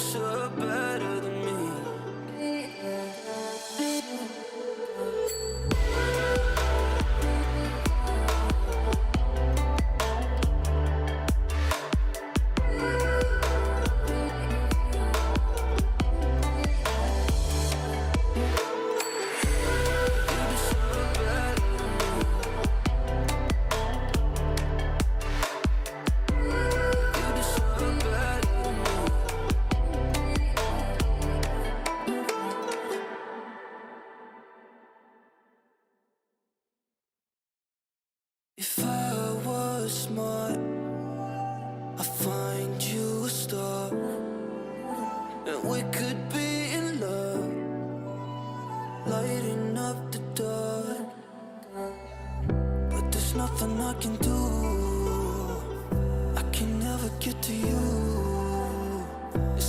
deserve better than me. If I was smart, I'd find you a star, and we could be in love, lighting up the dark. But there's nothing I can do, I can never get to you.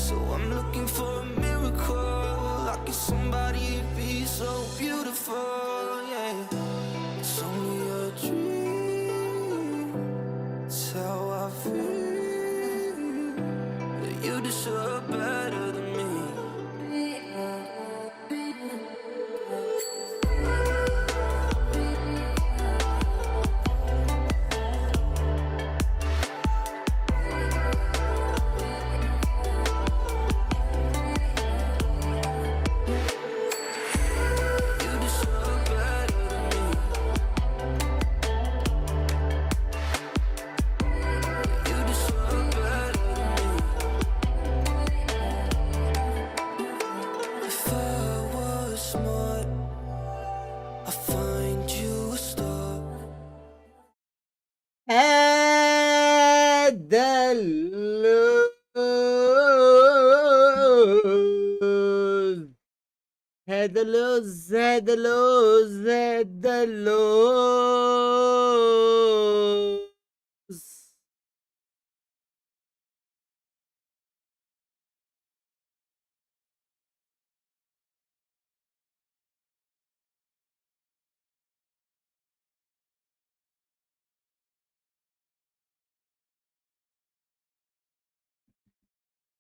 So I'm looking for a miracle, like if somebody be so beautiful, yeah. It's only a dream, it's how I feel, that you deserve better than me.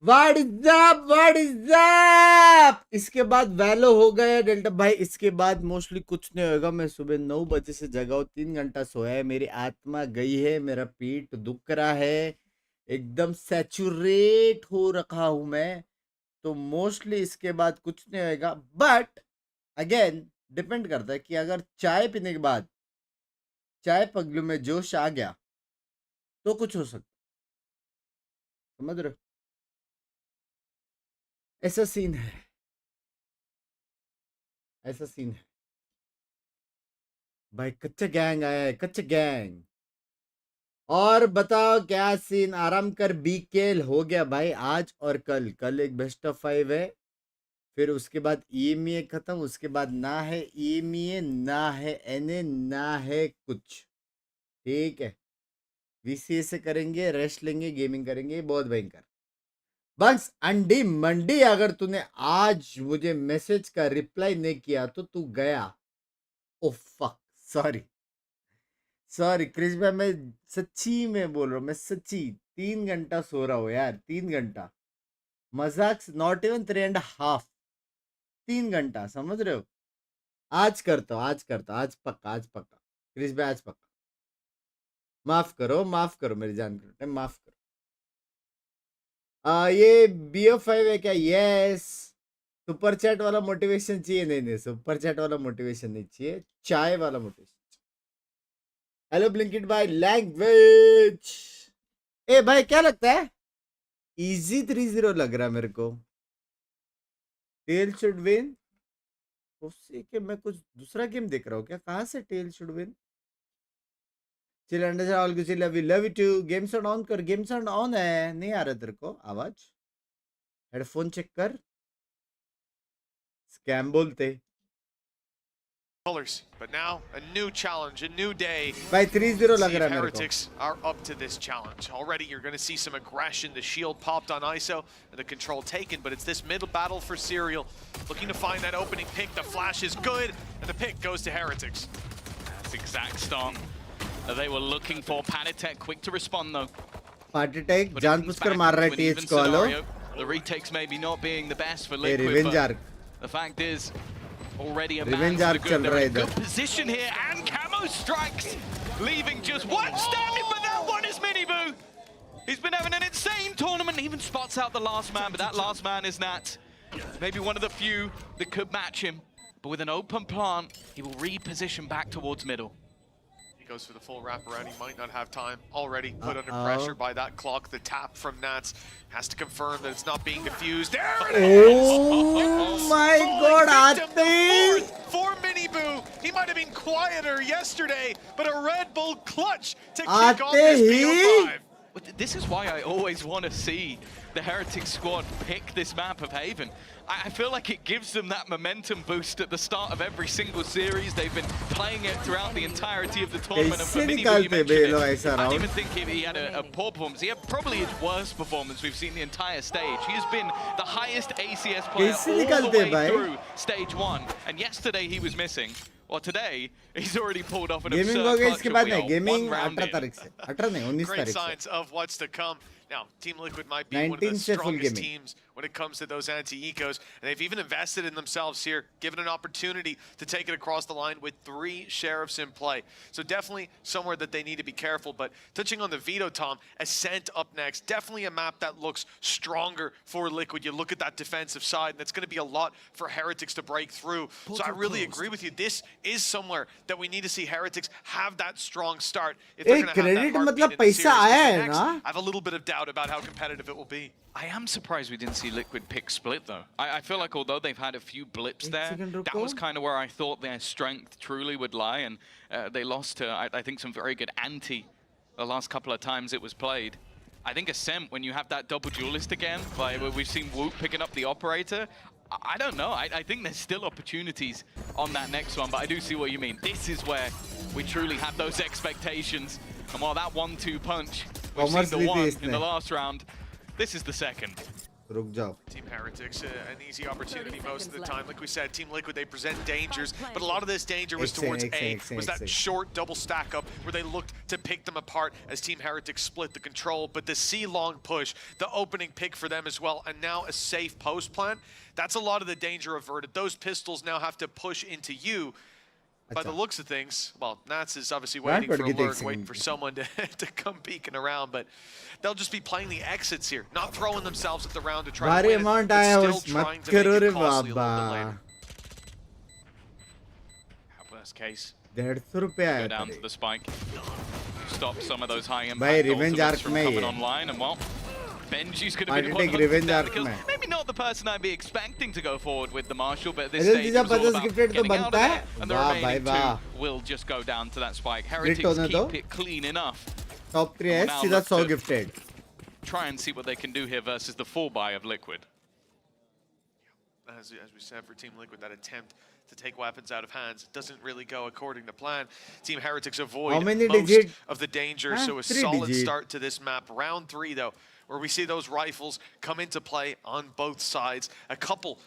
What is up? What is up? इसके बाद वैलो हो गया delta भाई। इसके बाद mostly कुछ नहीं होगा। मैं सुबह 9 बजे से जगा हूँ, 3 घंटा सोया है, मेरी आत्मा गई है, मेरा पेट दुख रहा है, एकदम सैचुरेट हो रखा हूँ मैं। तो मोस्टली इसके बाद कुछ नहीं होगा, बट अगेन डिपेंड करता है कि अगर चाय पीने के बाद चाय पगलू में जोश आ गया तो कुछ हो सकता, समझ रहे हो? ऐसा सीन है, ऐसा सीन है भाई। कच्चा गैंग आया है, कच्चा गैंग। और बताओ क्या सीन? आराम कर, बीकेल हो गया भाई आज और कल। कल एक बेस्ट ऑफ 5 है, फिर उसके बाद ईएमईए खत्म, उसके बाद ना है ईएमईए, ना है एनए, ना है कुछ। ठीक है, वीसीए से करेंगे, रेस्ट लेंगे, गेमिंग करेंगे, बहुत भयंकर। बस अंडी मंडी, अगर तूने आज मुझे मैसेज का रिप्लाई नहीं किया तो तू गया। Oh fuck, sorry sorry Krish भाई, मैं सच्ची में बोल रहा हूँ, मैं सच्ची 3 घंटा सो रहा हूँ यार, 3 घंटा, मजाक, नॉट इवन 3.5, 3 घंटा, समझ रहे हो? आज करता हूँ, आज करता हूँ, आज पक्का, आज पक्का क्रिश भाई, आज पक्का। माफ करो मेरी जान करो, माफ करो। ये BO5 है क्या? यस। सुपर चैट वाला मोटिवेशन चाहिए? नहीं, सुपर चैट वाला मोटिवेशन नहीं चाहिए, चाय वाला मोटिवेशन। हेलो ब्लिंकिट भाई, लैंग्वेज। ए भाई, क्या लगता है? इजी 3-0 लग रहा है मेरे को। टेल शुड विन। उससे कि मैं कुछ दूसरा गेम देख रहा हूँ क्या? कहाँ से टेल शुड विन? चिल अंडर all good, love you too. Game sound on कर, गेम साउंड ऑन है, नहीं आ रहा तेरे को आवाज? हेडफोन चेक कर। स्कैम बोलते but now a new challenge, a new day. भाई 3-0 लग रहा है मेरे को। Heretics are up to this challenge. Already you're going to see some aggression. The shield popped on ISO and the control taken, but it's this middle battle for Serial. Looking to find that opening pick. The flash is good, and the pick goes to Heretics. That's the exact start that they were looking for. Panitek quick to respond though. Panitek जानबूझकर मार रहा है TH को। Hello The retakes maybe not being the best for Hey, Liquid, revenge but arc. the fact is, already a Revenge man arc to the chal good. raha They're in idhar. good position here, and Camo strikes, leaving just one standing, but that one is Miniboo. He's been having an insane tournament, even spots out the last man, but that last man is Nat. Maybe one of the few that could match him, but with an open plant, he will reposition back towards middle. He goes for the full wraparound. He might not have time. Already put under pressure by that clock. The tap from Nats has to confirm that it's not being diffused. There it is! Oh my God, Ate! For Miniboo. He might have been quieter yesterday, but a Red Bull clutch to kick off this BO5. But this is why I always want to see the Heretics squad pick this map of Haven. I feel like it gives them that momentum boost at the start of every single series. They've been playing it throughout the entirety of the tournament. And for Miniboo, you mentioned it, I don't even think he had a poor performance. He had probably his worst performance we've seen the entire stage. He has been the highest ACS player all the way through stage 1. And yesterday he was missing. Well, today he's already pulled off an absurd clutch of Gaming one round 18 in. तारीख से 18 नहीं 19 Great तारीख से signs of what's to come. Now, Team Liquid might be one of 19 the से full strongest gaming. teams when it comes to those anti-ecos, and they've even invested in themselves here, given an opportunity to take it across the line with 3 Sheriffs in play. So definitely somewhere that they need to be careful, but touching on the veto, Tom, Ascent up next, definitely a map that looks stronger for Liquid. You look at that defensive side, and it's going to be a lot for Heretics to break through. So I really agree with you. This is somewhere that we need to see Heretics have that strong start if they're going to have that heartbeat in the series. Next, I have a little bit of doubt about how competitive it will be. I am surprised we didn't see Liquid pick split, though. I feel like although they've had a few blips there, that was kind of where I thought their strength truly would lie, and they lost to, I think, some very good anti the last couple of times it was played. I think Ascent, when you have that double duelist again, we've seen Woot picking up the operator, I don't know. I think there's still opportunities on that next one, but I do see what you mean. This is where we truly have those expectations, and while that 1-2 punch, we've seen the one in the last round, this is the second. Team Heretics, an easy opportunity most of the time. Like we said, Team Liquid, they present dangers, but a lot of this danger was towards A, was that short double stack up where they looked to pick them apart as Team Heretics split the control. But the C-long push, the opening pick for them as well, and now a safe post plant, that's a lot of the danger averted. Those pistols now have to push into you. By the looks of things, well, Nats is obviously waiting for a lurk, waiting for someone to come peeking around, but they'll just be playing the exits here, not throwing themselves at the round to try to win it, but still trying to make it costly a little bit later. Worst case, 150 रुपया go down to the spike, stop some of those high impact भाई revenge arc from में coming he online, and well, Benji's going to be Take revenge arc में maybe not the person I'd be expecting to go forward with the Marshal, but this अरे stage जीजा was all 50 about gifted तो getting out of बनता there, है and the वाह भाई remaining वाह 2 will just go down to that spike. Grit Heretics होने दो keep it clean enough. Top 3 है Now सीधा look 100 to gifted try and see what they can do here versus the full buy of Liquid. As we said, for Team Liquid, that attempt to take weapons out of hands doesn't really go according to plan. Team Heretics avoid most of the danger, so a solid start to this map. Round 3, though, where we see those rifles come into play on both sides. A couple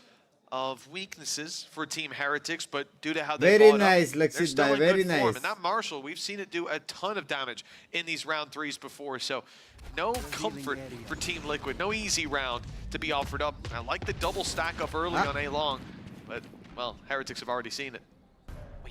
of weaknesses for Team Heretics, but due to how they bought up, they're still in good form. And that Marshal, we've seen it do a ton of damage in these round 3s before, so no comfort for Team Liquid. No easy round to be offered up. I like the double stack up early on A-Long, but, well, Heretics have already seen it.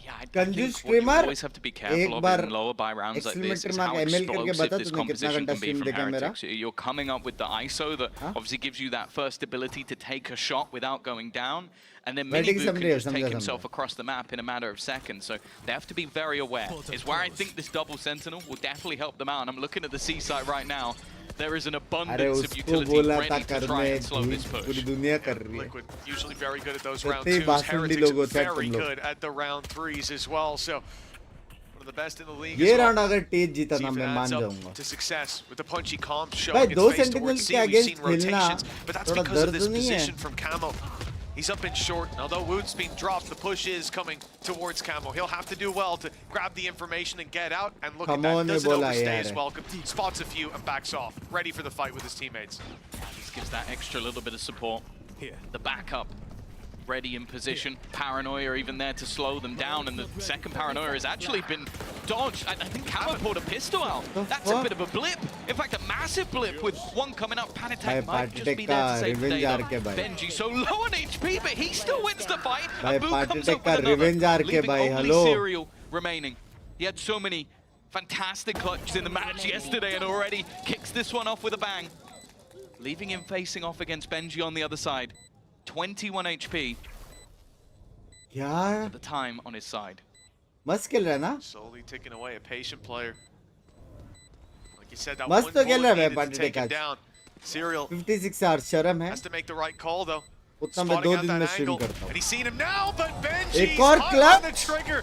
Yeah, I think what you always have to be careful of in lower buy rounds like this is how explosive this composition can be from Heretics. You're coming up with the ISO that obviously gives you that first ability to take a shot without going down, and then Miniboo can just take himself across the map in a matter of seconds. So they have to be very aware. It's where I think this double Sentinel will definitely help them out, and I'm looking at the C site right now. There is an abundance of utility ready to try and slow this push. Liquid usually very good at those round 2s. Heretics very good at the round 3s as well. So one of the best in the league ये as well. Round अगर stage जीता ना मैं मान up जाऊंगा to success with the punchy comp showing भाई its दो face towards sentinels C. के We've अगेंस्ट seen खेलना rotations, but that's थोड़ा because of दर्द this नहीं है position from Camo. He's up and short, and although Woot's being dropped, the push is coming towards Camo. He'll have to do well to grab the information and get out, and look at that, doesn't overstay his welcome. Spots a few and backs off, ready for the fight with his teammates. This gives that extra little bit of support. The backup ready in position. Paranoia even there to slow them down, and the second Paranoia has actually been dodged. I think Camo pulled a pistol out. That's a bit of a blip. In fact, a massive blip with one coming up. Bhai, Panatek might just Party be there to ka save the day. revenge arc hai, bhai. Benji so low on HP, but he still wins the fight. Bhai, Abu Party comes Tech up ka with another, revenge arc hai, leaving bhai. only Hello. Serial remaining. He had so many fantastic clutches in the match yesterday and already kicks this one off with a bang. Leaving him facing off against Benji on the other side. 21 HP यार at the time on his side. मस्त खेल रहा है ना Slowly taking away a patient player. Like you said, that मस्त one तो खेल bullet रहा है needed Party to take Tech him आज down. Serial 56 hours शर्म है has to make the right call though. उतना मैं Spotting 2 out दिन that में स्ट्रीम angle, करता हूँ and he's seen him now, but Benji's एक और hot clutch? on the trigger.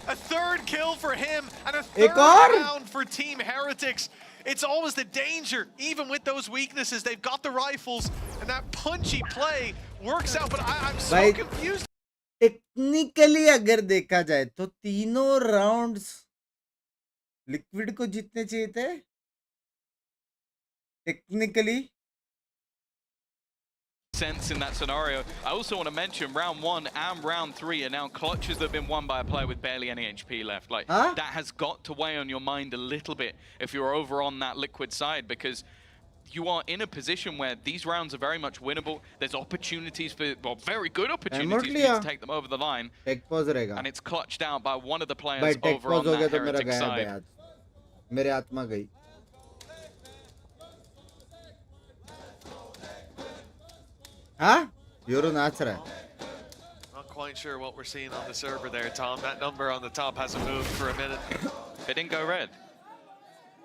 A third kill for him, and a एक third और? round for Team Heretics. It's always the danger, even with those weaknesses. They've got the rifles, and that punchy play works out, but I'm so भाई confused. Technically अगर देखा जाए तो तीनों rounds liquid को जीतने चाहिए थे technically Sense in that scenario. I also want to mention round 1 and round 3 are now clutches that have been won by a player with barely any HP left. Like Huh? that has got to weigh on your mind a little bit if you're over on that liquid side, because you are in a position where these rounds are very much winnable. There's opportunities for, well, very good opportunities for you to take them over the line, tech pause रहेगा and it's clutched out by one of the भाई players tech over on pause हो गया that तो मेरा Heretics गया है side. आज मेरे आत्मा गई हाँ यूरो नाच रहा है Not quite sure what we're seeing on the server there, Tom. That number on the top hasn't moved for a minute. It didn't go red.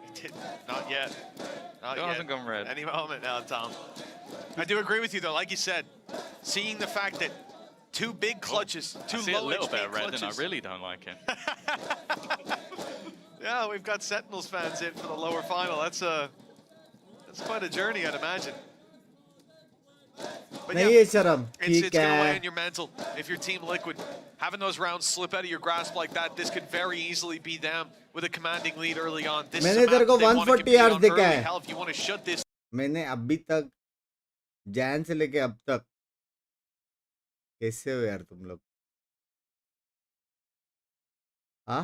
It did, not yet. Not It yet. hasn't gone red. Any moment now, Tom. I do agree with you, though. Like you said, seeing the fact that two big clutches, I two see a low little HP bit of red, clutches. and I really don't like it. Yeah, we've got Sentinels fans in for the lower final. That's quite a journey, I'd imagine. But नहीं है शर्म it's ठीक going to weigh है on your mental. If you're Team Liquid, having those rounds slip out of your grasp like that, this could very easily be them with a commanding lead early on. This is मैंने a map तेरे को they want to 140 compete hours on देखा early. है Hell, if you want to shut this मैंने अभी तक जैन से लेके अब तक कैसे हो यार तुम लोग हाँ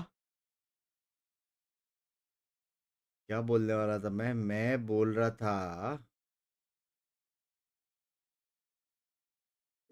क्या बोलने वाला था मैं बोल रहा था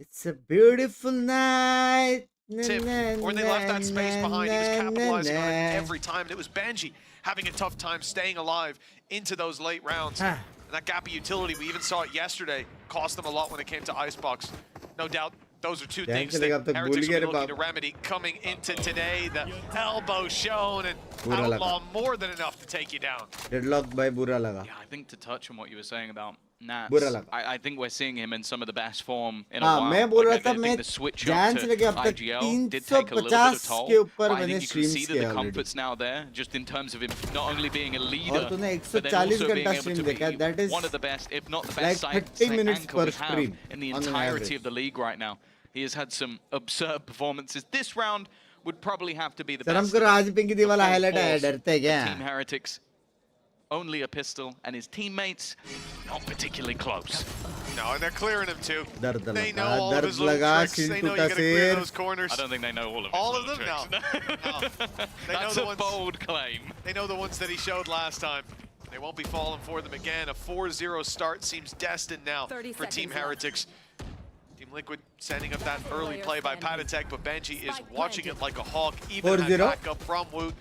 It's a beautiful night. tip, or they left that space behind. He was capitalizing on it every time. And it was Benji having a tough time staying alive into those late rounds. And that gap of utility, we even saw it yesterday, cost them a lot when it came to Icebox. No doubt, those are two things that Heretics will be looking to remedy coming into today. The elbow shown and outlaw more than enough to take you down. Deadlock by बुरा लगा Yeah, I think to touch on what you were saying about Nats, बुरा लगा I think we're seeing him in some of the best form in a while. मैं बोल रहा Like, था I think मैं the switch Jain up से to लेके अब तक IGL did take a little bit of 350 toll. के ऊपर But I मैंने think you can see streams that किया the already comforts now there, just in terms of him not only being a और leader, तूने but then 140 also being घंटा able stream to देखा है be that is one of the best, if not the like best 30 minutes anchor per we have stream in the on an entirety average. of the league right now. He has had some absurd performances. This round would probably have to be the शर्म best. करो आज पिंकी दी वाला highlight है डरते हैं क्या Team Heretics, only a pistol, and his teammates not particularly close. No, and they're clearing him too. दर्द They know लगा all of दर्द his little लगा tricks. शील They know you टूटा gotta clear सिर those corners. I don't think they know all of All his of them? little No. tricks. No. They know That's the a ones. bold claim. They know the ones that he showed last time. They won't be falling for them again. A 4-0 start seems destined now for Team Heretics. Team Liquid sending up that early play by Patatek, but Benji is watching it like a hawk. Even had 4-0. backup from Woot,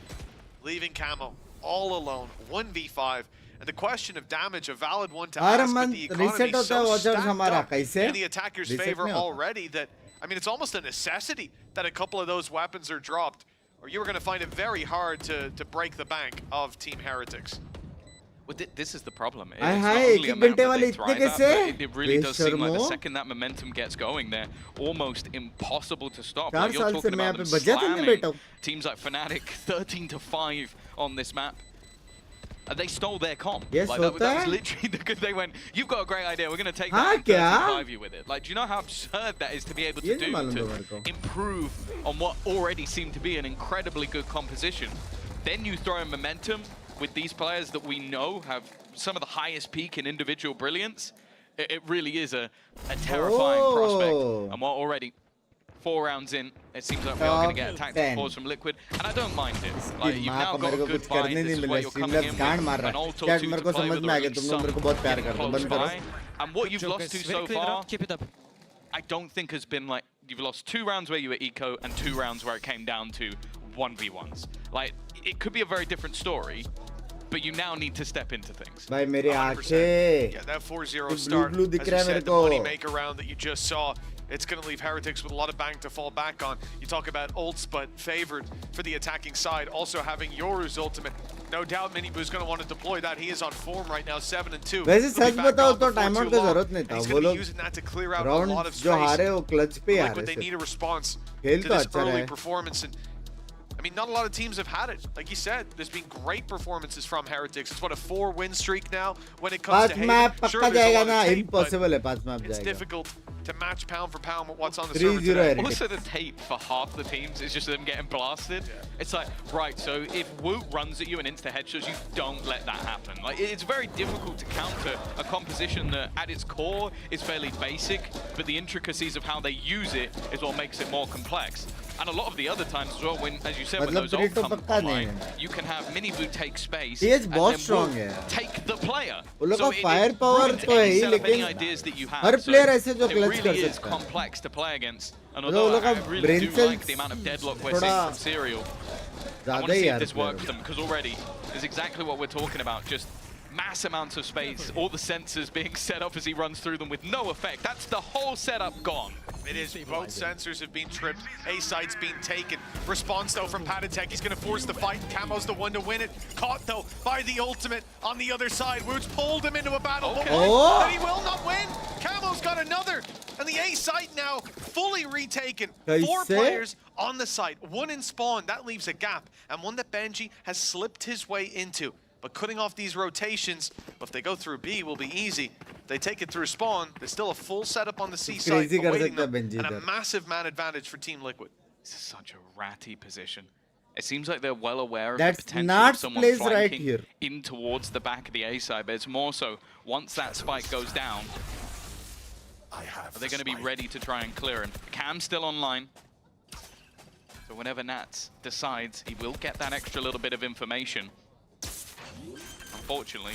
leaving Camo all alone, 1v5. And the question of damage, a valid one to her ask, but month the reset economy होता है so watchers stacked हमारा up कैसे in the attacker's reset favor नहीं होता already that, I mean, it's almost a necessity that a couple of those weapons are dropped, or you were going to find it very hard to break the bank of Team Heretics. Well, this is the problem. It's hi not hi only a एक map घंटे that वाले they इतने thrive at, कैसे but it really does seem like the बेशर्मो second that momentum gets going, they're almost impossible to stop. 4 Like you're साल से talking मैं यहाँ about पे them बजा था नहीं slamming बेटा teams like Fnatic 13-5 on this map. They stole their comp. Yes, Like that होता was है literally they went, you've got a great idea, we're going to take हाँ that and क्या 35 you with it. Like, do you know how absurd that is to be able ये to नहीं do मालूम था to मेरे को improve on what already seemed to be an incredibly good composition? Then you throw in momentum with these players that we know have some of the highest peak in individual brilliance. It really is a terrifying prospect. And what already 4 rounds in, it seems like we are going to get a tactical pause from Liquid, and I don't mind it. Like, you've now got a good buy, this is where you're coming in with an ult or 2 to play with, or at least some close by. And what you've lost to so far, Keep it up. I don't think has been like, you've lost 2 rounds where you were eco and 2 rounds where it came down to 1v1s. Like, it could be a very different story, but you now need to step into things. भाई मेरी 100%. आंखें Yeah, that 4-0 start, blue दिख as रहा you है मेरे said, the को money maker round that you just saw, it's going to leave Heretics with a lot of bank to fall back on. You talk about ults, but favored for the attacking side. Also having Yoru's ultimate. No doubt Minibu's going to want to deploy that. He is on form right now, 7-2. वैसे सच बताओ तो time out की जरूरत नहीं था He's वो going to लोग be using that to clear out a lot of round space. जो हारे वो क्लच पे आ Liquid, they रहे need a response खेल to तो this अच्छा early रहा है performance. And I mean, not a lot of teams have had it. Like you said, there's been great performances from Heretics. It's what, a 4-win streak now when it comes 5 to map Haven. पक्का there's a जाएगा lot of ना tape, but impossible है 5 map it's जाएगा difficult to match pound for pound with what's on the 3-0 server today. Heretics. Also, the tape for half the teams is just them getting blasted. It's like, right, so if Woot runs at you and insta headshots, you don't let that happen. Like, it's very difficult to counter a composition that, at its core, is fairly basic, but the intricacies of how they use it is what makes it more complex. And a lot of the other times as well, when, as you said, when those ult come online, you can have Minibu take space TH and बहुत then strong Woot है take the player. वो लोग So का it fire power ruins तो है any he set of any लेकिन ideas that you have. Her So player ऐसे जो it क्लच really कर is सकता है complex to play against. And वो although लोग I का really brain do like the amount of deadlock we're seeing from Serial, I want ज़्यादा to he see if यार this works for them, because already is exactly what we're talking about. Just mass amounts of space, all the sensors being set up as he runs through them with no effect. That's the whole setup gone. It is. Both sensors have been tripped. A site's been taken. Response though from Patatek. He's going to force the fight. Camo's the one to win it. Caught though by the ultimate on the other side. Woots pulled him into a battle. Okay. But one Oh. that he will not win. Camo's got another. And the A site now fully retaken. 4 Kaise? players on the site. 1 in spawn. That leaves a gap. And one that Benji has slipped his way into. But cutting off these rotations, if they go through B, will be easy. They take it through spawn. There's still a full setup on the C site crazy कर awaiting सकता है them, Benji and a इधर massive man advantage for Team Liquid. This is such a ratty position. It seems like th're well aware of That's the potential not of someone plays right flanking here. in towards the back of the A side, but it's more so once that spike goes down, are they going to be ready to try and clear? And Cam's still online. So whenever Nats decides, he will get that extra little bit of information. Unfortunately,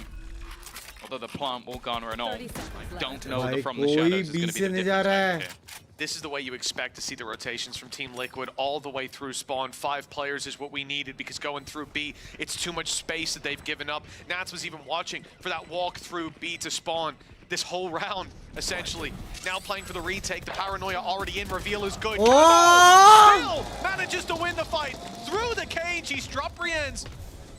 although the plant will garner an ult, I don't know भाई that from the कोई shadows is B going to be से the नहीं जा difference रहा maker है here. This is the way you expect to see the rotations from Team Liquid all the way through spawn. 5 players is what we needed, because going through B, it's too much space that they've given up. Nats was even watching for that walk through B to spawn this whole round, essentially. Now playing for the retake. The paranoia already in. Reveal is good. Oh! Still manages to win the fight through the cage. He's dropped Brienne's.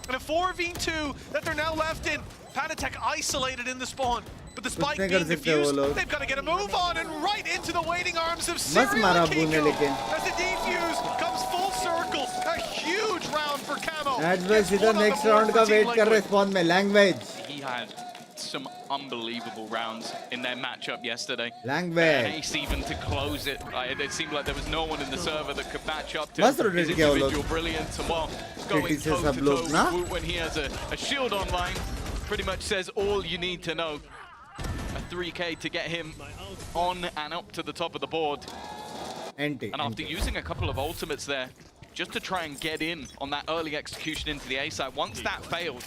And a 4v2 that they're now left in. Patatek isolated in the spawn. But the spike नहीं being कर सकते वो defused, लोग they've got to get a move on and right into the waiting arms of मस्त Serial मारा and अब्बू ने Kiko. लेकिन As the defuse comes full circle. A huge round for Camo. एड्स भाई Gets सीधा one on the next board round for का Team wait कर रहे Liquid. स्पॉन में लैंग्वेज He had some unbelievable rounds in their matchup yesterday. लैंग्वेज Ace even to close it. It seemed like there was no one in the server that could match up to मस्त his rotate किया वो लोग individual brilliance. And while going से toe सब to लोग ना toe when he has a shield online, pretty much says all you need to know. A 3K to get him on and up to the top of the board. Anti And after using a couple of ultimates there, just to try and get in on that early execution into the A side, once that failed,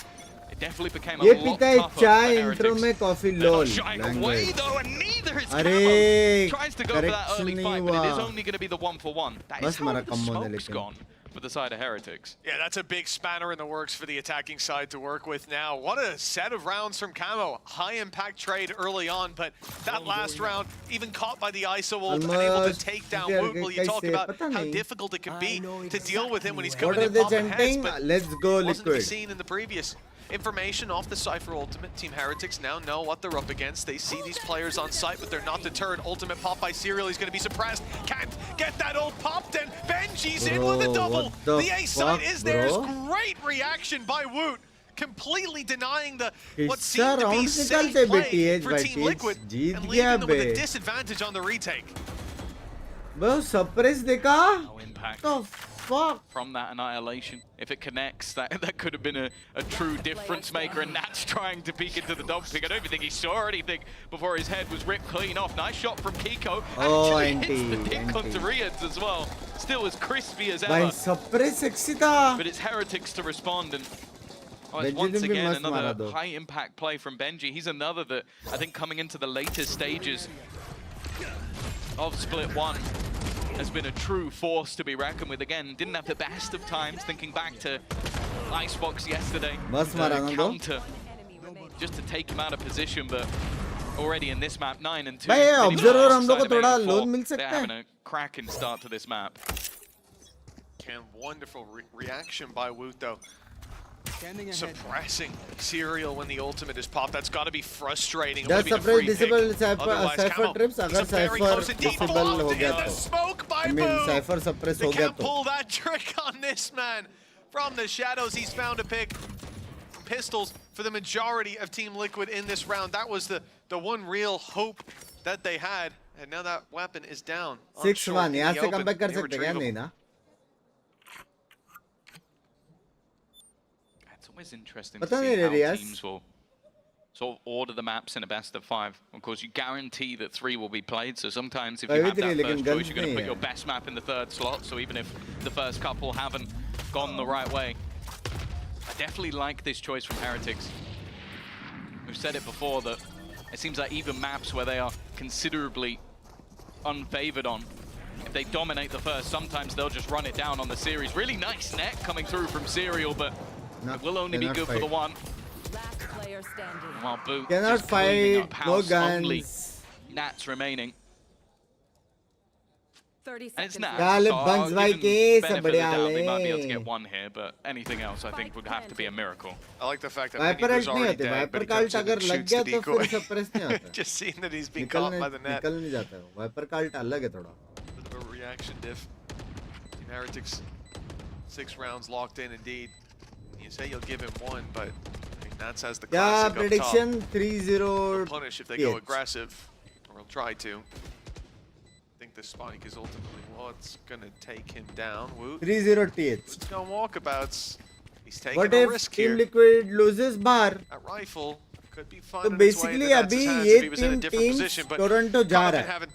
it definitely became a ये lot पीता है tougher for चाय intro Heretics. में coffee They're lol not shying away language though, and neither is अरे Camo. Tries to go for that correction early नहीं fight, but it is हुआ only going to be the 1-for-1. That बस is how मारा the combo ने smoke's लेकिन gone for the side of Heretics. Yeah, that's a big spanner in the works for the attacking side to work with now. What a set of rounds from Camo. High impact trade early on, but that last round, even caught by the ISO ult, unable to take down Woot. Will you talk about how difficult it can be to deal with him when he's What coming are in they pumping heads, chanting? but Let's go wasn't to be Liquid. seen in the previous. Information off the Cypher ultimate. Team Heretics now know what they're up against. They see these players on site, but they're not deterred. Ultimate pop by Serial. He's going to be suppressed. Can't get that ult popped, and Benji's in with a double. What The the A side fuck, is theirs. bro? Great reaction by Woot. Completely denying the what इसका seemed to be round safe निकालते play बेटी for Team Liquid, जीत and गया leaving them with a बे disadvantage on the retake. बस surprise देखा No impact. तो fuck? From that annihilation. If it connects, that could have been a true difference maker, and Nat's trying to peek into the dog pick. I don't even think he saw anything before his head was ripped clean off. Nice shot from Kiko. Oh, Actually hits the NT, dick NT. onto Riyadh as well. Still as crispy as भाई ever. सबरे sexy था. But it's Heretics to respond, and Benji it's once ने भी again मस्त मारा another दो. high impact play from Benji. He's another that I think coming into the later stages of Split 1 has been a true force to be reckoned with. Again, didn't have the best of times, thinking back to Icebox yesterday. मस्त मारा ना दो. Counter just to take him out of position, but already in this map 9 and 2. भाई ये observer हम लोग को Outside of थोड़ा 8 and 4, loan मिल they're सकता having है. a cracking start to this map. Can wonderful reaction by Woot though. Suppressing Serial when the ultimate is popped. That's got to be frustrating. It Just would've been a separate free disable pick. cypher Otherwise, Camo, trips अगर it's a very cypher close indeed. disable Blocked हो गया in a तो. smoke by I mean Boo. cypher suppress They हो गया can't तो. pull that trick on this man. From the shadows, he's found a pick. Pistols for the majority of Team Liquid in this round. That was the one real hope that they had. And now that weapon is down. 6-1 यहाँ से come comeback कर सकते क्या नहीं ना? It's always interesting पता to नहीं see how Riaz. teams will sort of order the maps in a best of 5. Of course, you guarantee that 3 will be played, so sometimes if you have that लेकिन first guns choice, you're going नहीं to put है. your best map in the 3rd slot, so even if the first couple haven't gone the right way. I definitely like this choice from Heretics. We've said it before that it seems like even maps where they are considerably unfavored on, if they dominate the first, sometimes they'll just run it down on the series. Really nice net coming through from Serial, but it will only be good for the one. Last player standing. While Boot Cannot is cleaning fight, up no house, only guns. Nats remaining. 30 And it's seconds. Nats, Gale so I'll Bunks give भाई them के benefit सब of the बढ़िया doubt. They might be able to ले. get one here, but anything else I think would have to be a miracle. I like the fact that Viper Mini was ult नहीं already होते. dead, Viper but he का comes ult in अगर and लग shoots गया the तो फिर decoy. suppress नहीं होता. Just seeing that he's being caught by the net. निकल नहीं जाता है. Viper का ult अलग है थोड़ा. Bit of a reaction diff. Team Heretics, 6 rounds locked in indeed. You say you'll give him one, but I think Nats has the क्या classic up prediction top. 3-0 They'll punish if they go TH. aggressive, or he'll try to. I think the spike is ultimately what's gonna take him down. Woot. 3-0 TH. It's going walkabouts. He's taking What a if risk Team here. Liquid loses बाहर? That rifle could be fun. तो basically अभी ये तीन teams Toronto जा रहा है.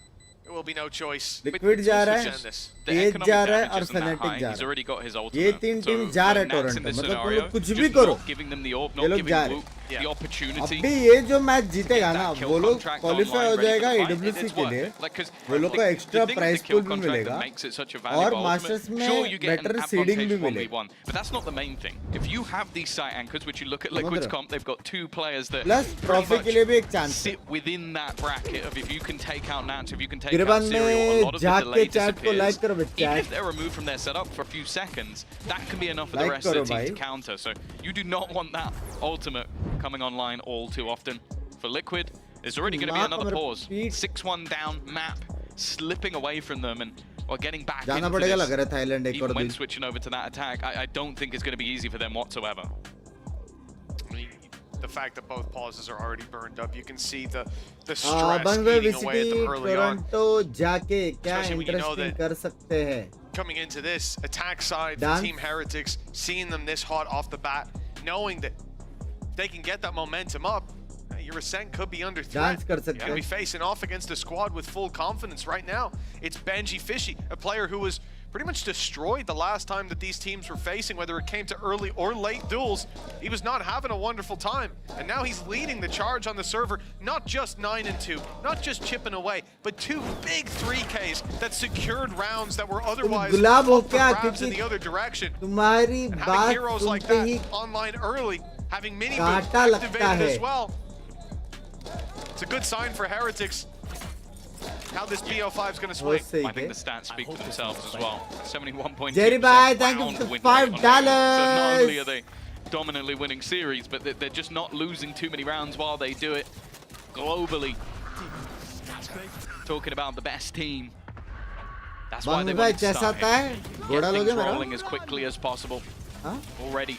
There will be no choice. Liquid जा रहा है, Defend this. The TH economic जा रहा है damage और isn't that Fnatic high. जा He's रहा already got his है. ultimate. ये तीन So टीम जा for रहा है Nats in टोरंटो. this मतलब तुम scenario, लोग कुछ just भी करो. not giving them the orb, ये not लोग giving जा रहे Woot हैं. the opportunity. अभी ये जो मैच जीतेगा ना That kill वो लोग contract क्वालिफाई हो online, ready जाएगा for the fight, AWC it's के worth लिए. it. Like, 'cause वो लोग को the extra thing with price the kill pool भी contract मिलेगा that makes it such a और valuable मास्टर्स ultimate, में sure, you get an better seeding भी advantage मिलेगा. 1v1, but that's not the main thing. If you have these site anchors, which you look at समझ Liquid's रहे हो? comp, they've got 2 players that plus pretty trophy much के लिए भी एक chance है. sit within that bracket of if you can take out Nats, if you can take गिरबान out Serial, a में lot of the जाके delay chat को like करो disappears. बे Even chat. if they're removed from their setup for a few seconds, that can be enough for the Like rest of the करो team to भाई. counter. So you do not want that ultimate coming online all too often. For Liquid, there's already going to be माँ another को pause. repeat. 6-1 down map, slipping away from them and or getting back जाना into पड़ेगा this. लग रहा है Thailand एक और Even when दिन. switching over to that attack, I don't think it's going to be easy for them whatsoever. I mean, the fact that both pauses are already burned up, you can see the stress बंग में eating away at VCT them early on. Toronto जाके क्या Especially when you know interesting that- कर सकते हैं. Coming into this attack side for Dance. Team Heretics, seeing them this hot off the bat, knowing that they can get that momentum up, your Ascent could be under threat. Dance कर You're सकते going to be हैं. facing off against a squad with full confidence right now. It's Benji Fishy, a player who was pretty much destroyed the last time that these teams were facing, whether it came to early or late duels. He was not having a wonderful time. And now he's leading the charge on the server, not just 9 and 2, not just chipping away, but 2 big 3Ks that secured rounds that were otherwise गुलाब हो up for क्या grabs in क्योंकि the other direction. तुम्हारी And having बात heroes like सुनते ही that online early, having mini कांटा लगता activated है. as well. It's a good sign for Heretics. How this BO5 is going to swing. बहुत सही I think है. the stats speak for themselves as well. 71.2% Jerry bye, thank you round for win rate $5. on Liquid. So not only are they dominantly winning series, but they're just not losing too many rounds while they do it. Globally, talking about the best team. That's why they Bang want भाई to कैसा start आता है? here. घोड़ा Get लोगे things मेरा? rolling as quickly as possible. हाँ? Already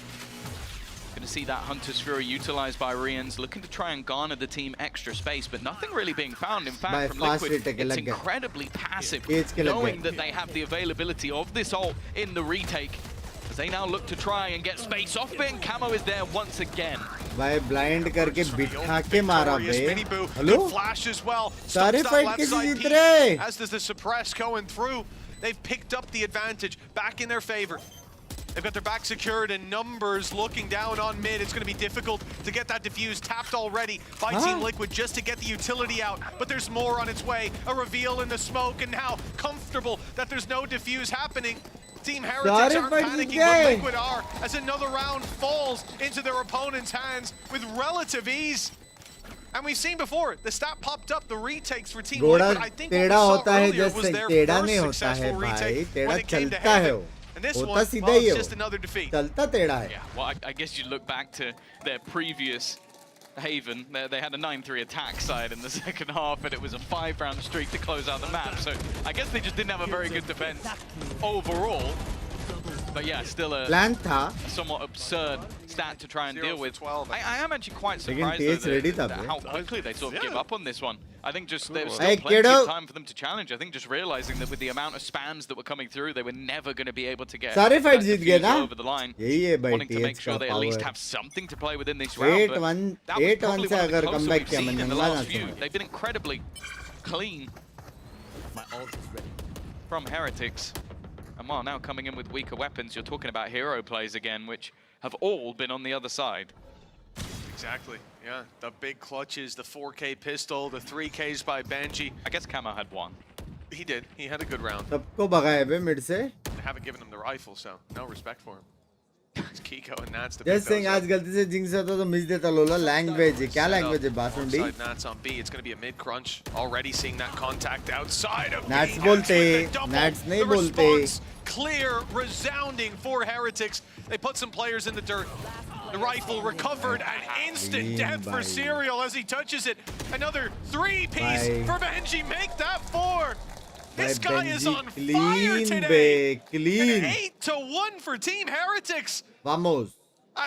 to see that Hunter's Fury utilized by Rians, looking to try and garner the team extra space, but nothing really being found. In fact, from Liquid, it's incredibly passive, knowing that they have the availability of this ult in the retake, as they now look to try and get space off it, and Camo is there once again. भाई blind करके बिठा के मारा बे. Hello? Flash as well. सारे fight कैसे जीत रहे? As does the suppress going through. They've picked up the advantage back in their favor. They've got their back secured and numbers looking down on mid. It's going to be difficult to get that defuse tapped already by Team Liquid just to get the utility out. But there's more on its way. A reveal in the smoke, and now comfortable that there's no defuse happening. Team Heretics aren't panicking, but Liquid are, as another round falls into their opponent's hands with relative ease. And we've seen before, the stat popped up, the retakes for Team Liquid. I think what we saw earlier was their first successful retake when it came to Heaven. And this one, well, it's just another defeat. Yeah, well, I guess you look back to their previous Haven. They had a 9-3 attack side in the second half, and it was a 5-round streak to close out the map. So I guess they just didn't have a very good defense overall. But yeah, still a somewhat absurd stat to try and deal with. I am actually quite surprised though, how quickly they sort of give up on this one. I think just there was still plenty of time for them to challenge. I think just realizing that with the amount of spams that were coming through, they were never going to be able to get over the line. Wanting to make sure they at least have something to play within this round. But that was probably one of the closer we've seen in the last few. They've been incredibly clean from Heretics. And while now coming in with weaker weapons, you're talking about hero plays again, which have all been on the other side. Exactly, yeah. The big clutches, the 4K pistol, the 3Ks by Benji. I guess Camo had one. He did. He had a good round. सबको भगाया बे mid से. They haven't given him the rifle, so no respect for him. It's Kiko and Nats to Just saying, आज गलती से jinx होता तो miss देता लोला. Language है क्या language है बासुंडी? Nats on B. It's going to be a mid crunch. Already seeing that contact outside of B. Nats बोलते, Nats नहीं बोलते. Clear, resounding for Heretics. They put some players in the dirt. The rifle recovered at instant death for Serial as he touches it. Another 3-piece for Benji. Make that 4. This guy is on fire today. Clean. 8-1 for Team Heretics. Vamos.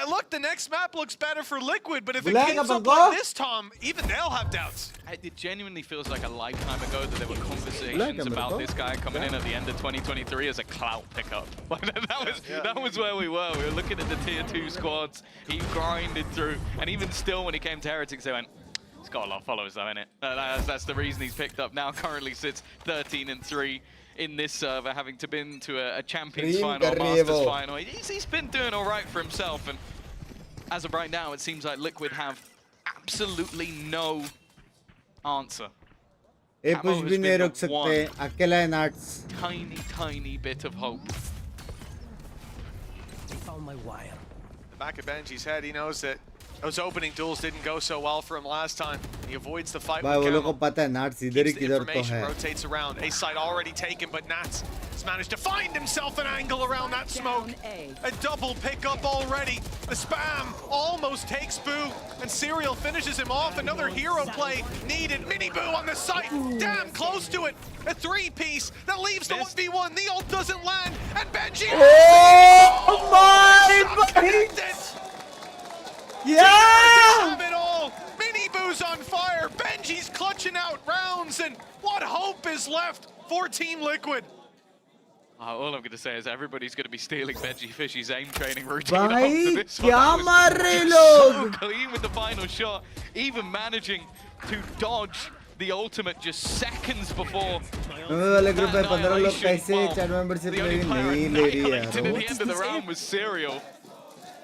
Look, the next map looks better for Liquid, but if it keeps up like this, Tom, even they'll have doubts. It genuinely feels like a lifetime ago that there were conversations about this guy coming in at the end of 2023 as a clout pickup. That was where we were. We were looking at the tier 2 squads. He grinded through, and even still when he came to Heretics, they went, he's got a lot of followers though, innit? That's the reason he's picked up. Now currently sits 13-3 in this server, having to been to a Champions final, Masters final. He's been doing all right for himself, and as of right now, it seems like Liquid have absolutely no answer. कुछ भी नहीं रोक सकते, अकेला है Nats. Tiny bit of hope. Found my wire. The back of Benji's head, he knows that those opening duels didn't go so well for him last time. He avoids the fight with Camo. Nats इधर ही किधर तो है. Rotates around. A side already taken, but Nats has managed to find himself an angle around that smoke. A double pickup already. The spam almost takes Boo, and Serial finishes him off. Another hero play needed. Mini Boo on the site. Damn close to it. A 3-piece that leaves the 1v1. The ult doesn't land, and Benji. Oh my God! Yeah! Have it all. Mini Boo's on fire. Benji's clutching out rounds, and what hope is left for Team Liquid? All I'm going to say is everybody's going to be stealing Benji Fishy's aim training routine after this one. क्या मार रहे लोग? So clean with the final shot, even managing to dodge the ultimate just seconds before. वाले group में 15 लोग कैसे chat membership The only player annihilated at the end of the round was Serial.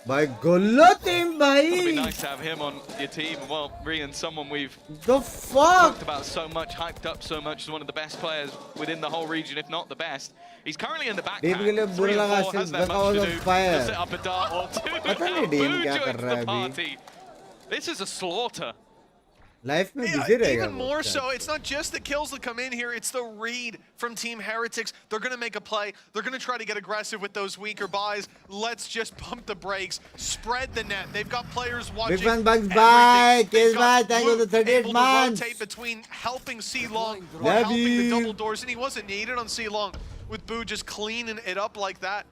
भाई गोलो टीम भाई. It'd be nice to have him on your team. Well, Rian, someone we've the fuck talked about so much, hyped up so much, as one of the best players within the whole region, if not the best. He's currently in the back. 3 and 4 hasn't had much to do. He'll set up a dart or two. Boo joins the party. This is a slaughter. Life में busy रहेगा. Even more so, it's not just the kills that come in here, it's the read from Team Heretics. They're going to make a play. They're going to try to get aggressive with those weaker buys. Let's just pump the brakes, spread the net. They've got players watching. Big Bang Bugs bye. Case bye. Thank you for the 38 months. Rotate between helping C-Long or helping the double doors, and he wasn't needed on C-Long with Boo just cleaning it up like that.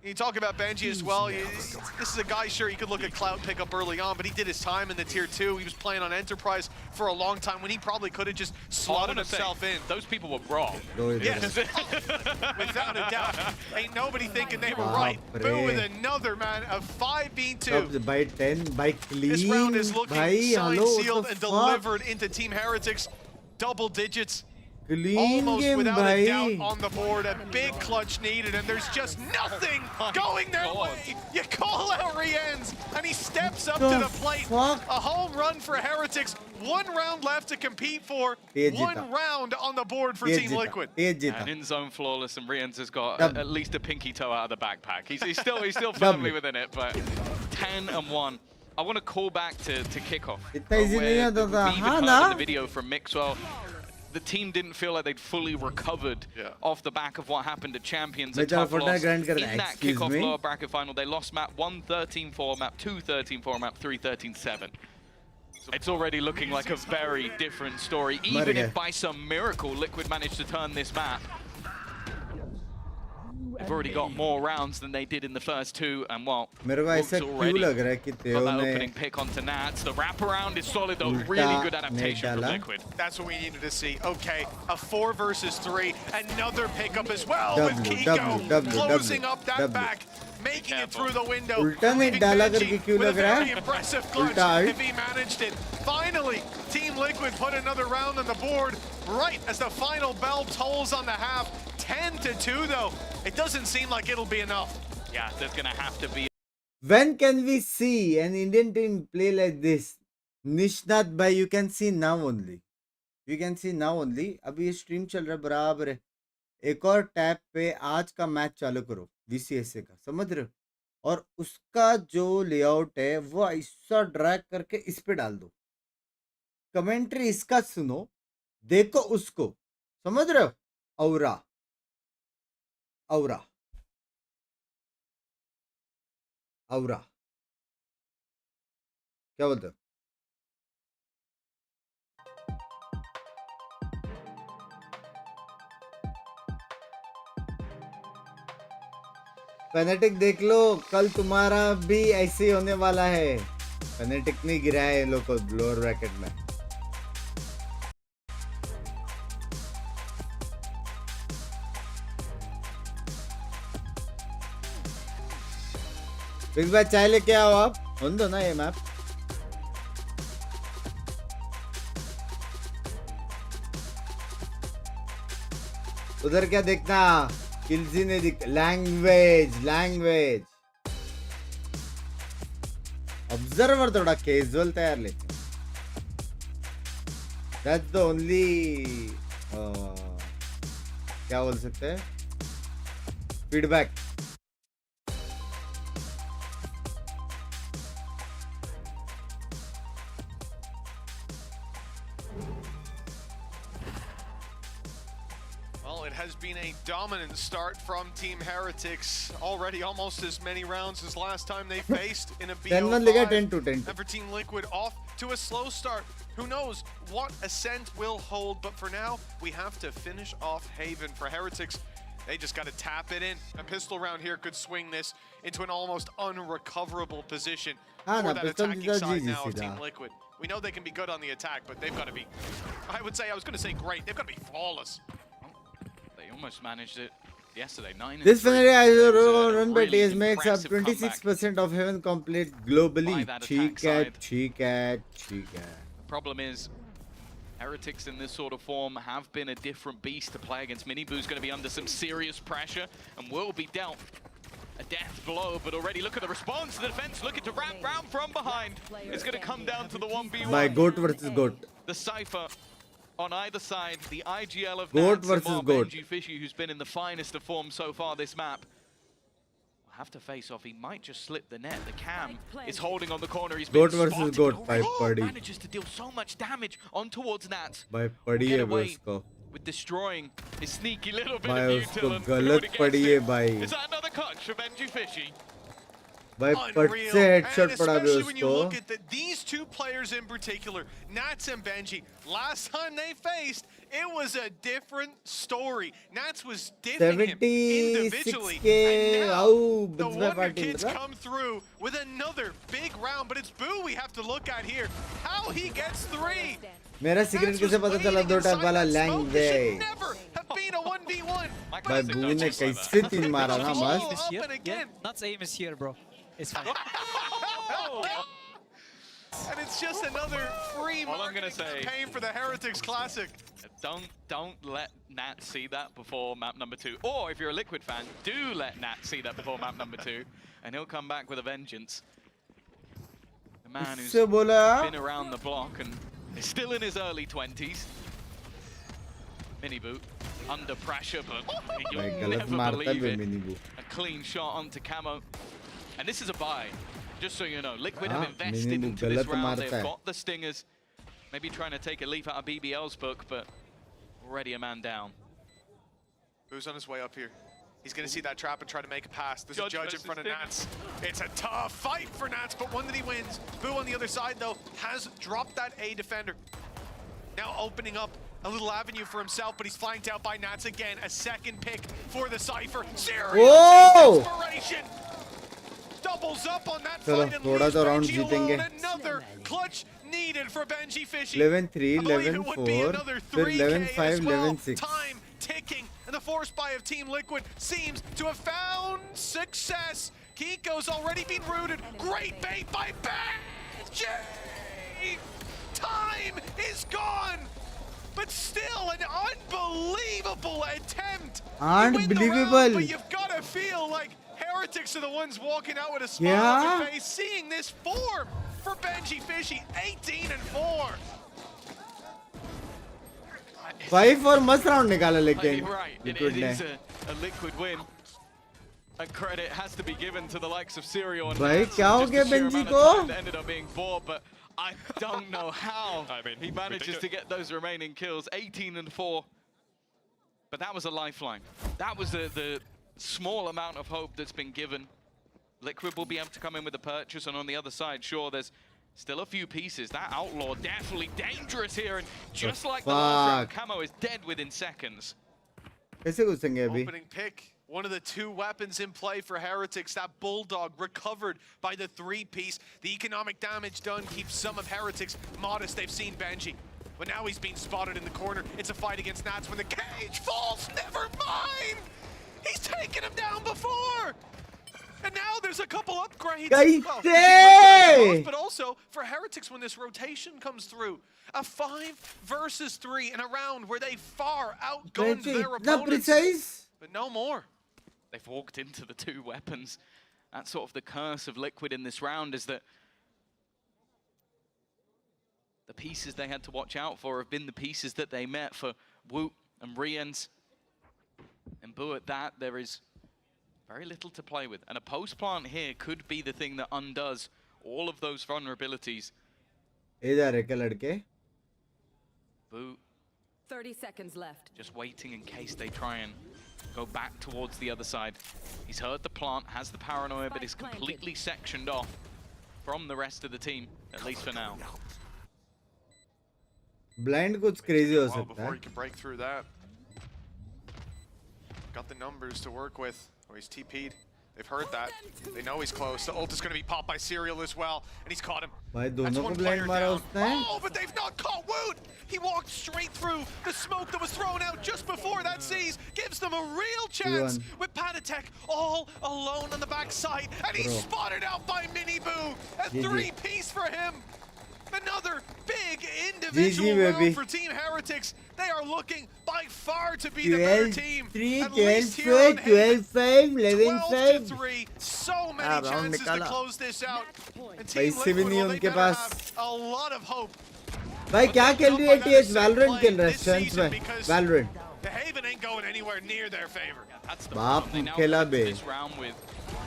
You talk about Benji as well. This is a guy, sure, he could look at cloud pickup early on, but he did his time in the tier 2. He was playing on Enterprise for a long time when he probably could have just slotted himself in. Those people were wrong. Yes, without a doubt. Ain't nobody thinking they were right. Boo with another, man, a 5v2. By 10, by clean. This round is looking signed, hello, sealed, and delivered into Team Heretics. Double digits. Clean Almost game, without bhai. a doubt on the board. A big clutch needed, and there's just nothing going their way. You call out Rienz, and he steps up to the plate. Fuck? A home run for Heretics. 1 round left to compete for. One round on the board for Team Liquid. And in zone flawless, and Rienz has got at least a pinky toe out of the backpack. He's still firmly within it, but 10-1. I want to call back to kickoff. Itna easy nahi where hota we tha. even हाँ heard ना? in the video from Mixwell. The team didn't feel like they'd fully recovered off the back of what happened to Champions. A tough loss in that kickoff lower bracket final. They lost map 1 13-4, map 2 13-4, map 3 13-7. It's already looking like a very different story. Even if by some miracle Liquid managed to turn this map, they've already got more rounds than they did in the first 2, and well, मेरे को ऐसा क्यों लग रहा है कि got तेओ that ने opening pick onto Nats. The wraparound is solid though. Really good adaptation from Liquid. That's what we needed to see. Okay, a 4 versus 3. Another pickup as well with W, Kiko W, closing W, up that W. back, making it through the window. उल्टा नहीं Leaving डाला Benji करके क्यों with a लग रहा very है? impressive clutch उल्टा alt. if he managed it. Finally, Team Liquid put another round on the board right as the final bell tolls on the half. 10-2 though. It doesn't seem like it'll be enough. Yeah, there's gonna have to be. When can we see an Indian team play like this? Nishnath bhai, you can see now only. You can see now only. अभी ये stream चल रहा है बराबर है. एक और tab पे आज का मैच चालू करो VCSA का, समझ रहे हो? और उसका जो लेआउट है वो ऐसा ड्रैग करके इस पे डाल दो. कमेंट्री इसका सुनो, देखो उसको, समझ रहे हो? औरा औरा औरा क्या बोलते हो? फेनेटिक देख लो, कल तुम्हारा भी ऐसे ही होने वाला है. फेनेटिक नहीं गिरा है लोग को लोअर ब्रैकेट में. बिग भाई चाय लेके आओ आप. होने दो ना ये मैप. उधर क्या देखना? किल्जी ने लैंग्वेज ऑब्जर्वर थोड़ा कैजुअल तैयार लेते हैं. दैट्स द ओनली क्या बोल सकते हैं, feedback. Has been a dominant start from Team Heretics. Already almost as many rounds as last time they faced in a BO5. 10-10. And for Team Liquid off to a slow start. Who knows what Ascent will hold, but for now, we have to finish off Haven. For Heretics, they just got to tap it in. A pistol round here could swing this into an almost unrecoverable position for that attacking side now of Team Liquid. We know they can be good on the attack, but they've got to be, I was going to say great, they've got to be flawless. They almost managed it yesterday. 9-3. This run by TS makes up 26% of Heaven complete globally. ठीक है. The problem is, Heretics in this sort of form have been a different beast to play against. Miniboo's going to be under some serious pressure and will be dealt a death blow, but already look at the response. The defense looking to wrap round from behind. It's going to come down to the 1v1. By GOAT versus GOAT. The Cypher on either side, the IGL of GOAT Nats versus and GOAT. Benji Fishy, who's been in the finest of form so far this map, will have to face off. He might just slip the net. The cam is holding on the corner. He's GOAT been versus spotted. GOAT by Purdy. Manages to deal so much damage on towards Nats. By Purdy Get है away उसको. with destroying his sneaky little bit भाई of उसको util and threw गलत it against पड़ी है him. भाई. Is that another clutch for Benji Fishy? भाई पट से हेडशॉट पड़ा भी especially when you उसको. look at these two players in particular, Nats and Benji, last time they faced, it was a different story. Nats was diffing him individually. 76K. And now Wow, the Binks Wonder party Kids bro. come through with another big round, but it's Boo we have to look at here. How he gets 3. मेरा cigarette कैसे पता चला 2 tap वाला language भाई बू ने कैसे 3 मारा ना मस्त Yeah, Nuts aim is here, bro. It's fine. And it's just another free All I'm gonna marketing say- campaign for the Heretics Classic. Don't let Nat see that before map number 2. Or if you're a Liquid fan, do let Nat see that before map number 2, and he'll come back with a vengeance. The man who's इससे बोला been around the block and is still in his early 20s. Mini boot under pressure, but भाई you'll गलत never मारता believe है it. Mini बू A clean shot onto Camo. And this is a buy. Just so you know, Liquid Ah, have invested Mini Boo into this गलत round. मारता They've है got the stingers. Maybe trying to take a leaf out of BBL's book, but already a man down. Boo's on his way up here. He's going to see that trap and try to make a pass. There's a Judge judge in versus front of Binks. Nats. It's a tough fight for Nats, but one that he wins. Boo on the other side, though, has dropped that A defender. Now opening up a little avenue for himself, but he's flanked out by Nats again. A second pick for the Cypher. Serious Oh! inspiration. Doubles up on that चलो fight and थोड़ा leaves तो round Benji जीतेंगे alone. Another clutch needed for Benji Fishy. 11-3 I believe it would be 11-4 another फिर 3K 11-5 as well. 11-6 Time ticking, and the force buy of Team Liquid seems to have found success. Kiko's already been rooted. Great bait by Benji. Time is gone, but still an unbelievable attempt. You win the round, Unbelievable. but you've got to feel like Heretics are the ones walking out with a smile Yeah. on their face, seeing this form for Benji Fishy, 18-4. 5 और मस्त round निकाला You're लेकिन right, it Liquid ने is a Liquid win. And credit has to be given to the likes of Serial and भाई Nats, क्या हो just गया the sheer Benji amount को of time that ended up being bought, but I don't know how he manages to get those remaining kills. 18-4. But that was a lifeline. That was the small amount of hope that's been given. Liquid will be able to come in with a purchase, and on the other side, sure, there's still a few pieces. That Outlaw definitely dangerous here, and just like the last round, Camo is dead within seconds. कैसे घुसेंगे अभी Opening pick, one of the 2 weapons in play for Heretics. That Bulldog recovered by the 3-piece. The economic damage done keeps some of Heretics modest. They've seen Benji, but now he's being spotted in the corner. It's a fight against Nats when the cage falls. Never mind. He's taken him down before. And now there's a couple upgrades. कैसे? Well, for Team Liquid, I suppose, but also for Heretics when this rotation comes through. A 5 versus 3 in a round where they far outgunned कैसे their इतना opponents. precise But no more. They've walked into the 2 weapons. That's sort of the curse of Liquid in this round, is that the pieces they had to watch out for have been the pieces that they met for Woot and Riens. And Boo at that, there is very little to play with. And a post plant here could be the thing that undoes all of those vulnerabilities. इधर है क्या लड़के Boo 30 seconds left. just waiting in case they try and go back towards the other side. He's heard the plant, has the paranoia, but is completely sectioned off from the rest of the team, at least for now. Blind कुछ crazy हो Well, सकता before है he can break through that. Got the numbers to work with. Oh, he's TP'd. They've heard that. They know he's close. The ult is going to be popped by Serial as well, and he's caught him. भाई That's दोनों को one blind player मारा down. उसने Oh, but they've not caught Woot! He walked straight through the smoke that was thrown out just before that sees. Gives them a real chance 2-1. with Patatek all alone on the backside. And he's Bro. spotted out by Mini Boo. A GG. 3-piece for him. Another big individual round baby. for Team Heretics. They are looking by far to be the better 12 team. 3 At 12 least here on 4 Haven. 12 5 11 5 12-3. So many round chances to निकाला। close this out. And पैसे Team भी Liquid, नहीं well, they उनके better pass. have a lot of hope. भाई क्या खेल रही है टीएच वैलोरेंट खेल रहा है This स्ट्रेंथ season में because Valorant The Haven ain't going anywhere near their favor. That's the बाप problem. They now खेला come into बे this round with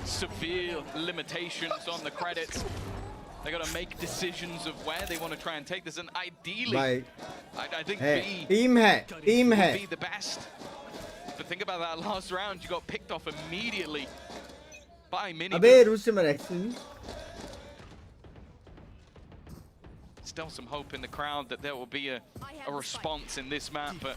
severe limitations on the credits. They got to make decisions of where they want to try and take this, and ideally, भाई I think है B team would है be the best. But think about that last round, you got picked off immediately by Mini. अबे रूस से मर actually still some hope in the crowd that there will be a response in this map, but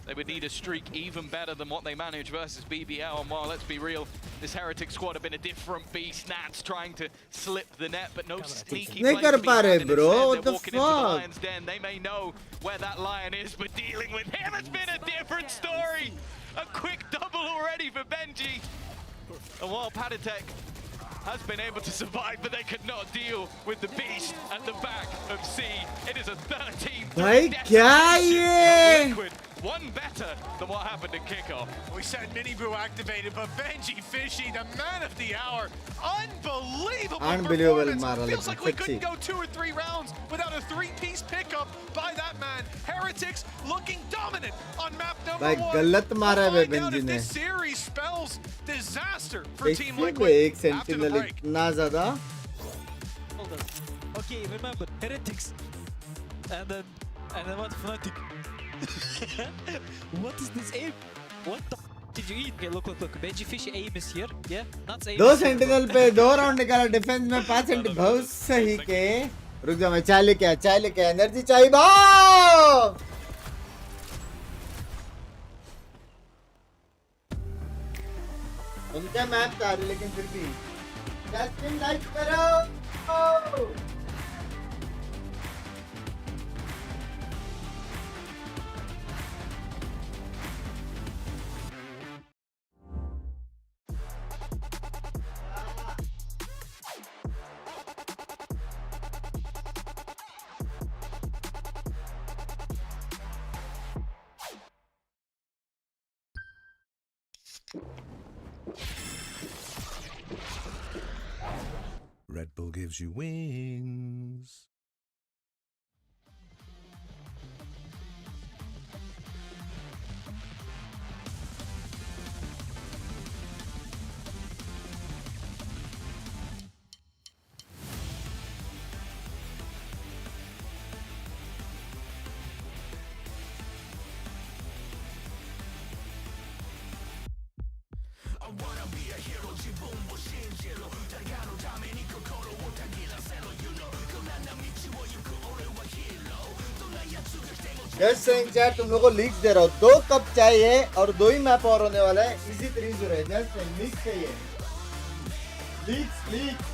they would need a streak even better than what they managed versus BBL. And while, let's be real, this Heretics squad have been a different beast. Nats trying to slip the net, but no sneaky नहीं कर पा रहे, bro. What the fuck? Lion's Den. They may know where that lion is, but dealing with him has been a different story. A quick double already for Benji. And while Patatek has been able to survive, but they could not deal with the beast at the back of C. It is a 13. भाई क्या ये? One better than what happened at kickoff. We said Mini Brew activated, but Benji Fishy, the man of the hour, unbelievable performance. Feels like we couldn't go 2 or 3 rounds without a 3-piece pickup by that man. Heretics looking dominant on map number 1. भाई गलत मारा है Benji ने. This series spells disaster for Team एक Liquid after the sentinel break. इतना ज़्यादा. Hold on. Okay, remember Heretics, and then what? Fnatic. What is this aim? What the did you eat? Okay, look. Benji Fishy aim is here. Yeah, not aim. 2 sentinel पे 2 round निकाला defence में 5 sentinel बहुत सही के. रुक जा मैं चाय लेके एनर्जी चाहिए भाई. उनका मैप था लेकिन फिर भी जस्ट लाइक करो. Red Bull gives you wings. Yes Singh chat तुम लोगों को लीक्स दे रहा हूँ. 2 कप चाहिए और 2 ही मैप और होने वाला है. इजी 3-0 है. जस्ट सिंह लीक्स चाहिए. Leaks.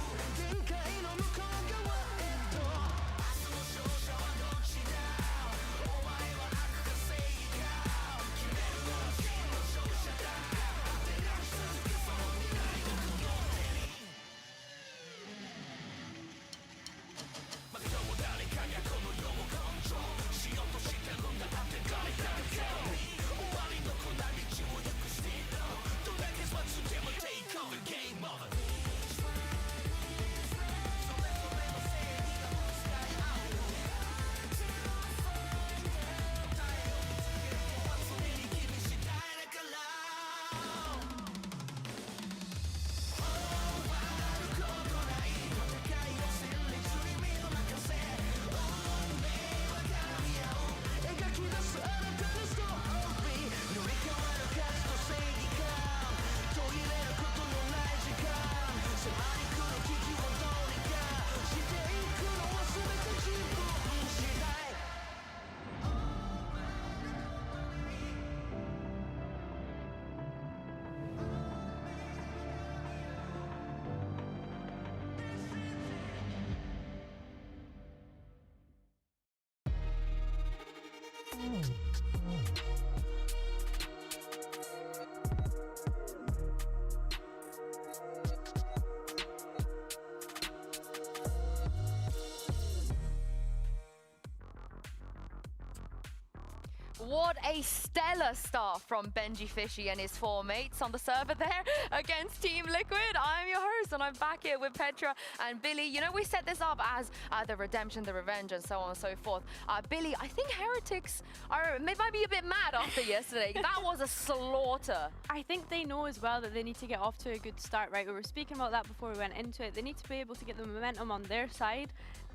What a stellar start from Benji Fishy and his 4 mates on the server there against Team Liquid. I'm your host and I'm back here with Petra and Billy. You know, we set this up as the redemption, the revenge and so on and so forth. Billy, I think Heretics might be a bit mad after yesterday. That was a slaughter. I think they know as well that they need to get off to a good start, right? We were speaking about that before we went into it. They need to be able to get the momentum on their side.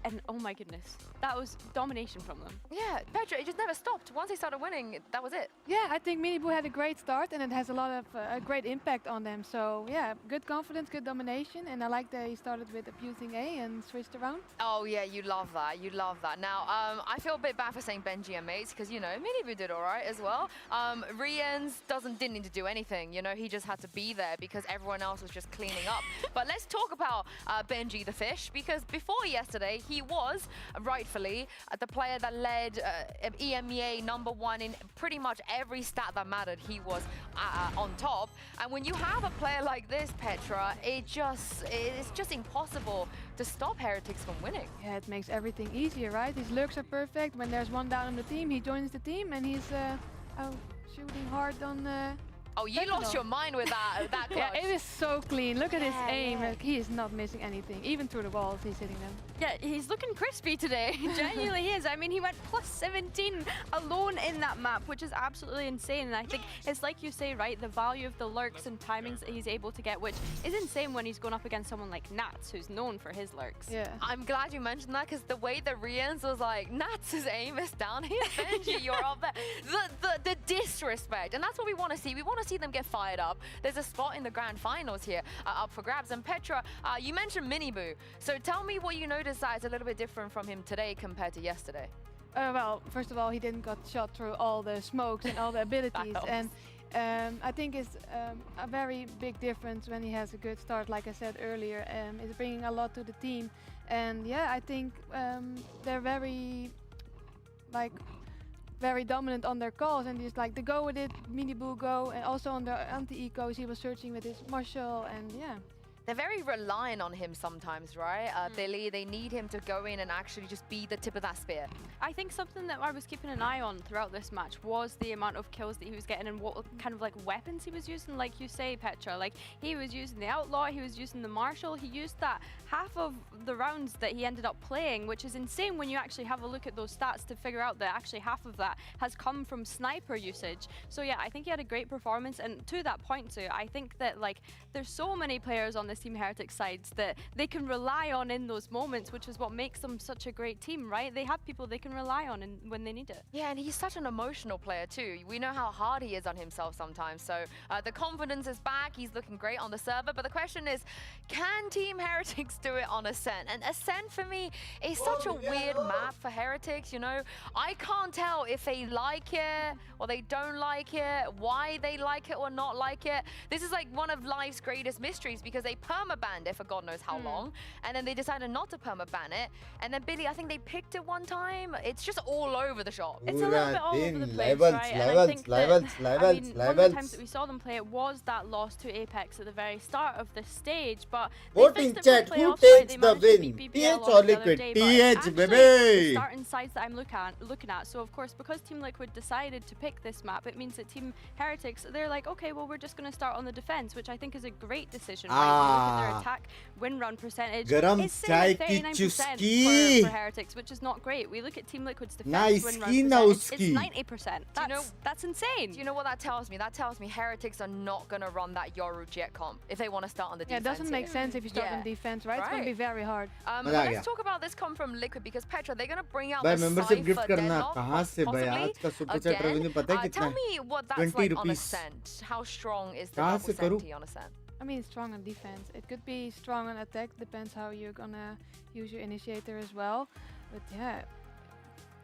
And oh my goodness, that was domination from them. Yeah, Petra, it just never stopped. Once they started winning, that was it. Yeah, I think Minibu had a great start and it has a lot of a great impact on them. So yeah, good confidence, good domination, and I like that he started with abusing A and switched around. Oh yeah, you love that. You love that. Now, I feel a bit bad for saying Benji and mates because you know Minibu did all right as well. Rians didn't need to do anything. You know, he just had to be there because everyone else was just cleaning up. But let's talk about Benji the Fish, because before yesterday he was rightfully the player that led EMEA #1 in pretty much every stat that mattered. He was on top. And when you have a player like this, Petra, it's just impossible to stop Heretics from winning. Yeah, it makes everything easier, right? His lurks are perfect. When there's one down on the team, he joins the team and he's shooting hard on... Oh, you lost your mind with that clutch. Yeah, it is so clean. Look at his aim. Like, he is not missing anything. Even through the walls, he's hitting them. Yeah, he's looking crispy today. Genuinely he is. I mean, he went +17 alone in that map, which is absolutely insane. And I think it's like you say, right, the value of the lurks and timings that he's able to get, which is insane when he's going up against someone like Nats, who's known for his lurks. Yeah. I'm glad you mentioned that, because the way the Rians was like, Nats' aim is down here, Benji, you're up there. The disrespect, and that's what we want to see. We want to see them get fired up. There's a spot in the grand finals here up for grabs. And Petra, you mentioned Minibu. So tell me what you noticed that is a little bit different from him today compared to yesterday. Well, first of all, he didn't got shot through all the smokes and all the abilities. And I think it's a very big difference when he has a good start, like I said earlier. It's bringing a lot to the team. And yeah, I think they're very dominant on their calls, and just like the go with it, Minibu go, and also on the anti-ecos he was searching with his Marshall, and yeah. They're very reliant on him sometimes, right? Billy, they need him to go in and actually just be the tip of that spear. I think something that I was keeping an eye on throughout this match was the amount of kills that he was getting and what kind of like weapons he was using, like you say, Petra. Like, he was using the Outlaw, he was using the Marshall, he used that half of the rounds that he ended up playing, which is insane when you actually have a look at those stats to figure out that actually half of that has come from sniper usage. So yeah, I think he had a great performance, and to that point too, I think that like there's so many players on this Team Heretics sides that they can rely on in those moments, which is what makes them such a great team, right? They have people they can rely on when they need it. Yeah, and he's such an emotional player too. We know how hard he is on himself sometimes. So the confidence is back. He's looking great on the server. But the question is, can Team Heretics do it on Ascent? And Ascent for me is such a weird map for Heretics, you know? I can't tell if they like it or they don't like it, why they like it or not like it. This is like one of life's greatest mysteries, because they perma-banned it for God knows how long, and then they decided not to perma-ban it. And then Billy, I think they picked it one time. It's just all over the shop. It's a little bit all over the place, right? And I think that, one of the times that we saw them play it was that loss to Apex at the very start of the stage, but voting chat, who takes the win? TH or Liquid? TH, baby! Starting sides that I'm looking at. So of course, because Team Liquid decided to pick this map, it means that Team Heretics, they're like, okay, well, we're just going to start on the defense, which I think is a great decision. Right? Look at their attack win run percentage. It's sitting at 39% for Heretics, which is not great. We look at Team Liquid's defense win run percentage, it's 90%. That's insane. Do you know what that tells me? That tells me Heretics are not going to run that Yoru Jet comp if they want to start on the defense. Yeah, it doesn't make sense if you start on defense, right? It's going to be very hard. Let's talk about this comp from Liquid, because Petra, they're going to bring out the membership gift करना कहाँ से भाई आज का super chat revenue पता है कितना Tell me what that's like on Ascent. How strong is the double senti on Ascent? I mean, it's strong on defense. It could be strong on attack, depends how you're gonna use your initiator as well. But yeah,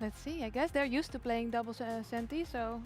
let's see. I guess they're used to playing double senti, so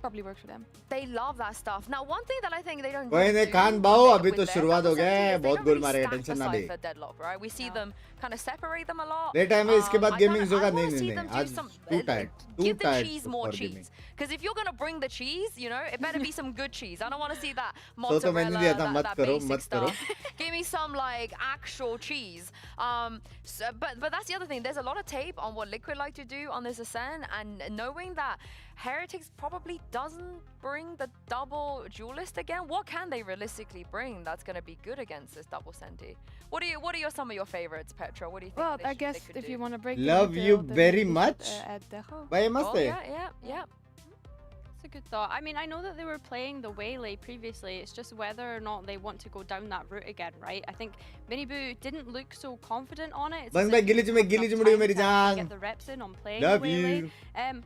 probably works for them. They love that stuff. Now, one thing that I think they don't do अभी तो शुरुआत हो गया है, बहुत गोल मारे, tension ना ले. Deadlock, right? We see them kind of separate them a lot. That time इसके बाद गेमिंग होगा नहीं आज too tight. Give the cheese more cheese. Because if you're going to bring the cheese, you know, it better be some good cheese. I don't want to see that mozzarella, that basic stuff. Give me some like actual cheese. But that's the other thing. There's a lot of tape on what Liquid like to do on this Ascent, and knowing that Heretics probably doesn't bring the double duelist again. What can they realistically bring that's going to be good against this double senti? What are some of your favorites, Petra? What do you think? Well, I guess if you want to break love you very much. At Dejo. Bye, Master. Yeah. It's a good thought. I mean, I know that they were playing the Waylay previously. It's just whether or not they want to go down that route again, right? I think Miniboo didn't look so confident on it. It's Bang bang gili chummi meri jaan. Get the reps in on playing Love the Waylay. you.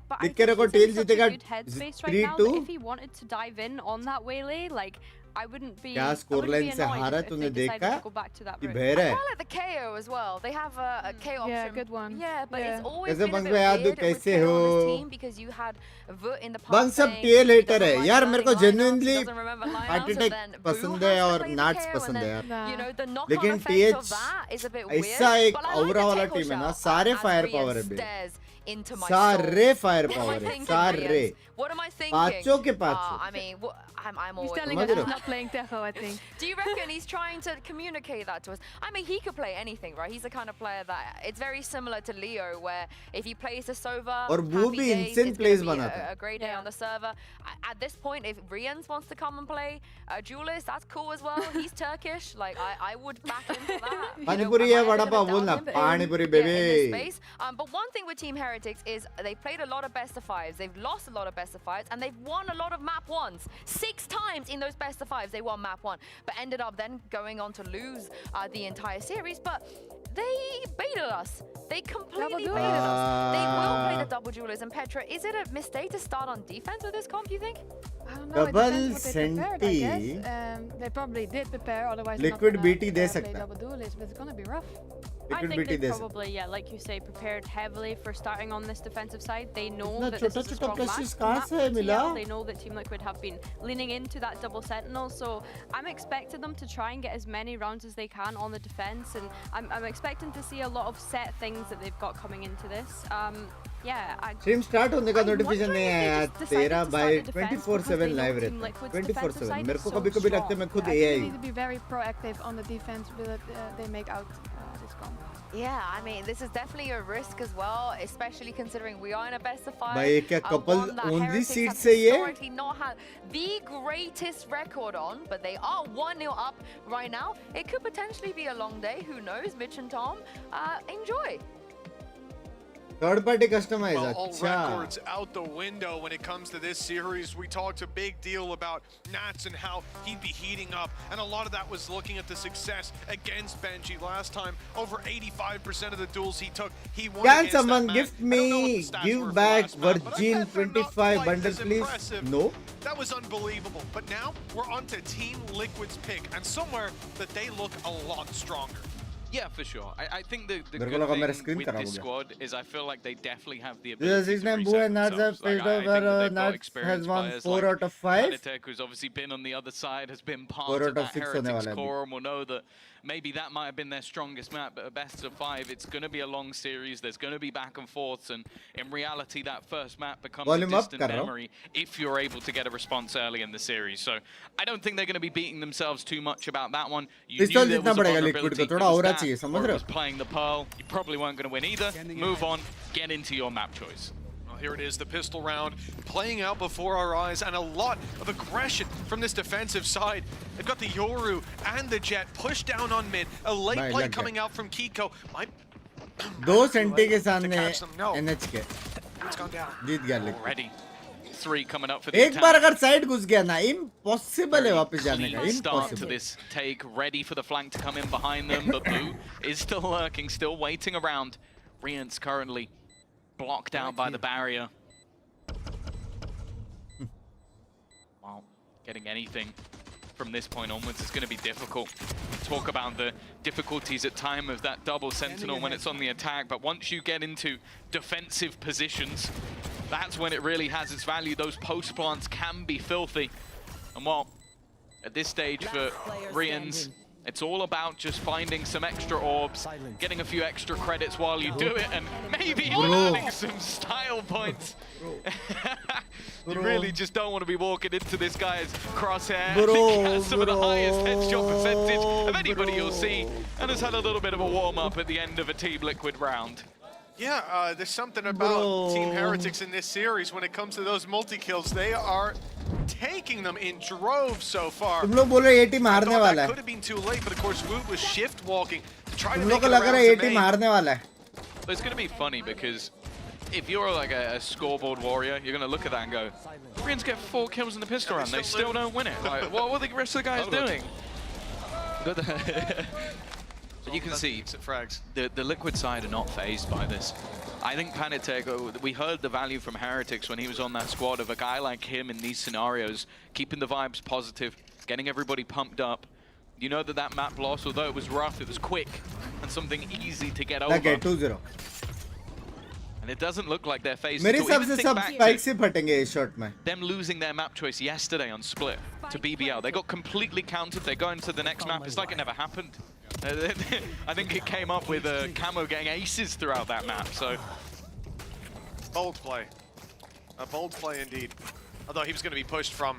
But I think Dikkere ko he's tail in such a jitega good headspace right now that 3-2. if he wanted to dive in on that Waylay, like I wouldn't be. क्या score line से हारा तूने देखा कि बहरा है I like the KO as well. They have a KO option. Yeah, good one. Yeah, but it's always कैसे been a Bang bit भाई याद weird with कैसे KO on this हो team because you had Vut in the past बंग सब saying tell he hater doesn't है like यार मेरे को learning lineups, genuinely doesn't remember lineups, heart and attack then पसंद Boo है has to और play the नाट्स KO, पसंद and है then, यार you know, the knock-on लेकिन effect of TH that is a bit ऐसा weird. एक But I like aura the वाला tackle टीम है ना shot सारे as फायर Rian पावर है बे stares into my सारे soul. Fire What am I power है thinking, सारे Rian? What am I thinking? पांचों के पांचों I mean, I'm He's always. telling us he's not playing Tejo, I think. Do you reckon he's trying to communicate that to us? I mean, he could play anything, right? He's the kind of player that it's very similar to Leo, where if he plays the Sova, और वो happy भी days, insane it's plays gonna be बनाता है a great day on the server. At this point, if Rians wants to come and play Julius, that's cool as well. He's Turkish. Like I would back him for that. Panipuri है वड़ा पाव बोलना panipuri baby But one thing with Team Heretics is they've played a lot of best of fives. They've lost a lot of best of fives, and they've won a lot of map ones. 6 times in those best of fives they won map 1, but ended up then going on to lose the entire series. But they baited us. They completely baited us. They will play the double duelers. And Petra, is it a mistake to start on defense with this comp, you think? I don't know. Double it depends what they prepared, I Senti. guess. They probably did prepare, otherwise Liquid they're not BT gonna they play सकता है double duelist, but it's gonna be rough. I Liquid think BT they दे सकता probably, yeah, like you say, prepared heavily for starting on this defensive side. They know इतना that this छोटा is a छोटा strong pressure map कहाँ से for मिला TL. They know that Team Liquid have been leaning into that double sentinel, so I'm expecting them to try and get as many rounds as they can on the defense, and I'm expecting to see a lot of set things that they've got coming into this. Yeah, stream start होने का notification नहीं आया यार तेरा भाई 24/7 live रहता है 24/7 मेरे को कभी-कभी लगता है मैं खुद I think they AI need to be very proactive on the defense, but they make out this comp. Yeah, I mean, this is definitely a risk as well, especially considering we are in a best of 5. भाई ये क्या couple one that only Heretics seats have से ये? historically not had the greatest record on, but they are 1-0 up right now. It could potentially be a long day. Who knows? Mitch and Tom, enjoy. Third party customize Well, all अच्छा records out the window when it comes to this series. We talked a big deal about Nats and how he'd be heating up, and a lot of that was looking at the success against Benji last time. Over 85% of the duels he took, he won Can against someone that map. gift I don't know me what the stats give were for back last map, but I Virgin bet they're not 25 quite bundle as please impressive. no That was unbelievable. But now we're on to Team Liquid's pick, and somewhere that they look a lot stronger. Yeah, for sure. I think the मेरे को good लगा मेरा thing screen with खराब this हो गया। squad is I feel like they definitely have the This ability is to name reset Boo and Nats have themselves. faced I over, think that they've got Nats has experienced won players 4 like out of 5. Heretics, who's obviously been on the other side, has been part 4 of out of that 6 होने Heretics वाला है अभी। core, and will know that maybe that might have been their strongest map, but a best of 5, it's going to be a long series. There's going to be back and forths, and in reality, that first map becomes Volume a up distant कर रहा हूँ। memory if you're able to get a response early in the series. So I don't think they're going to be beating themselves too much about that one. You knew पिस्तौल there जितना was a पड़ेगा liquid vulnerability. को It थोड़ा was और that, चाहिए समझ or it रहे was हो playing the Pearl. You probably weren't going to win either. Move on, get into your map choice. Well, here it is, the pistol round playing out before our eyes, and a lot of aggression from this defensive side. They've got the Yoru and the Jet pushed down on mid. A late Bhai, play lag coming out from Kiko. Might दो senti के सामने catch them. No. NH के it's gone down. जीत गया liquid Already 3 coming up for the एक attack. बार अगर side घुस गया ना इम्पॉसिबल है वापस जाने का Clean start to impossible this take, ready for the flank to come in behind them, but Blue is still lurking, still waiting around. Rian's currently blocked out by the barrier. Well, getting anything from this point onwards is going to be difficult. Talk about the difficulties at time of that double sentinel when it's on the attack, but once you get into defensive positions, that's when it really has its value. Those post plants can be filthy. And well, at this stage for Rians, it's all about just finding some extra orbs, getting a few extra credits while you do it, and maybe even earning some style points. You really just don't want to be walking into this guy's crosshair. I think he has some of the highest headshot percentage of anybody you'll see, and has had a little bit of a warm-up at the end of a Team Liquid round. Yeah, there's something about Team Heretics in this series when it comes to those multi-kills. They are taking them in droves so far. तुम लोग बोल रहे ये team हारने वाला That है could have been too late, but of course Woot was shift walking to try to तुम make लोग को it लग रहा around है ये to टीम main. हारने वाला है But it's going to be funny because if you're like a scoreboard warrior, you're gonna look at that and go, Koreans get 4 kills in the pistol round, they still don't win it. Like, what are the rest of the guys doing? But you can see the Liquid side are not phased by this. I think Panitech, we heard the value from Heretics when he was on that squad of a guy like him in these scenarios, keeping the vibes positive, getting everybody pumped up. You know that map loss, although it was rough, it was quick and something easy to get over. Okay, 2-0. And it doesn't look like they're phased. मेरे हिसाब से सब spike से फटेंगे इस shot में. Them losing their map choice yesterday on Split to BBL, they got completely countered. They go into the next map. It's like it never happened. I think it came up with Camo getting aces throughout that map. So bold play, a bold play indeed. Although he was going to be pushed from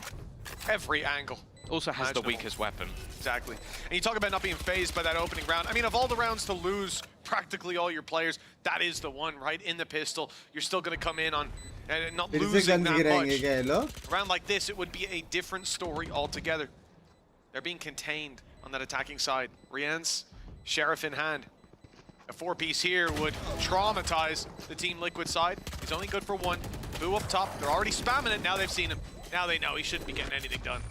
every angle. Also has the weakest weapon. Exactly. And you talk about not being phased by that opening round. I mean, of all the rounds to lose practically all your players, that is the one, right? In the pistol, you're still going to come in on and not losing that much. A round like this, it would be a different story altogether. They're being contained on that attacking side. Rien's Sheriff in hand. A 4-piece here would traumatize the Team Liquid side. He's only good for 1. Boo up top. They're already spamming it. Now they've seen him. Now they know he shouldn't be getting anything done.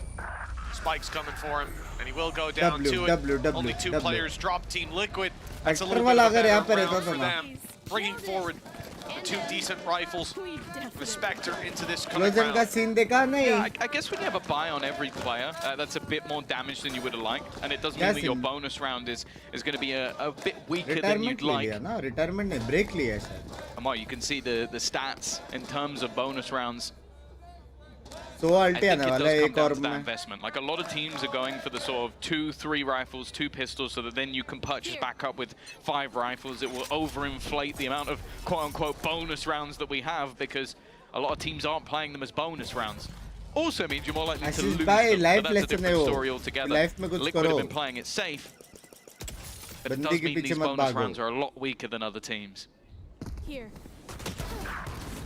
Spike's coming for him, and he will go down to it. Only 2 players drop Team Liquid. That's a little bit of a better round for them. Bringing forward the 2 decent rifles. The Spectre into this coming round. Yeah, I guess when you have a buy on every player, that's a bit more damage than you would have liked, and it does mean that your bonus round is going to be a bit weaker than you'd like. Retirement ने break लिया शायद. And you can see the stats in terms of bonus rounds. So I think it does come down to that investment. Like a lot of teams are going for the sort of 2-3 rifles, 2 pistols, so that then you can purchase back up with 5 rifles. It will overinflate the amount of quote-unquote bonus rounds that we have because a lot of teams aren't playing them as bonus rounds. Also means you're more likely to lose them, but that's a different story altogether. Liquid have been playing it safe, but it does mean these bonus rounds are a lot weaker than other teams. Here.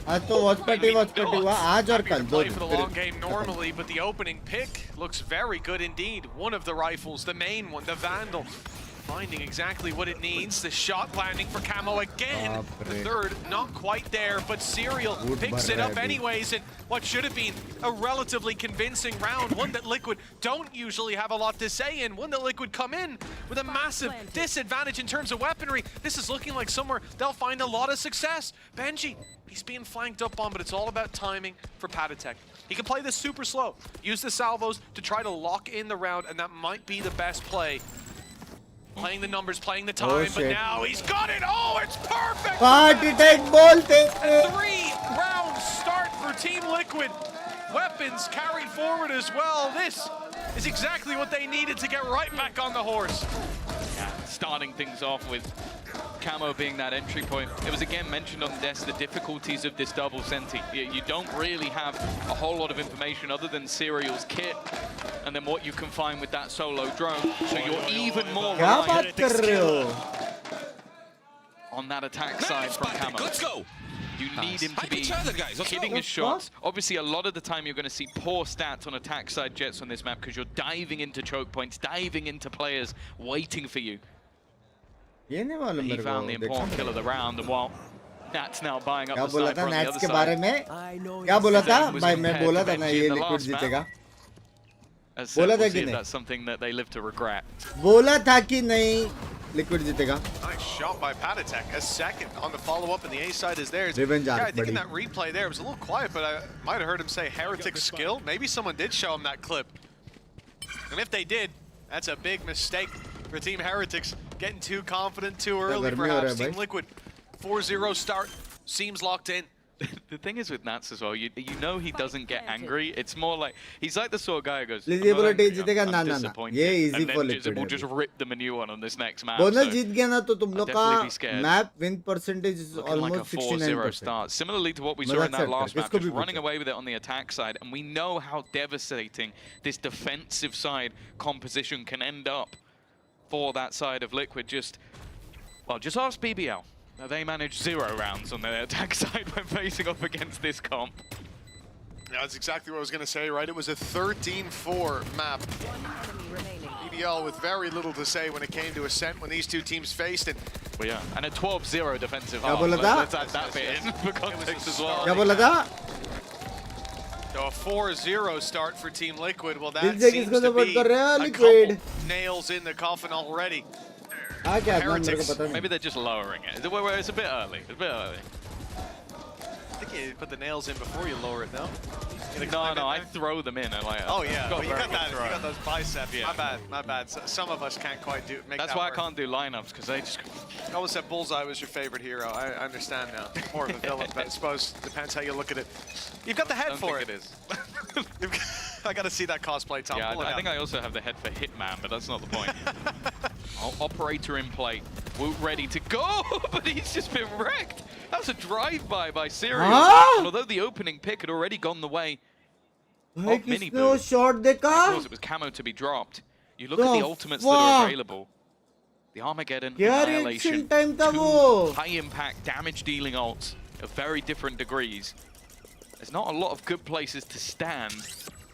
आज तो watch party हुआ आज और कल play for the long game normally, but the opening pick looks very good indeed. One of the rifles, the main one, the Vandal, finding exactly what it needs. The shot landing for Camo again. The third not quite there, but Serial picks it up anyways, and what should have been a relatively convincing round, one that Liquid don't usually have a lot to say in, one that Liquid come in with a massive disadvantage in terms of weaponry. This is looking like somewhere they'll find a lot of success. Benji, he's being flanked up on, but it's all about timing for Panitech. He can play this super slow, use the salvos to try to lock in the round, and that might be the best play. Playing the numbers, playing the time, but now he's got it! Oh, it's perfect! Panitech bolte! A 3-round start for Team Liquid. Weapons carried forward as well. This is exactly what they needed to get right back on the horse. Yeah, starting things off with Camo being that entry point. It was again mentioned on the desk, the difficulties of this double senti. You don't really have a whole lot of information other than Serial's kit and then what you can find with that solo drone. So you're even more reliant on that attack side from Camo. Let's go. You need him to be hitting his shots. Obviously, a lot of the time you're going to see poor stats on attack side Jets on this map because you're diving into choke points, diving into players waiting for you. He found the important kill of the round, and while Nat's now buying up the sniper on the other side. क्या बोला था भाई मैं बोला था ना ये Liquid जीतेगा बोला था कि नहीं that's something that they live to regret बोला था कि नहीं Liquid जीतेगा. Nice shot by Panitech. A second on the follow-up, and the A side is theirs. Revenge yeah, I think in that replay there, it was a little quiet, but I might have heard him say Heretics skill. Maybe someone did show him that clip. And if they did, that's a big mistake for Team Heretics. Getting too confident too early, perhaps. Team Liquid, 4-0 start. Seems locked in. The thing is with Nats as well, you know he doesn't get angry. It's more like, he's like the sort of guy who goes, I'm disappointed, and then we'll just rip them a new one on this next match. Bonus जीत गया ना तो तुम लोग का map win percentage is almost like a 4-0 start. Similarly to what we saw in that last map, just running away with it on the attack side, and we know how devastating this defensive side composition can end up for that side of Liquid. Just ask BBL. They managed 0 rounds on their attack side when facing off against this comp. That's exactly what I was going to say, right? It was a 13-4 map. BBL with very little to say when it came to Ascent when these two teams faced it. Well, yeah, and a 12-0 defensive क्या half. बोला था? Let's add that bit in for context as well. क्या बोला था? So a 4-0 start for Team Liquid. Well, that दिल से seems किसको to support be कर रहे हैं a Liquid? couple nails in the coffin already. क्या क्या मेरे को Heretics. पता नहीं. Maybe they're just lowering it. It's a bit early. It's a bit early. I think you put the nails in before you lower it, no? No, I throw them in and like. Oh yeah, well, you very got that. good throw. You got those biceps. Yeah. My bad. So, some of us can't quite make That's that why work. I can't do lineups because they just. I always said Bullseye was your favorite hero. I understand now. More of a villain, but I suppose depends how you look at it. You've got the head for it. It is. I got to see that cosplay, Tom. Yeah, Pull it I out. think I also have the head for Hitman, but that's not the point. Operator in play, Woot ready to go, but he's just been wrecked. That was a drive-by by Serial. Huh? And although the opening pick had already gone the way भाई of Mini किसने वो Boo, shot of देखा? course it was camo to be dropped. You look at The the ultimates that are fuck? available. The Armageddon, क्या Annihilation, reaction time था two वो? high-impact damage-dealing ults of very different degrees. There's not a lot of good places to stand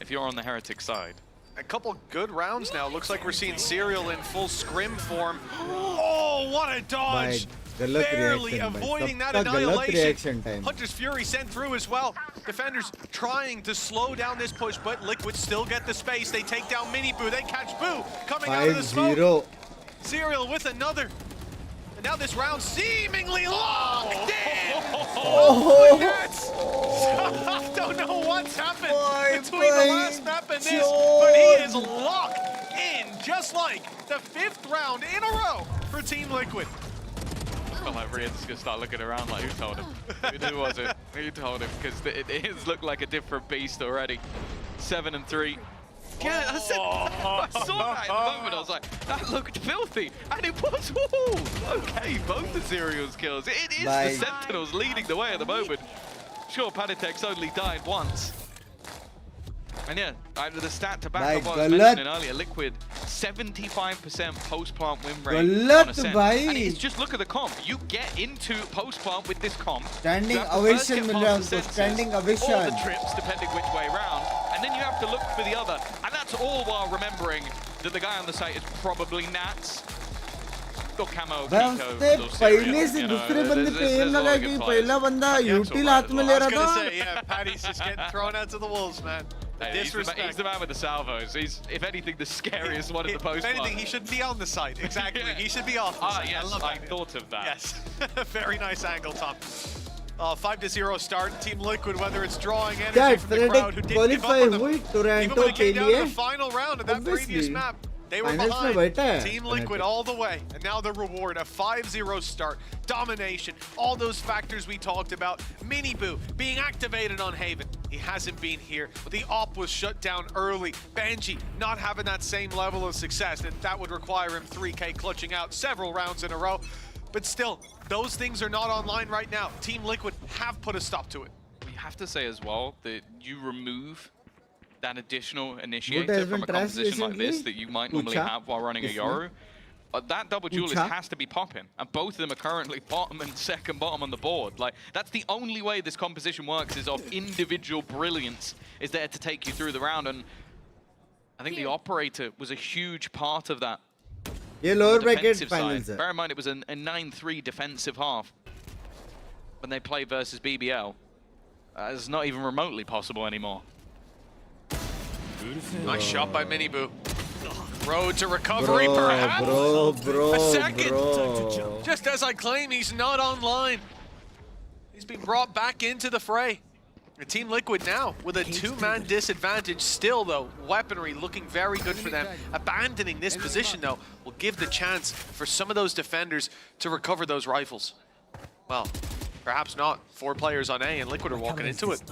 if you're on the Heretic side. A couple good rounds now. Looks like we're seeing Serial in full scrim form. Oh, what a dodge! गलत Barely reaction भाई. avoiding that सबका गलत annihilation. reaction time. Hunter's Fury sent through as well. Defenders trying to slow down this push, but Liquid still get the space. They take down Mini Boo. They catch Boo coming out of the smoke. 5-0. Serial with another. And now this round seemingly locked in. Oh. Yes. I don't know what's happened Boy, between the last map and this, but he is locked in, just like the 5th round in a row for Team Liquid. I feel like Rian's gonna start looking around like, who told him? Who was it? Who told him? Because it is looked like a different beast already. 7-3. Yeah, I saw that in the moment. I was like, that looked filthy, and it was. Ooh, okay, both the Serials kills. It is Bye. the Sentinels leading the way at the moment. Sure, Panitek's only died once. And yeah, the stat to back Bhai, up what I was galat. mentioning earlier, Liquid, 75% post-plant win rate Galat, on Ascent. bhai. And it's just look at the comp. You get into post-plant with this comp. Standing you have to first ovation get mill past रहा है the हमको, sensors, standing Or the ovation. trips, depending which way round. And then you have to look for the other. And that's all while remembering that the guy on the site is probably Nats. Or Camo, भाई Kiko, उससे or Syrian, पहले से you know, दूसरे बंदे पे there's M a lot लगा of कि good players. पहला बंदा Yeah, यूटी so हाथ में ले I रहा was gonna था. say, yeah, Patty's just getting thrown out to the wolves, man. The Hey, disrespect. he's the man with the salvos. He's, if anything, the scariest one in the post. If anything, he shouldn't be on the site. Exactly. Yeah. He should be off the site. Yes, I love I that. thought of that. Yes. Very nice angle, Tom. 5-0 start. Team Liquid, whether it's drawing energy क्या from the crowd, who Fnatic didn't give up qualify on them. हुई Even Toronto when it के came down to लिए? the final round of that previous Obviously. map, they were Finals में behind. बैठा है Team Liquid Fnatic. all the way. And now the reward, a 5-0 start. Domination. All those factors we talked about. Mini Boo being activated on Haven. He hasn't been here. But the op was shut down early. Benji not having that same level of success. And that would require him 3K clutching out several rounds in a row. But still, those things are not online right now. Team Liquid have put a stop to it. We have to say as well that you remove that additional has initiator been from a trashed composition like this recently. that you might normally Ucha. have while running a Isme. Yoru. That double duelist Ucha. has to be popping, and both of them are currently bottom and second bottom on the board. Like, that's the only way this composition works, is of individual brilliance is there to take you through the round, and I think the operator was a huge part of that. ये lower The bracket defensive finals side. है. Bear in mind it was a 9-3 defensive half when they played versus BBL. It's not even remotely possible anymore. Nice shot by Mini Boo. Road to recovery, Bro, perhaps. bro, A second. bro. Just as I claim, he's not online. He's been brought back into the fray. And Team Liquid now with a 2-man disadvantage still, though. Weaponry looking very good for them. Abandoning this position, though, will give the chance for some of those defenders to recover those rifles. Well, perhaps not. 4 players on A, and Liquid are walking into it.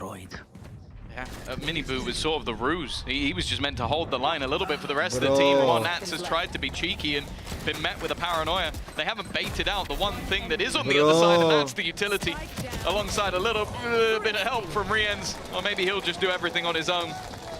Yeah, Mini Boo was sort of the ruse. He was just meant to hold the line a little bit for the rest of the team. While Nats has tried to be cheeky and been met with a paranoia. They haven't baited out the one thing that is on the other side, and that's the utility, alongside a little bit of help from Rienz. Or maybe he'll just do everything on his own.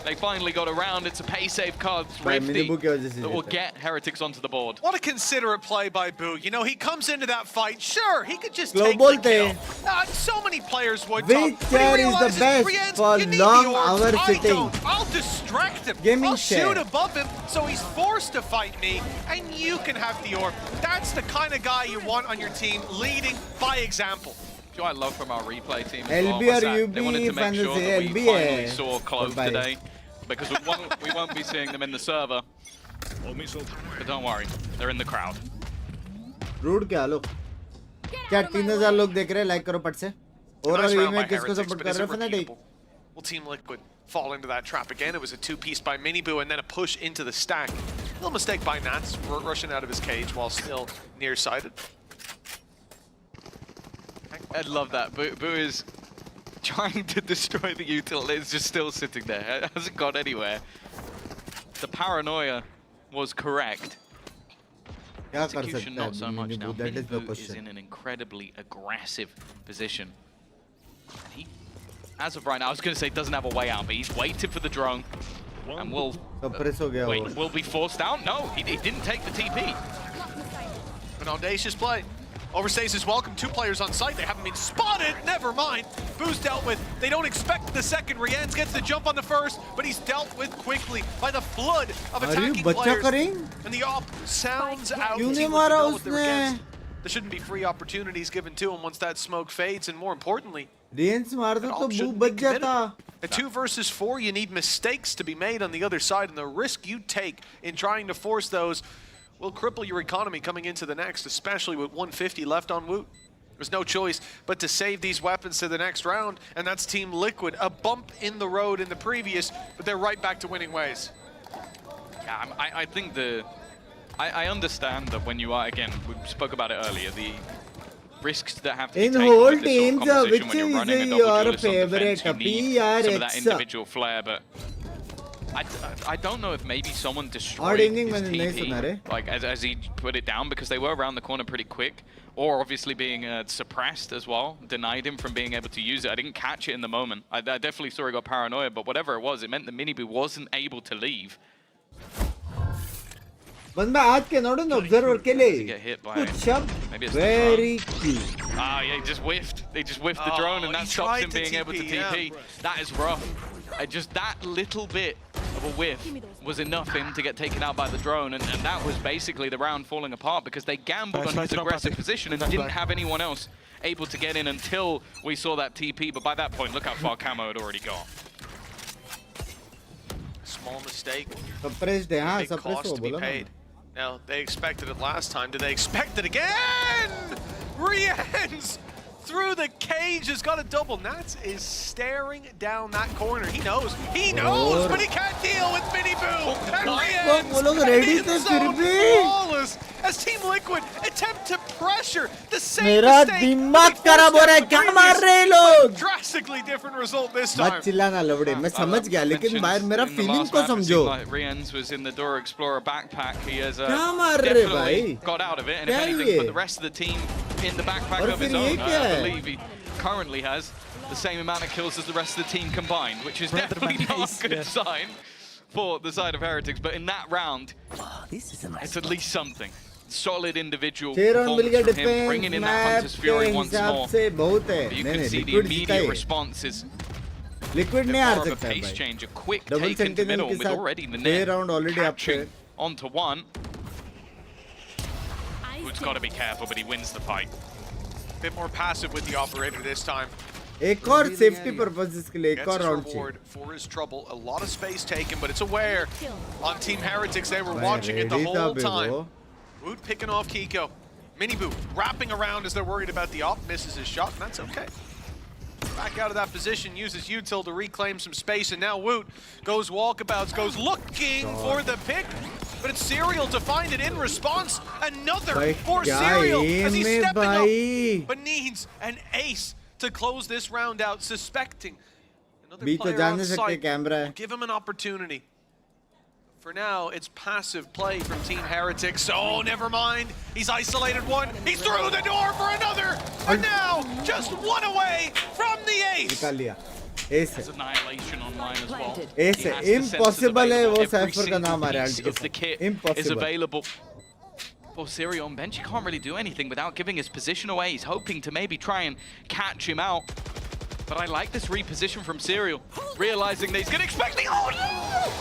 They finally got around. It's a pay save card, भाई Thrifty, Minibu की वजह से that will जीता। get Heretics onto the board. What a considerate play by Boo. You know, he comes into that fight. Sure, he could just Slow take ball the kill. थे। So many players would. Which Tom, but he chair is the realizes, best Brienne's, for you need long the orbs. hour I sitting? don't. I'll distract him. Gaming I'll chair. shoot above him, so he's forced to fight me, and you can have the orb. That's the kind of guy you want on your team, leading by example. Do you know what I love from our replay team as LB well? Was or that UB they wanted to make sure that we LB finally है। saw Clove Bye. today, because we won't be seeing them in the server. But don't worry, they're in the crowd. Rude क्या लोग? क्या 3000 लोग देख रहे हैं? Like करो पट से। और Nice round में by किसको Heretics, सपोर्ट but कर is रहे it हो fanatic? repeatable? Will Team Liquid fall into that trap again? It was a two-piece by Minibu and then a push into the stack. Little mistake by Nats, rushing out of his cage while still nearsighted. I love that. Boo is trying to destroy the util. It's just still sitting there. It hasn't gone anywhere. The paranoia was correct. क्या कर Execution सकता है not so much now. Minibu? That is the Minibu is in question. an incredibly aggressive position. He, as of right now, I was going to say doesn't have a way out, but he's waited for the drone, and will Suppress हो गया वो। will be forced out. No, he didn't take the TP. An audacious play. Overstays his welcome. Two players on site. They haven't been spotted. Never mind. Boo's dealt with. They don't expect the second. Rienz gets the jump on the first, but he's dealt with quickly by the flood of attacking players. And the op sounds out. क्यों नहीं Team मारा know what they're उसने? against. There shouldn't be free opportunities given to him once that smoke fades, and more importantly, range मार दो that तो op बू shouldn't be बच committed. जाता। At 2 versus 4, you need mistakes to be made on the other side, and the risk you take in trying to force those will cripple your economy coming into the next, especially with 150 left on Woot. There's no choice but to save these weapons to the next round, and that's Team Liquid. A bump in the road in the previous, but they're right back to winning ways. Yeah, I think I understand that when you are, again, we spoke about it earlier, the risks that have to be In taken whole with this sort of teams, composition which when you're running a is double your duelist on defense, favorite? you need some of that PRX. individual flair, but I don't know if maybe someone destroyed Odd inning his मैंने नहीं सुना रे। TP, like as he put it down, because they were around the corner pretty quick, or obviously being suppressed as well, denied him from being able to use it. I didn't catch it in the moment. I definitely saw he got paranoia, but whatever it was, it meant the Minibu wasn't able to leave. बंदा आज के note observer के लिए कुछ शब्द very cute. Ah, yeah, he just whiffed. They just whiffed the drone, and that stops him being able to TP. That is rough. Just that little bit of a whiff was enough for him to get taken out by the drone, and that was basically the round falling apart because they gambled on his aggressive position and didn't have anyone else able to get in until we saw that TP. But by that point, look how far Camo had already gone. Small mistake. Suppressed है हाँ Big suppressed cost हो to be बोला ना। paid. Now, they expected it last time. Do they expect it again? Rienz through the cage has got a double. Nats is staring down that corner. He knows, but he can't deal with Minibu. And Rienz is flawless as Team Liquid attempt to pressure the same मेरा mistake. दिमाग खराब हो रहा है क्या मार रहे हैं लोग? Drastically different result this मत time. चिल्लाना लवड़े मैं समझ गया लेकिन बाहर मेरा फीलिंग को समझो। Rienz was in the Dora Explorer backpack. He has क्या मार रहे हैं definitely भाई? got out of it, and if क्या anything, ये? put the rest of the team in the backpack और of his फिर ये own. क्या I है? believe he currently has the same amount of kills as the rest of the team combined, which is definitely not a good sign for the side of Heretics. But in that round, it's at least something. Solid individual performance from him, bringing in that Hunter's Fury once more. But you can see the immediate response is Liquid a नहीं हार bit more of a सकता है pace भाई। change, a quick Double take into sentinel middle के with साथ already the 6 net round already up catching onto one. Who's got to be careful, but he wins the fight. Bit more passive with the operator this time. एक और safety purposes के लिए एक Gets और his round reward चाहिए। for his trouble. A lot of space taken, but it's aware on Team Heretics. They were भाई watching it the ready था whole बे time. वो। Woot picking off Kiko. Minibu wrapping around as they're worried about the op. Misses his shot, and that's okay. Back out of that position, uses util to reclaim some space, and now Woot goes walkabouts, goes looking for the pick, but it's Serial to find it in response. Another भाई for क्या Serial aim as he's है stepping भाई? up, but needs an ace to close this round out, suspecting another बीच तो player जान on नहीं सकते site. Camera है। Give him an opportunity. For now, it's passive play from Team Heretics. Oh, never mind. He's isolated one. He's through the door for another. And now, just one away from the ace. निकाल लिया। Ace There's annihilation online as well. Ace He has the senses impossible है available. वो Every Cypher का नाम आ रहा है single piece of the kit is impossible available. For Serial on bench, he can't really do anything without giving his position away. He's hoping to maybe try and catch him out. But I like this reposition from Serial, realizing that he's going to expect the... Oh, no!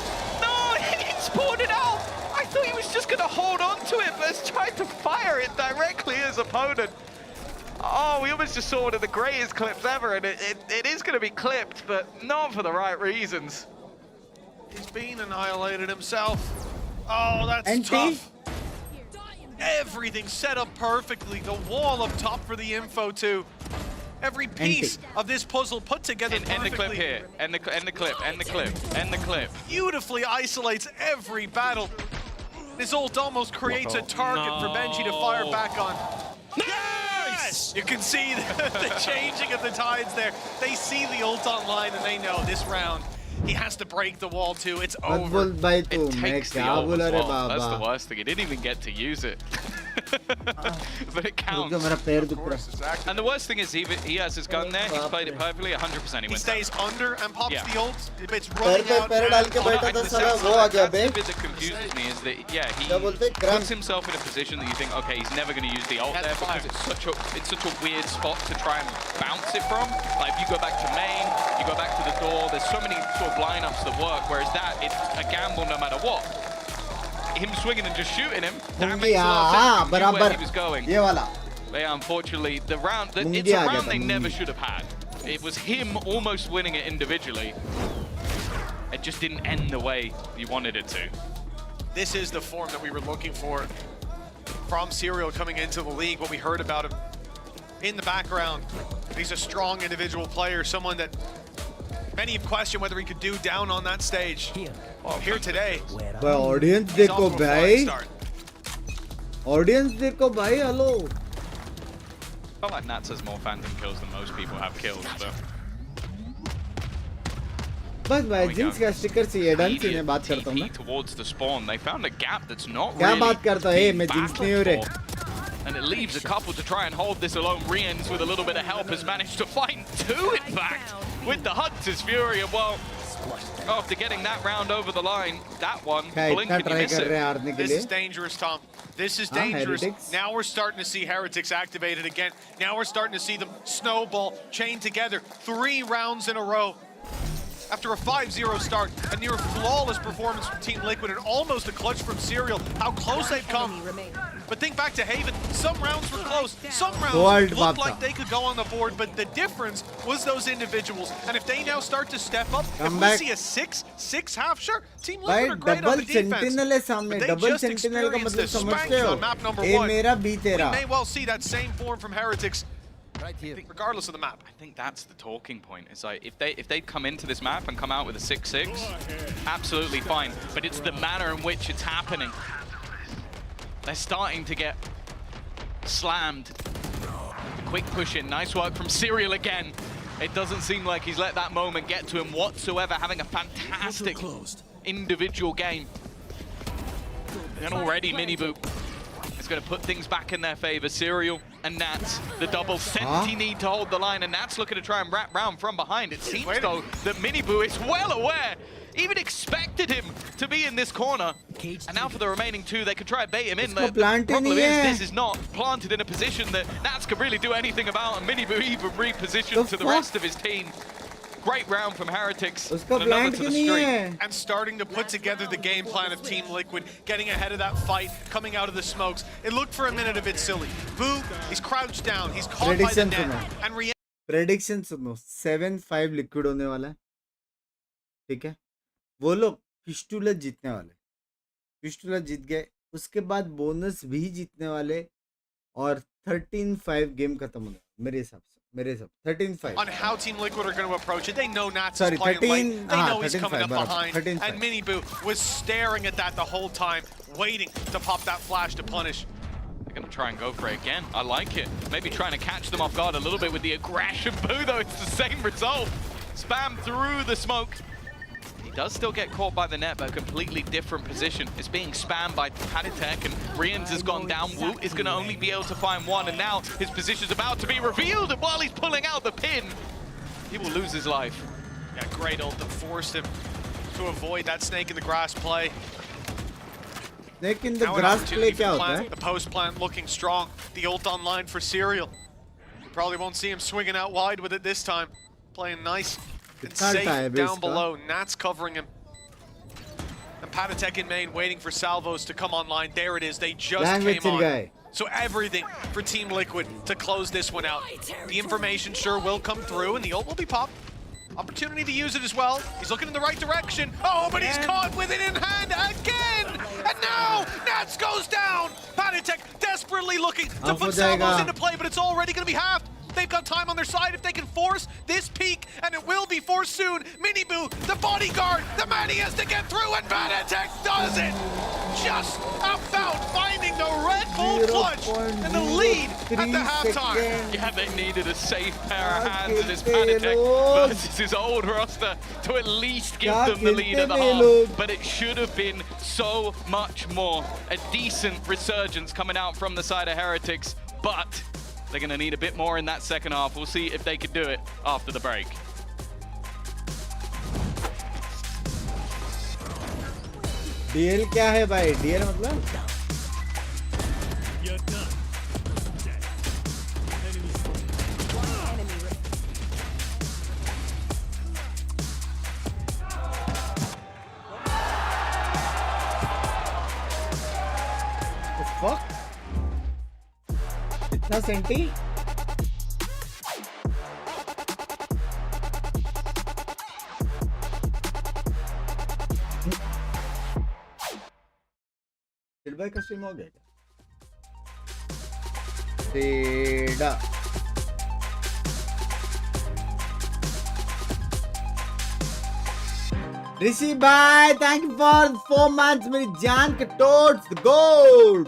No, he spawned it out! I thought he was just going to hold on to it, but has tried to fire it directly at his opponent. Oh, we almost just saw one of the greatest clips ever, and it is going to be clipped, but not for the right reasons. He's been annihilated himself. Oh, that's NT? tough. Everything set up perfectly. The wall up top for the info too. Every piece of this puzzle put together perfectly. End the clip here. End the clip. End the clip. End the clip. Beautifully isolates every battle. This ult almost creates a target for Benji to fire back on. Yes! You can see the changing of the tides there. They see the ult online and they know this round he has to break the wall too. It's over. It takes the ult as well. That's the worst thing. He didn't even get to use it. But it counts. And the worst thing is he has his gun there. He's played it perfectly. 100% he wins. He stays under and pops the ult. It's running out. The bit that confuses me is that he puts himself in a position that you think, okay, he's never going to use the ult there because it's such a weird spot to try and bounce it from. Like if you go back to main, you go back to the door. There's so many sort of lineups that work. Whereas that, it's a gamble no matter what. Him swinging and just shooting him, that makes a lot of sense. He knew where he was going. But yeah, unfortunately, it's a round they never should have had. It was him almost winning it individually. It just didn't end the way you wanted it to. This is the form that we were looking for from Serial coming into the league. What we heard about him in the background. He's a strong individual player, someone that many have questioned whether he could do down on that stage. Here today. Audience देखो भाई. Audience देखो भाई. Hello. I feel like Nats has more phantom kills than most people have kills, but... बस भाई jinx का sticker चाहिए done से मैं बात करता हूँ मैं. Towards the spawn, they found a gap that's not क्या really बात करता है मैं जिंक्स नहीं हो रहे. And it leaves a couple to try and hold this alone. Riens with a little bit of help has managed to find two, in fact, with the Hunter's Fury. And well, after getting that round over the line, that one, blink and you miss it. This is dangerous, Tom. This is dangerous. Heretics. Now we're starting to see Heretics activated again. Now we're starting to see them snowball, chain together. 3 rounds in a row. After a 5-0 start, a near flawless performance from Team Liquid and almost a clutch from Serial. How close they've come. But think back to Haven, some rounds were close, some rounds looked like they could go on the board, but the difference was those individuals. And if they now start to step up, if we see a 6 half, sure, Team Liquid are great on the defense. But they just experienced the spanking on map number 1. We may well see that same form from Heretics. Right here. Regardless of the map. I think that's the talking point. It's like if they come into this map and come out with a 6-6, absolutely fine. But it's the manner in which it's happening. They're starting to get slammed. The quick push in, nice work from Serial again. It doesn't seem like he's let that moment get to him whatsoever, having a fantastic individual game. And already Minibu is going to put things back in their favor. Serial and Nats, the double Senti need to hold the line, and Nats looking to try and wrap round from behind. It seems though that Minibu is well aware, even expected him to be in this corner. And now for the remaining 2, they could try and bait him in. The problem is this is not planted in a position that Nats could really do anything about, and Minibu even repositioned to the rest of his team. Great round from Heretics. Another to the street. And starting to put together the game plan of Team Liquid, getting ahead of that fight, coming out of the smokes. It looked for a minute a bit silly. Boo, he's crouched down, he's caught by the net. And Prediction सुनो 7-5 liquid होने वाला है. ठीक है, वो लोग पिस्टूला जीतने वाले. पिस्टूला जीत गए, उसके बाद बोनस भी जीतने वाले और 13-5 गेम खत्म होने मेरे हिसाब से. 13-5. On how Team Liquid are going to approach it, they know Nats is playing late. They know he's coming up behind. And Minibu was staring at that the whole time, waiting to pop that flash to punish. They're going to try and go for it again. I like it. Maybe trying to catch them off guard a little bit with the aggression. Boo, though, it's the same result. Spam through the smoke. He does still get caught by the net, but a completely different position. It's being spammed by Paditek, and Riens has gone down. Woot is going to only be able to find one, and now his position's about to be revealed, and while he's pulling out the pin, he will lose his life. Yeah, great ult that forced him to avoid that snake in the grass play. Snake in the Now an grass play opportunity for क्या the होता plant. है? The post plant looking strong. The ult online for Serial. You probably won't see him swinging out wide with it this time. Playing nice and कितना safe अल्टा है बे down इसका? below. Nat's covering him. And Patatek in main waiting for salvos to come online. There it is. They just Language came on. guy. So everything for Team Liquid to close this one out. The information sure will come through and the ult will be popped. Opportunity to use it as well. He's looking in the right direction. Oh, but he's caught with it in hand again! And now, Nats goes down! Patatek desperately looking to put salvos into play, but it's already going to be halved. They've got time on their side if they can force this peak, and it will be forced soon. Miniboo, the bodyguard, the man he has to get through, and Patatek does it! Just about finding the Red Bull clutch and the lead at the halftime. Yeah, they needed a safe pair of hands in this Patatek versus his old roster to at least give them the lead at the half. But it should have been so much more. A decent resurgence coming out from the side of Heretics, but they're going to need a bit more in that second half. We'll see if they can do it after the break. DL क्या है भाई? DL मतलब? The fuck? इतना senti? भाई का stream हो गया क्या? सेडा ऋषि भाई थैंक यू फॉर 4 months मेरी जान के totes gold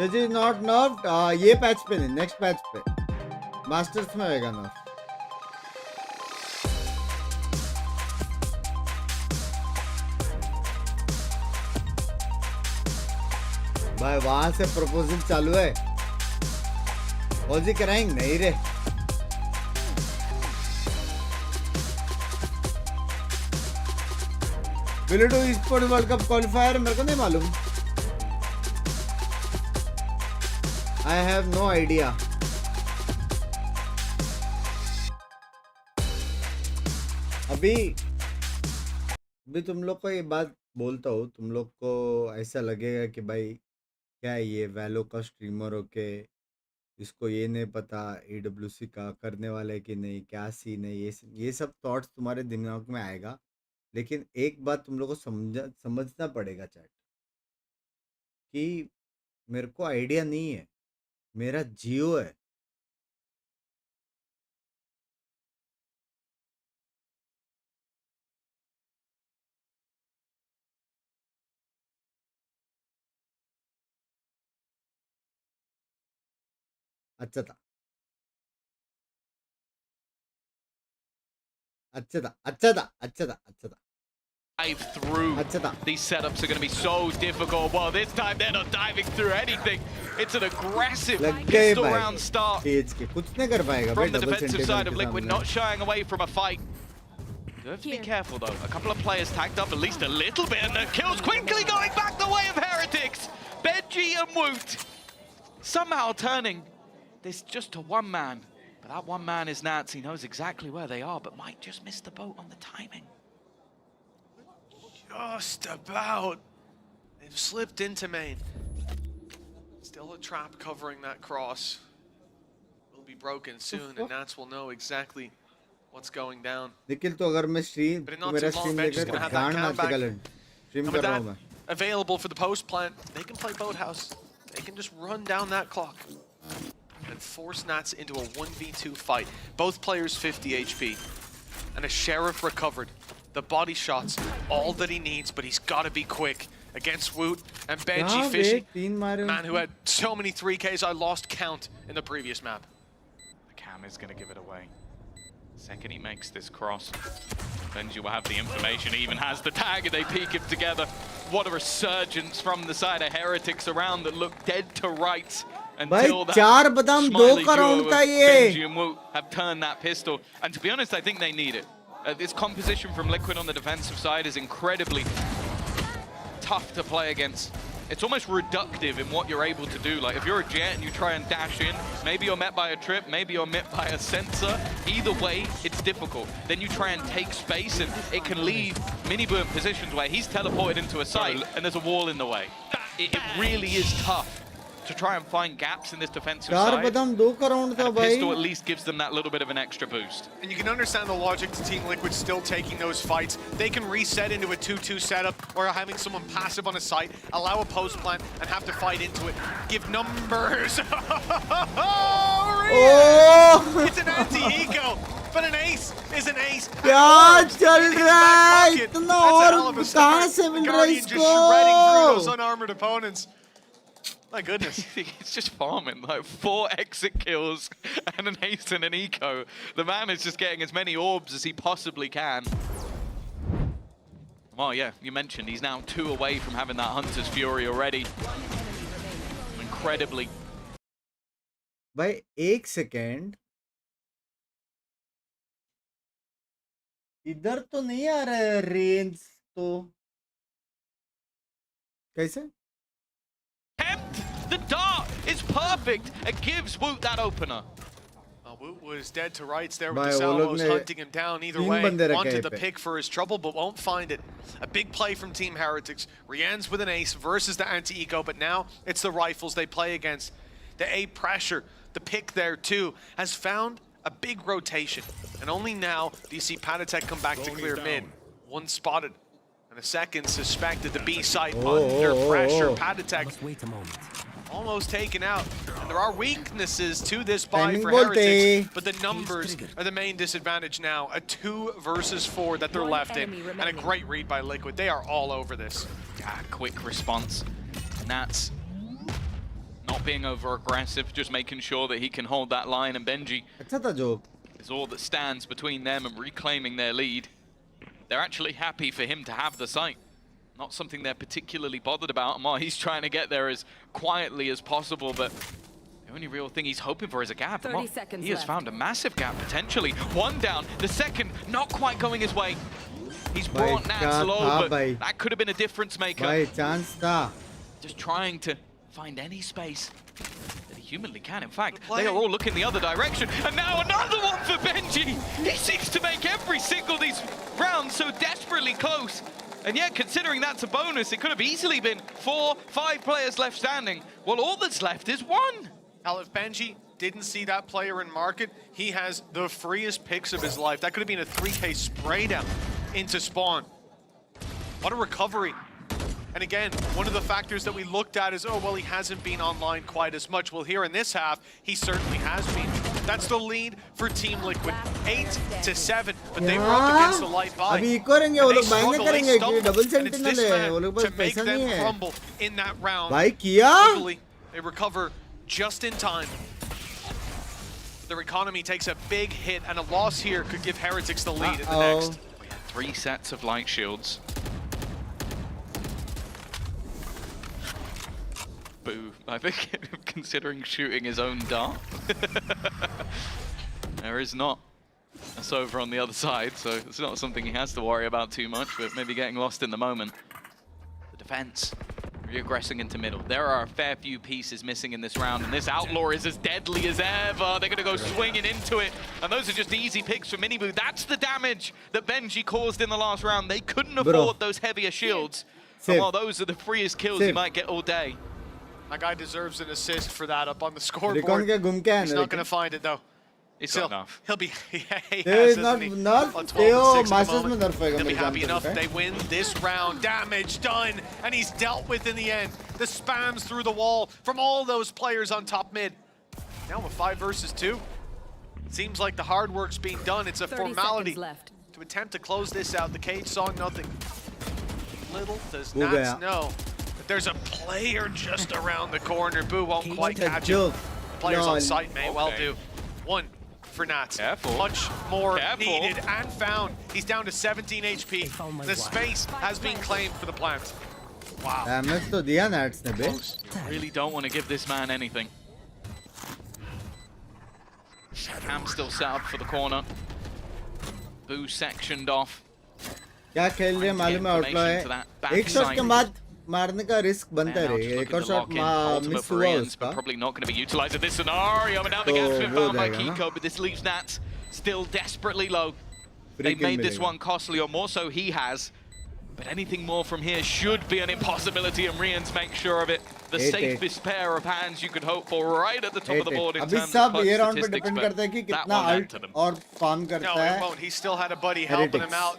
this is not nerfed ये पैच पे नहीं नेक्स्ट पैच पे मास्टर्स में होएगा नर्फ भाई वहां से प्रपोजल चालू है फौजी कराएंगे नहीं रे will you do esports world cup qualifier मेरे को नहीं मालूम आई हैव नो आइडिया अभी तुम लोग को ये बात बोलता हूँ तुम लोग को ऐसा लगेगा कि भाई क्या ये वैलो का स्ट्रीमर होके इसको ये नहीं पता AWC का करने वाला है कि नहीं क्या सीन है ये सब थॉट्स तुम्हारे दिमाग में आएगा लेकिन एक बात तुम लोग को समझना पड़ेगा चैट कि मेरे को आइडिया नहीं है मेरा जियो है अच्छा था Dive through these setups are going to be so difficult. Well, this time they're not diving through anything. It's an aggressive pistol round start from the defensive side of Liquid, not shying away from a fight. You have to be careful though. A couple of players tagged up at least a little bit, and the kills quickly going back the way of Heretics. Benji and Woot somehow turning this just to one man. But that one man is Nats. He knows exactly where they are, but might just miss the boat on the timing. Just about. They've slipped into main. Still a trap covering that cross. Will be broken soon, and Nats will know exactly what's going down. Nikhil तो अगर मैं stream मेरा stream देखकर तो गांड मारते कल stream कर रहा हूं मैं available for the post plant. They can play Boathouse. They can just run down that clock and force Nats into a 1v2 fight. Both players 50 HP. And a Sheriff recovered. The body shots, all that he needs, but he's got to be quick against Woot and Benji Fishy. Man who had so many 3Ks, I lost count in the previous map. The cam is going to give it away. Second he makes this cross, Benji will have the information, he even has the tag, and they peek him together. What a resurgence from the side of Heretics around that look dead to rights. until that चार बदाम दो smiley का duo round of था ये. Benji and Wu have turned that pistol. And to be honest, I think they need it. This composition from Liquid on the defensive side is incredibly tough to play against. It's almost reductive in what you're able to do. Like if you're a Jet and you try and dash in, maybe you're met by a trip, maybe you're met by a sensor. Either way, it's difficult. Then you try and take space and it can leave Minibu in positions where he's teleported into a site and there's a wall in the way. It really is tough to try and find gaps in this defensive side. And a pistol at least gives them that little bit of an extra boost. And you can understand the logic to Team Liquid still taking those fights. They can reset into a 2-2 setup or having someone passive on a site, allow a post plant and have to fight into it. Give numbers. Oh! It's an anti-eco, but an ace is an ace. क्या चल रहा है इतना और कहाँ से मिल रहा है Guardian just shredding through those इसको? unarmored opponents. My goodness. He's just farming, like 4 exit kills and an ace and an eco. The man is just getting as many orbs as he possibly can. Well, yeah, you mentioned he's now 2 away from having that Hunter's Fury already. Incredibly. भाई एक second इधर तो नहीं आ रहा है range तो कैसे The dart is perfect. It gives Woot that opener. Woot was dead to rights there Bhai, with the wo log Salvos ne hunting him down either तीन way. बंदे रखे Wanted हैं the पे. pick for his trouble, but won't find it. A big play from Team Heretics. Rianne's with an ace versus the anti-eco, but now it's the rifles they play against. The A pressure, the pick there too, has found a big rotation. And only now do you see Patatek come back to clear mid. One spotted. And a second suspected. The B site under pressure. Patatek Wait a moment. almost taken out. And there are weaknesses to this buy Timing for bolte. Heretics, but the numbers are the main disadvantage now. A 2 versus 4 that they're left in. And a great read by Liquid. They are all over this. Yeah, quick response. And that's not being over-aggressive, just making sure that he can hold that line. And Benji अच्छा था joke is all that stands between them and reclaiming their lead. They're actually happy for him to have the site. Not something they're particularly bothered about. And while he's trying to get there as quietly as possible, but the only real thing he's hoping for is a gap. 30 seconds he has left. found a massive gap, potentially. One down, the second not quite going his way. He's brought Nats क्या low, था but भाई? that could have been a difference maker. भाई chance था Just trying to find any space that he humanly can. In fact, they are all looking the other direction. And now another one for Benji. He seems to make every single these rounds so desperately close. And yet, considering that's a bonus, it could have easily been 4, 5 players left standing. Well, all that's left is 1. Now, if Benji didn't see that player in market, he has the freest picks of his life. That could have been a 3K spray down into spawn. What a recovery. And again, one of the factors that we looked at is, oh, well, he hasn't been online quite as much. Well, here in this half, he certainly has been. That's the lead for Team Liquid, 8-7, but they were up against the light buy. अभी eco करेंगे वो लोग bind करेंगे कि double and it's sentinel this है man वो लोग to pass make पैसा नहीं them है crumble in that round. भाई किया Luckily, they recover just in time. Their economy takes a big hit, and a loss here could give Heretics the lead in the next. We had 3 sets of light shields. Boo. I think considering shooting his own dart. There is not a Sova on the other side, so it's not something he has to worry about too much, but maybe getting lost in the moment. The defense re-aggressing into middle. There are a fair few pieces missing in this round, and this Outlaw is as deadly as ever. They're going to go swinging into it, and those are just easy picks for Minibu. That's the damage that Benji caused in the last round. They couldn't afford those heavier shields. And while those are the freest kills you might get all day. That guy deserves an assist for that up on the scoreboard. He's not going to find it, though. It's not enough. He'll be, he is has, not isn't he? enough. On 12 Theo, and 6 at the Masters moment. में nerf होएगा He'll be मेरे happy जान enough से, they win this round. Damage done, and he's dealt with in the end. The spams through the wall from all those players on top mid. Now with 5 versus 2. Seems like the hard work's being done. It's a 30 formality seconds left. to attempt to close this out. The cage saw nothing. Little does Ho Nats gaya. know that there's a player just around the corner. Boo won't quite It's a catch joke. it. Players on site may well do. 1 for Nats. Careful. Much more Careful. needed and found. He's down to 17 HP. The space has been claimed for the plant. Wow. Damage तो दिया nits ने बे Really don't want to give this man anything. Cam still set up for the corner. Boo sectioned off. क्या खेल रहे हैं मालूम है outlaw है एक शॉट के बाद मारने का रिस्क बनता है एक और शॉट मिस हुआ उसका probably not going to be utilized in this scenario, but now the gap's been found by Kiko, but this leaves Nats still desperately low. They made this one costly, or more so he has. But anything more from here should be an impossibility, and Rians make sure of it. The safest pair of hands you could hope for, right at the top of the board in terms of clutch statistics. But that won't add to them. और farm करता है. No, it won't. He still had a buddy helping him out.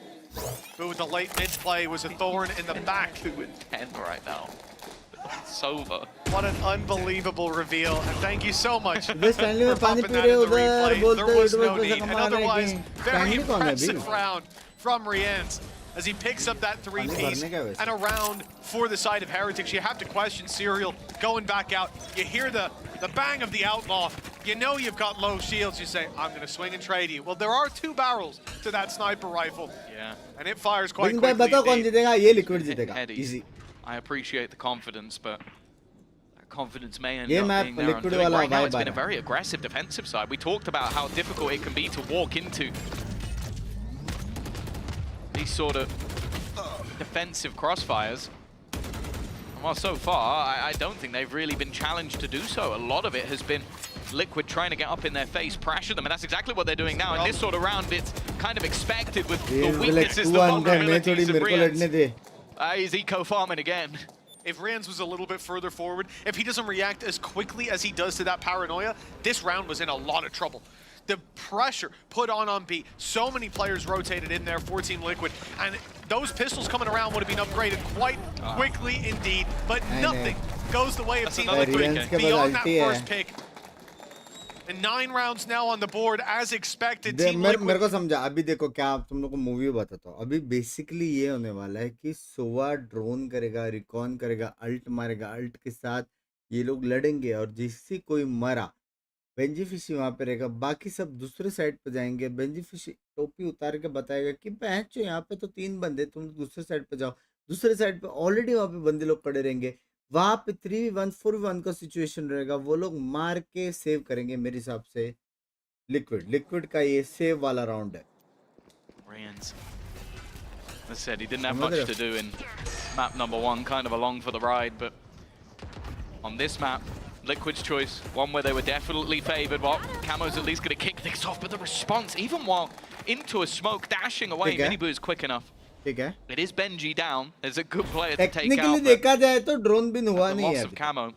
But with the late mid play was a thorn in the back. 2 and 10 right now. It's over. What an unbelievable reveal, and thank you so much for Stanley में पानी bumping P that रहे in the उधर replay. बोलते There was no हैं need. An otherwise very impressive round from Rians as he picks up that 3-piece and a round for the side of Heretics. You have to question Serial going back out. You hear the bang of the Outlaw. You know you've got low shields. You say, I'm going to swing and trade you. Well, there are 2 barrels to that sniper rifle. Yeah. And it fires quite quickly. बताओ कौन जीतेगा ये liquid जीतेगा easy. I appreciate the confidence, but that confidence may end ये up map being there. Liquid वाला Right now, it's vibe been a very aggressive defensive side. We talked about how difficult it can be to walk into these sort of defensive crossfires. Well, so far, I don't think they've really been challenged to do so. A lot of it has been Liquid trying to get up in their face, pressure them, and that's exactly what they're doing now. In this sort of round, it's kind of expected with the weaknesses, the vulnerabilities of Rians. He's eco-farming again. If Rians was a little bit further forward, if he doesn't react as quickly as he does to that paranoia, this round was in a lot of trouble. The pressure put on B, so many players rotated in there for Team Liquid, and those pistols coming around would have been upgraded quite quickly indeed, but nothing goes the way of Team Liquid beyond that first pick. And 9 rounds now on the board as expected. मेरे को समझा अभी देखो क्या तुम लोग को movie बताता हूँ अभी बेसिकली ये होने वाला है कि सोवा ड्रोन करेगा रिकॉन करेगा अल्ट मारेगा अल्ट के साथ ये लोग लड़ेंगे और जिससे कोई मरा बेंजी फिशी वहां पे रहेगा बाकी सब दूसरे साइड पे जाएंगे बेंजी फिशी टोपी उतार के बताएगा कि बहन यहाँ पे तो 3 बंदे तुम दूसरे साइड पे जाओ दूसरे साइड पे ऑलरेडी वहां पे बंदे लोग खड़े रहेंगे वहां पे 3v1 4v1 का सिचुएशन रहेगा वो लोग मार के सेव करेंगे मेरे हिसाब से लिक्विड का ये सेव वाला राउंड है Rians, as I said, he didn't have much to do in map number 1, kind of along for the ride, but on this map, Liquid's choice, one where they were definitely favored. Well, Camo's at least going to kick things off, but the response, even while into a smoke, dashing away, Miniboo is quick enough. ठीक है It is Benji down. There's a good player to take out. Technically देखा जाए तो drone भी हुआ नहीं है loss of Camo.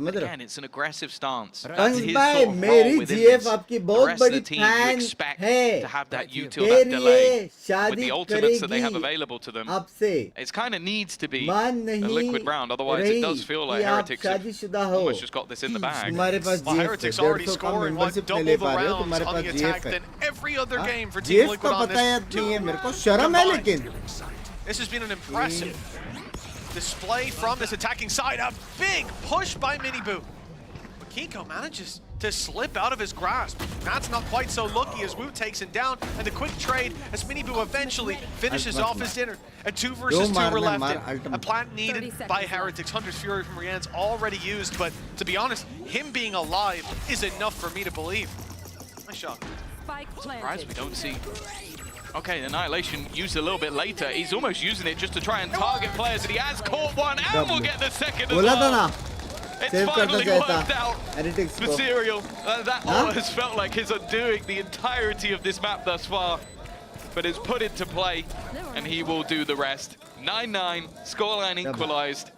Again, it's an aggressive stance. That's his sort of मेरी जीएफ आपकी बहुत बड़ी फैन है to have that util, that delay with the ultimates that they have available to them. आपसे It kind of needs to be a Liquid round, otherwise it does feel like Heretics have almost just got this in the bag. तुम्हारे पास Well, Heretics already scoring double the rounds on the attack than every other game for Team Liquid on this. मेरे को शर्म है लेकिन This has been an impressive display from this attacking side. A big push by Miniboo. But Kiko manages to slip out of his grasp. That's not quite so lucky as Wu takes him down, and the quick trade as Miniboo eventually finishes off his dinner. A 2 versus 2 were left in. A plant needed by Heretics. Hunter's Fury from Rian's already used, but to be honest, him being alive is enough for me to believe. Nice shot. Surprised we don't see. Okay, Annihilation used a little bit later. He's almost using it just to try and target players, and he has caught one, and will get the second as well. It's finally worked out for Serial. That all has felt like his undoing the entirety of this map thus far, but it's put into play, and he will do the rest. 9-9, scoreline equalized,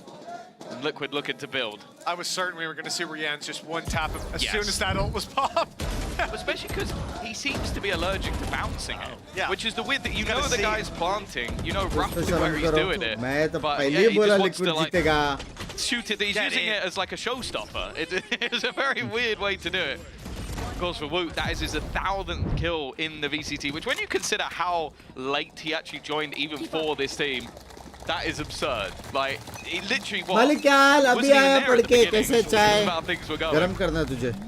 and Liquid looking to build. I was certain we were going to see Rian just one tap him as soon as that ult was popped. Especially because he seems to be allergic to bouncing it, which is the weird that you know the guy's planting, you know roughly where he's doing it, but yeah, he just wants to like shoot it. He's using it as like a showstopper. It's a very weird way to do it. Of course, for Woot, that is his 1,000th kill in the VCT, which when you consider how late he actually joined even for this team, that is absurd. Like, he literally wasn't even there at the beginning about things were going.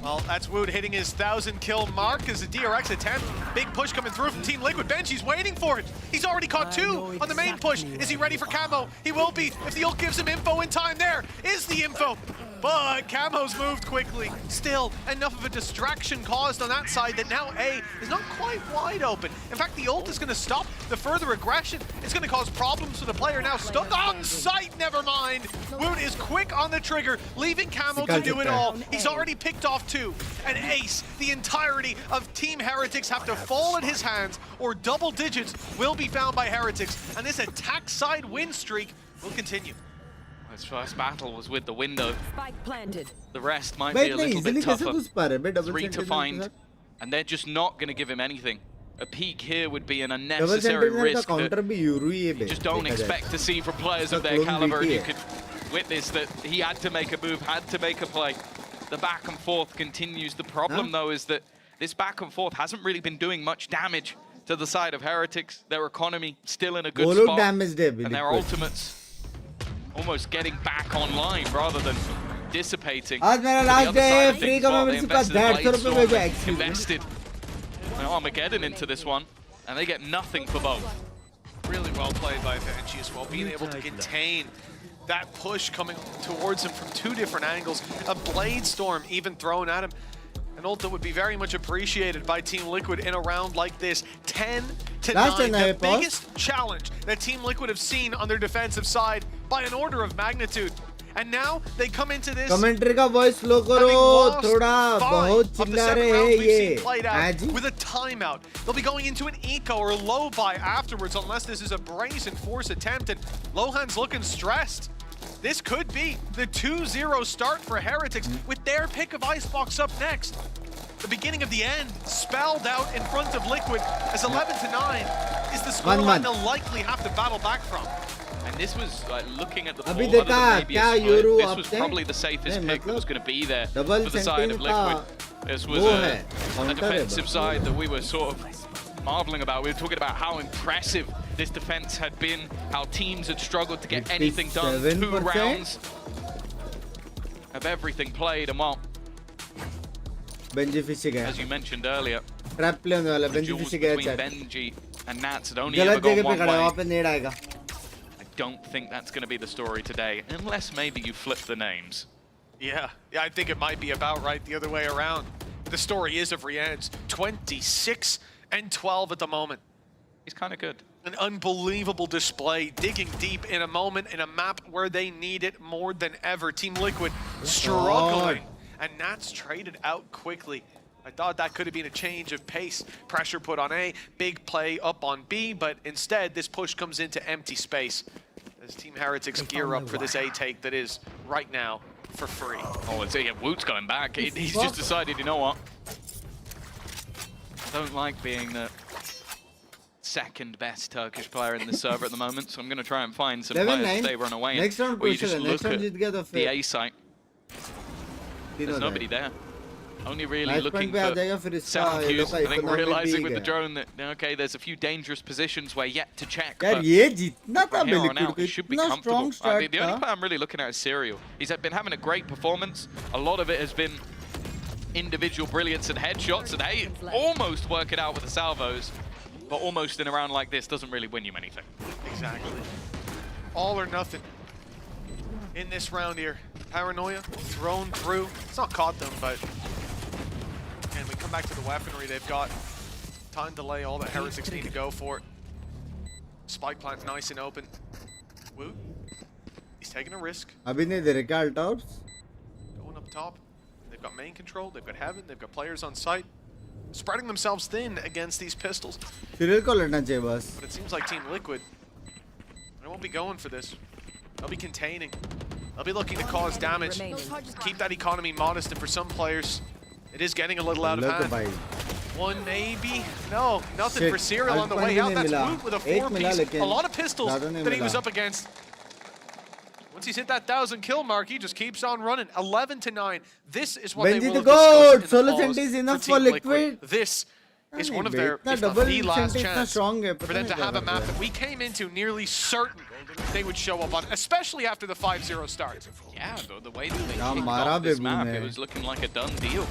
Well, that's Wood hitting his 1,000 kill mark as a DRX attempt. Big push coming through from Team Liquid. Benji's waiting for it. He's already caught 2 on the main push. Is he ready for Camo? He will be if the ult gives him info in time. There is the info. but Camo's moved quickly. Still, enough of a distraction caused on that side that now A is not quite wide open. In fact, the ult is going to stop the further aggression. It's going to cause problems for the player now stuck on site, never mind. Woot is quick on the trigger, leaving Camo to do it all. He's already picked off 2. And Ace, the entirety of Team Heretics have to fall in his hands, or double digits will be found by Heretics. And this attack side win streak will continue. His first battle was with the window. Spike planted. The rest might be a little bit tougher. 3 to find, and they're just not going to give him anything. A peek here would be an unnecessary risk that you just don't expect to see from players of their caliber. And you could witness that he had to make a move, had to make a play. The back and forth continues. The problem, though, is that this back and forth hasn't really been doing much damage to the side of Heretics. Their economy still in a good spot, and their ultimates almost getting back online rather than dissipating. Invested Armageddon into this one, and they get nothing for both. Really well played by Banshee as well, being able to contain that push coming towards him from 2 different angles. A Blade Storm even thrown at him. An ult that would be very much appreciated by Team Liquid in a round like this. 10 to 9, the biggest challenge that Team Liquid have seen on their defensive side by an order of magnitude. And now they come into this commentary का voice लो करो थोड़ा बहुत चिल्ला रहे हैं ये with a timeout. They'll be going into an eco or low buy afterwards unless this is a brazen force attempt, and Lohan's looking stressed. This could be the 2-0 start for Heretics with their pick of Icebox up next. The beginning of the end spelled out in front of Liquid as 11 to 9 is the scoreline they'll likely have to battle back from. And this was like looking at the floor, other than maybe a split, this was probably the safest pick that was going to be there for the side of Liquid. This was a defensive side that we were sort of marveling about. We were talking about how impressive this defense had been, how teams had struggled to get anything done. 2 rounds of everything played, and well, as you mentioned earlier, the duels between Benji and Nats had only ever gone one way. I don't think that's going to be the story today, unless maybe you flip the names. Yeah, I think it might be about right the other way around. The story is of Rian's 26 and 12 at the moment. He's kind of good. An unbelievable display, digging deep in a moment in a map where they need it more than ever. Team Liquid struggling, and Nats traded out quickly. I thought that could have been a change of pace. Pressure put on A, big play up on B, but instead this push comes into empty space as Team Heretics gear up for this A take that is right now for free. Oh, it's Woot's going back. He's just decided, you know what? I don't like being the second best Turkish player in the server at the moment, so I'm going to try and find some players if they run away. Next round, or you just look at the A site. There's nobody there. Only really looking for sound cues. I think realizing with the drone that, okay, there's a few dangerous positions where yet to check. But from here on out, it should be comfortable. The only player I'm really looking at is Serial. He's been having a great performance. A lot of it has been individual brilliance and headshots, and they almost work it out with the salvos. But almost in a round like this doesn't really win you anything. Exactly. All or nothing in this round here. Paranoia thrown through. It's not caught them, but and we come back to the weaponry they've got. Time delay, all that Heretics need to go for it. Spike plant nice and open. Woot. He's taking a risk. Going up top. They've got main control, they've got heaven, they've got players on site. Spreading themselves thin against these pistols. But it seems like Team Liquid, they won't be going for this. They'll be containing. They'll be looking to cause damage. Keep that economy modest, and for some players, it is getting a little out of hand. One maybe. No, nothing for Serial on the way out. That's Woot with a 4-piece. A lot of pistols that he was up against. Once he's hit that 1,000 kill mark, he just keeps on running. 11 to 9. This is what they will discuss in the polls enough for Team Liquid. This is one of their, if not the last chance for them to have a map that we came into nearly certain they would show up on, especially after the 5-0 start. Yeah, the way that they kicked off this map, it was looking like a done deal.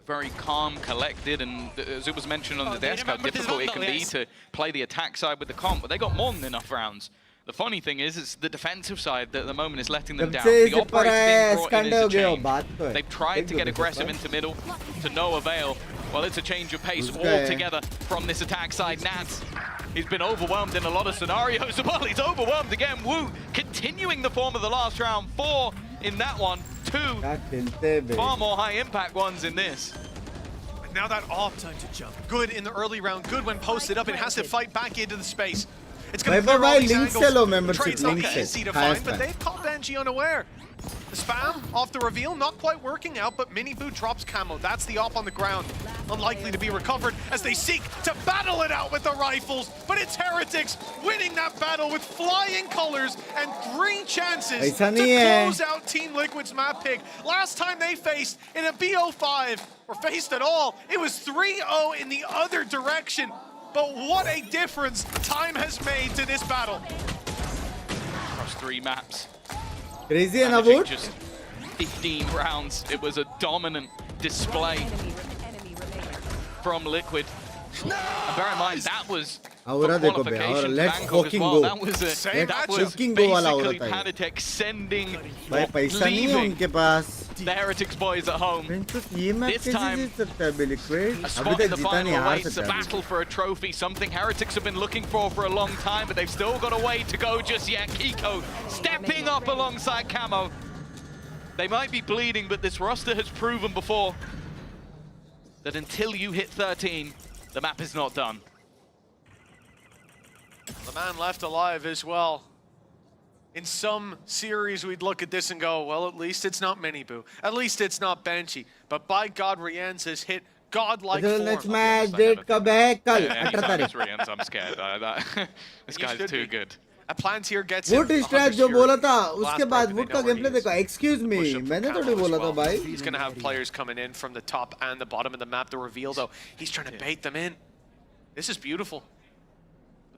Very calm, collected, and as it was mentioned on the desk, how difficult it can be to play the attack side with the comp, but they got more than enough rounds. The funny thing is, it's the defensive side that at the moment is letting them down. जब से The इसे पर operator's being brought in scandal हो as a गया change. बात तो है They've tried to get aggressive into middle to no avail. Well, it's a change of pace altogether from this attack side. Nats, he's been overwhelmed in a lot of scenarios. Well, he's overwhelmed again. Wu continuing the form of the last round. 4 in that one, 2 far more high impact ones in this. Now that off time to jump. Good in the early round. Good when posted up. It has to fight back into the space. It's going to clear all these angles. Trade's not easy to find, but they've caught Benji unaware. The spam off the reveal, not quite working out, but Mini Boo drops camo. That's the op on the ground. Unlikely to be recovered as they seek to battle it out with the rifles. But it's Heretics winning that battle with flying colors and 3 chances to close out Team Liquid's map pick. Last time they faced in a BO5, or faced at all, it was 3-0 in the other direction. But what a difference time has made to this battle. Across 3 maps. Crazy enough. Just 15 rounds. It was a dominant display from Liquid. And bear in mind, that was Aura देखो बे, aura let's fucking go. That was fucking go वाला हो रहा था Heretics sending भाई पैसा नहीं है उनके पास the Heretics boys at home. This time, a spot in the final race, a battle for a trophy, something Heretics have been looking for a long time, but they've still got a way to go just yet. Kiko stepping up alongside Camo. They might be bleeding, but this roster has proven before that until you hit 13, the map is not done. The man left alive as well. In some series, we'd look at this and go, well, at least it's not Miniboo. At least it's not Benji. But by God, Rienz has hit godlike form. Let's match date कब है कल 18 तारीख. Rienz, I'm scared. This guy's too good. A Plantier gets Wood strat जो बोला था उसके बाद Wood का gameplay देखो. Excuse me, मैंने थोड़ी बोला था भाई. He's going to have players coming in from the top and the bottom of the map. The reveal, though, he's trying to bait them in. This is beautiful.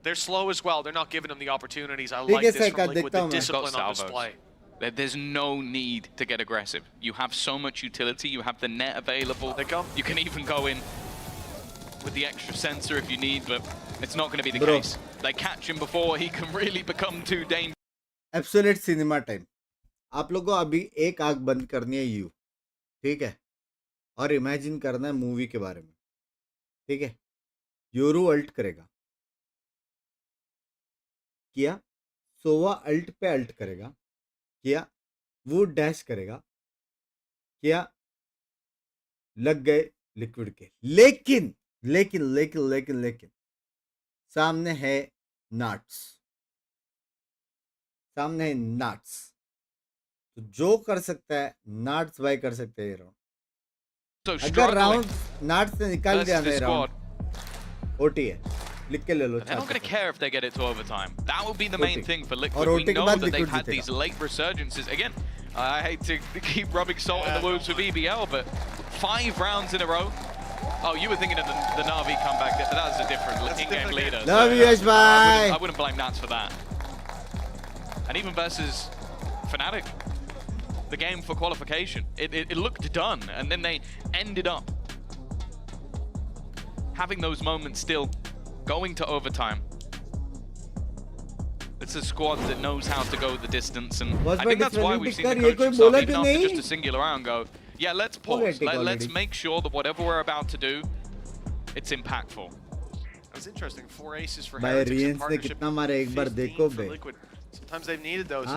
They're slow as well. They're not giving them the opportunities. I like this from Liquid, the discipline on display. There's no need to get aggressive. You have so much utility. You have the net available. You can even go in with the extra sensor if you need, but it's not going to be the case. They catch him before he can really become too dangerous. Absolute cinema time. आप लोगों को अभी एक आंख बंद करनी है you, ठीक है, और इमेजिन करना है मूवी के बारे में, ठीक है. योरू अल्ट करेगा, किया. सोवा अल्ट पे अल्ट करेगा, किया. वो डैश करेगा, किया. लग गए लिक्विड के. लेकिन लेकिन लेकिन लेकिन लेकिन सामने है नट्स, सामने है नट्स. तो जो कर सकता है नट्स भाई कर सकते हैं ये राउंड. अगर राउंड नट्स ने निकाल दिया ना राउंड, ओटी है. लिख के ले लो. They're not going to care if they get it to overtime. That will be the main thing for Liquid. We know that they've had these late resurgences. Again, I hate to keep rubbing salt in the wounds with EBL, but 5 rounds in a row. Oh, you were thinking of the Na'Vi comeback. That was a different in-game leader. Love you guys, bye. I wouldn't blame Nats for that. And even versus Fnatic, the game for qualification, it looked done, and then they ended up having those moments still, going to overtime. It's a squad that knows how to go the distance, and I think that's why we've seen the coaching staff, even after just a singular round, go, yeah, let's pause. Let's make sure that whatever we're about to do, it's impactful. That's interesting. 4 aces for Heretics in partnership. 15 for Liquid. Sometimes they've needed those.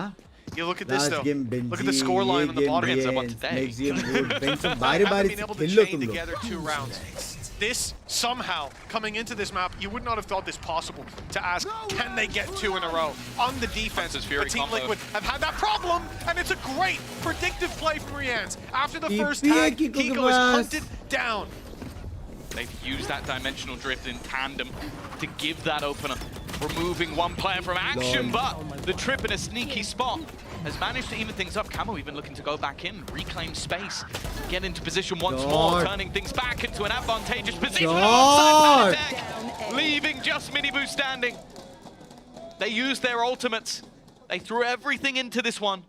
You look at this though. Look at the scoreline on the bottom. Ends up on today. Haven't been able to chain together 2 rounds. This somehow coming into this map, you would not have thought this possible to ask, can they get 2 in a row on the defense? But Team Liquid have had that problem, and it's a great predictive play from Rianz. After the first tag, Kiko is hunted down. They've used that dimensional drift in tandem to give that opener, removing one player from action, but the trip in a sneaky spot has managed to even things up. Camo even looking to go back in, reclaim space, get into position once more, turning things back into an advantageous position alongside Deck, leaving just Miniboo standing. They used their ultimates. They threw everything into this one.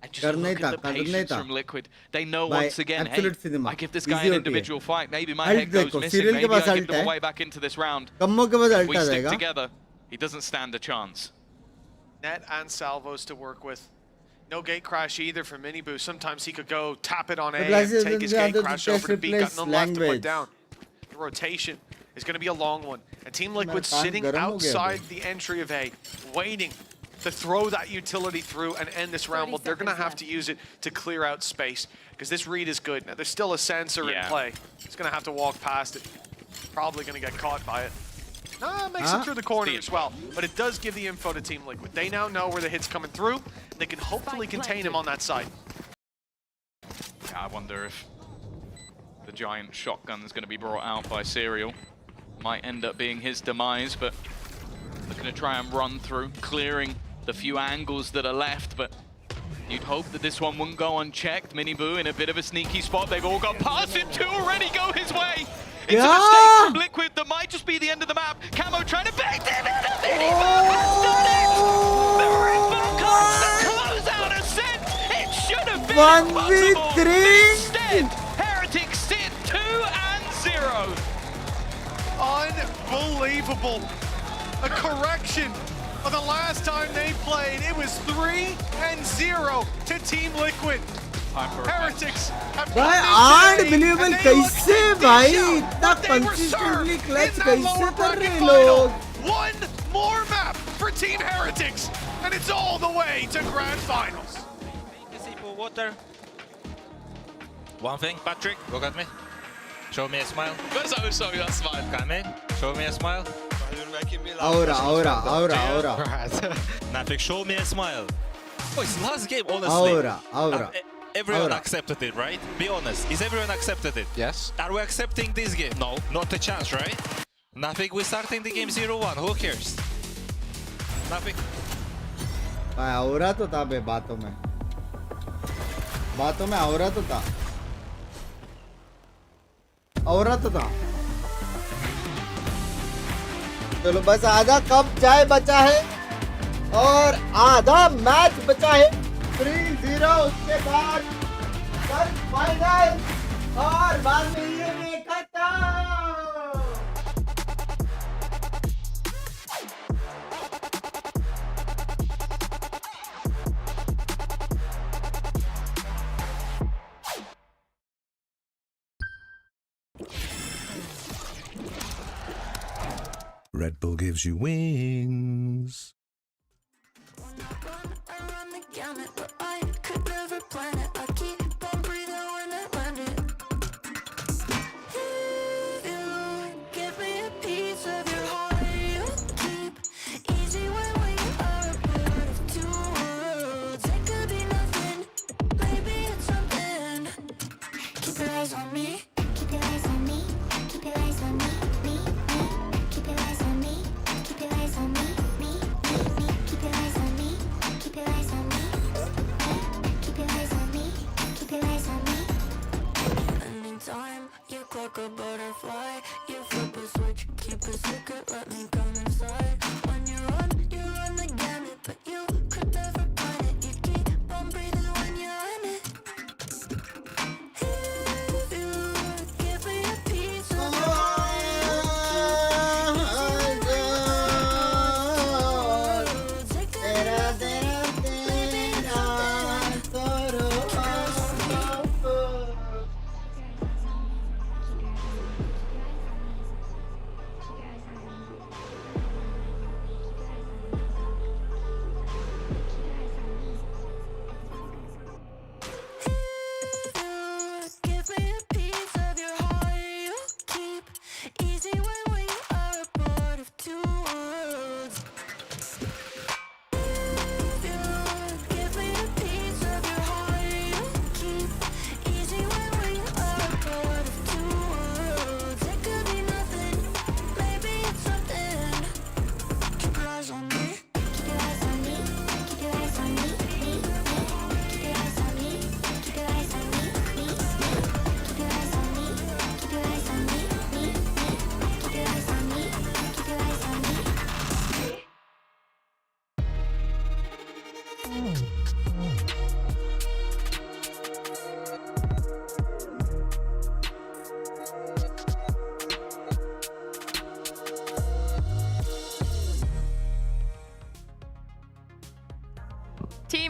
And just look at the patience from Liquid. They know once again, hey, I give this guy an individual fight. Maybe my head goes missing. Maybe I give them a way back into this round. If we stick together, he doesn't stand a chance. net and salvos to work with. No gate crash either for Miniboo. Sometimes he could go tap it on A and take his gate crash over to B, got none left to put down. The rotation is going to be a long one. And Team Liquid sitting outside the entry of A, waiting to throw that utility through and end this round. Well, they're going to have to use it to clear out space because this read is good. Now, there's still a sensor in play. He's going to have to walk past it. Probably going to get caught by it. No, it makes it through the corner as well. But it does give the info to Team Liquid. They now know where the hit's coming through. They can hopefully contain him on that side. Yeah, I wonder if the giant shotgun is going to be brought out by Serial. Might end up being his demise, but looking to try and run through, clearing the few angles that are left, but you'd hope that this one wouldn't go unchecked. Miniboo in a bit of a sneaky spot. They've all got past him. 2 already go his way. It's a mistake from Liquid. That might just be the end of the map. Camo trying to bait him in, and Miniboo has done it! The Ripper comes to close out Ascent. It should have been impossible. Instead, Heretics sit 2-0. Unbelievable. A correction of the last time they played. It was 3-0 to Team Liquid. Heretics have unbelievable. कैसे भाई इतना consistently clutch कैसे कर रहे लोग? One more map for Team Heretics, and it's all the way to grand finals. For water. One thing, Patrick, look at me. Show me a smile. Where's that show you that smile? Come in. Show me a smile. You're making me laugh. Aura. Patrick, show me a smile. Oh, it's last game, honestly. Aura. Everyone accepted it, right? Be honest. Is everyone accepted it? Yes. Are we accepting this game? No, not a chance, right? Nothing. We're starting the game 0-1. Who cares? Nothing. Aura तो था बे बातों में aura तो था. aura तो था. चलो बस आधा कप चाय बचा है और आधा मैच बचा है. 3-0 उसके बाद कल फाइनल और बाद में ये खत्म. Red Bull gives you wings. But I could never plan it. I keep on breathing when I land it. If you give me a piece of your heart, you keep easy when we are a part of 2 worlds. It could be nothing, maybe it's something. Keep your eyes on me. Keep your eyes on me. Keep your eyes on me. Me. Keep your eyes on me. Keep your eyes on me. Me. Keep your eyes on me. Keep your eyes on me. Anytime you clock a butterfly, you flip a switch, keep a secret, let me come inside. When you run the gamut, but you could never find it. You keep on breathing when you're in it. If you give me a piece of your heart,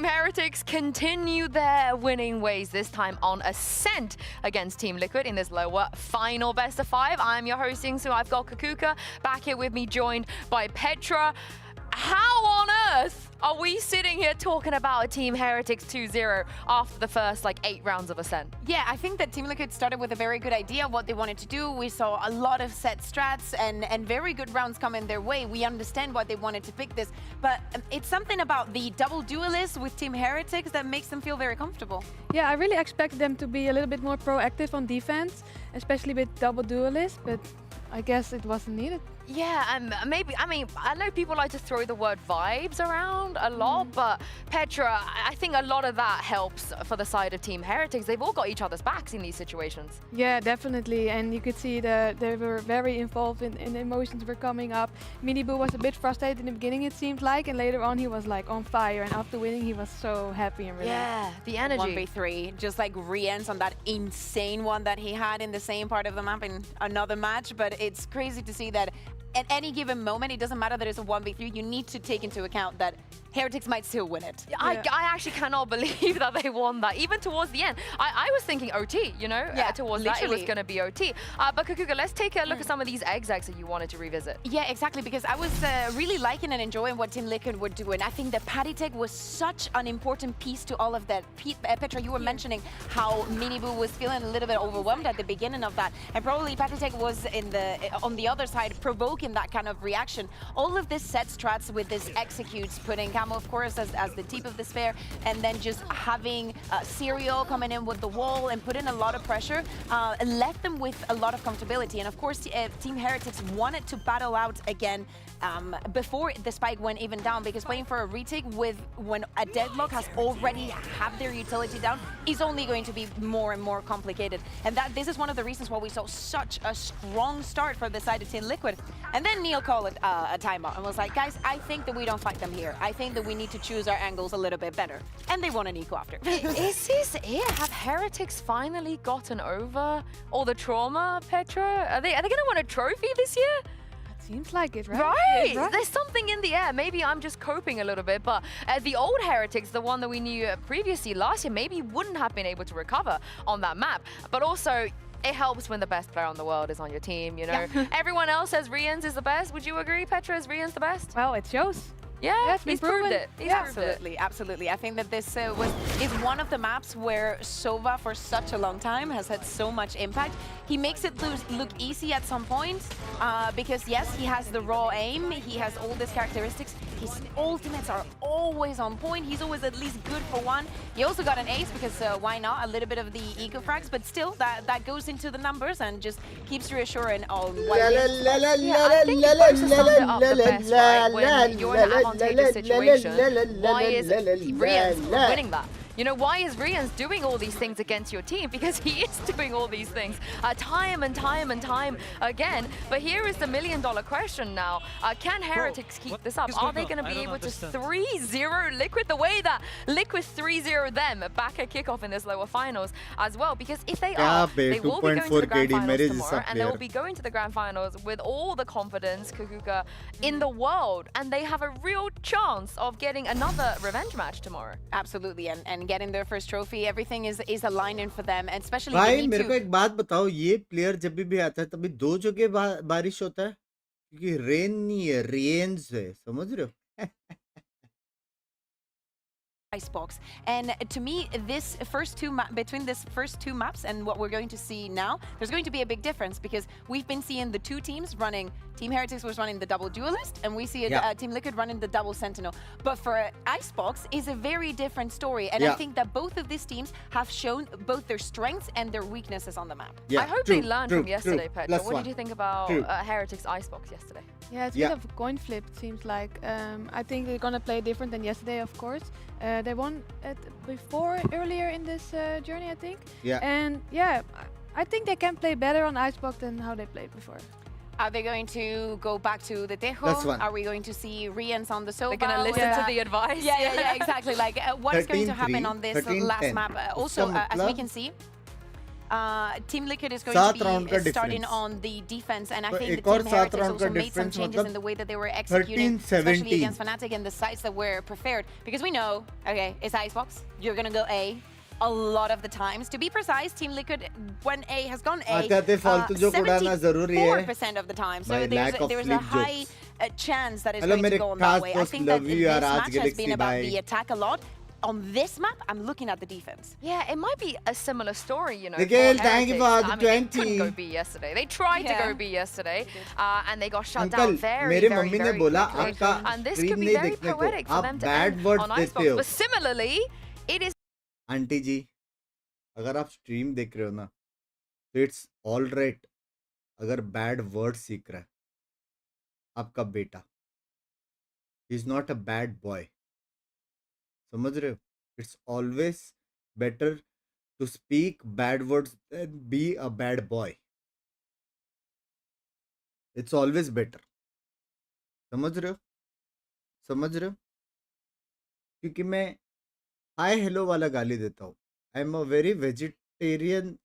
Heretics continue their winning ways, this time on Ascent against Team Liquid in this lower final best of 5. I'm your host, Yingsu. I've got Kakuka back here with me, joined by Petra. How on earth are we sitting here talking about a Team Heretics 2-0 after the first 8 rounds of Ascent? Yeah, I think that Team Liquid started with a very good idea of what they wanted to do. We saw a lot of set strats and very good rounds coming their way. We understand why they wanted to pick this, but it's something about the double duelist with Team Heretics that makes them feel very comfortable. Yeah, I really expect them to be a little bit more proactive on defense, especially with double duelist, but I guess it wasn't needed. Yeah, maybe, I know people like to throw the word vibes around a lot, but Petra, I think a lot of that helps for the side of Team Heretics. They've all got each other's backs in these situations. Yeah, definitely, and you could see that they were very involved in the emotions were coming up. Miniboo was a bit frustrated in the beginning, it seemed like, and later on he was on fire, and after winning he was so happy and relaxed. Yeah, the energy. 1v3, just like Riens on that insane one that he had in the same part of the map in another match, but it's crazy to see that at any given moment, it doesn't matter that it's a 1v3, you need to take into account that Heretics might still win it. Yeah. I actually cannot believe that they won that, even towards the end. I was thinking OT, you know, towards that it was going to be OT. But Kakuka, let's take a look at some of these execs that you wanted to revisit. Yeah, exactly, because I was really liking and enjoying what Team Liquid were doing. I think that Patty Tech was such an important piece to all of that. Petra, you were mentioning how Miniboo was feeling a little bit overwhelmed at the beginning of that, and probably Patty Tech was on the other side provoking that kind of reaction. All of this set strats with this executes, putting Camo, of course, as the tip of the spear, and then just having Serial coming in with the wall and putting a lot of pressure, left them with a lot of comfortability. And of course, Team Heretics wanted to battle out again before the spike went even down, because playing for a retake when a deadlock has already have their utility down is only going to be more and more complicated. And this is one of the reasons why we saw such a strong start for the side of Team Liquid. And then Neil called it a timeout and was like, guys, I think that we don't fight them here. I think that we need to choose our angles a little bit better. And they won an eco after. Is this it? Have Heretics finally gotten over all the trauma, Petra? Are they going to win a trophy this year? Seems like it, right? Right! Yeah, right. There's something in the air. Maybe I'm just coping a little bit, but the old Heretics, the one that we knew previously last year, maybe wouldn't have been able to recover on that map. But also, it helps when the best player on the world is on your team, you know? Yeah. Everyone else says Riens is the best. Would you agree, Petra? Is Riens the best? Well, it shows. Yeah, he's proved it. Absolutely. I think that this is one of the maps where Sova, for such a long time, has had so much impact. He makes it look easy at some point, because yes, he has the raw aim, he has all these characteristics. His ultimates are always on point. He's always at least good for one. He also got an ace because why not? A little bit of the eco frags, but still that goes into the numbers and just keeps reassuring on what I think Box has summed it up the best, right? When you're in an advantageous situation, why is Riens winning that? You know, why is Riens doing all these things against your team? Because he is doing all these things time and time and time again. But here is the million-dollar question now. Can Heretics keep this up? Are they going to be able to 3-0 Liquid the way that Liquid 3-0 them back at kickoff in this lower finals as well? Because if they are, they will be going to the grand finals tomorrow, and they will be going to the grand finals with all the confidence, Kakuka, in the world. And they have a real chance of getting another revenge match tomorrow. Absolutely, and getting their first trophy, everything is aligning for them, and especially भाई मेरे को एक बात बताओ, ये player जब भी आता है तभी 2 जगह बारिश होता है, क्योंकि रेन नहीं है, रेन्स है, समझ रहे हो? Icebox. And to me, this between this first two maps and what we're going to see now, there's going to be a big difference, because we've been seeing the two teams running. Team Heretics was running the double duelist, and we see Team Liquid running the double sentinel. But for Icebox is a very different story, and I think that both of these teams have shown both their strengths and their weaknesses on the map. I hope they learned from yesterday, Petra. What did you think about Heretics Icebox yesterday? Yeah, it's a bit of a coin flip, it seems like. I think they're gonna play different than yesterday, of course. They won it earlier in this journey, I think. Yeah. And yeah, I think they can play better on Icebox than how they played before. Are they going to go back to the Tejo? Are we going to see Riens on the Sova? They're going to listen to the advice. Yeah, exactly. Like, what is going to happen on this last map? Also, as we can see, Team Liquid is going to be starting on the defense, and I think the Team Heretics also made some changes in the way that they were executing, especially against Fnatic and the sites that were prepared. Because we know, okay, it's Icebox, you're going to go A a lot of the times. To be precise, Team Liquid, when A has gone A, 74% of the time. So there's a high chance that it's going to go on that way. I think that this match has been about the attack a lot. On this map, I'm looking at the defense. Yeah, it might be a similar story, you know. Miguel, thank you for the 20. They couldn't go B yesterday. They tried to go B yesterday, and they got shut down very quickly. And this could be very poetic for them to end on Icebox. But similarly, it is. Aunty ji, अगर आप stream देख रहे हो ना, तो it's all right अगर bad word सीख रहा है आपका बेटा, is not a bad boy. समझ रहे हो? It's always better to speak bad words than be a bad boy. It's always better. समझ रहे हो? समझ रहे हो? क्योंकि मैं हाय हेलो वाला गाली देता हूँ. I am a very vegetarian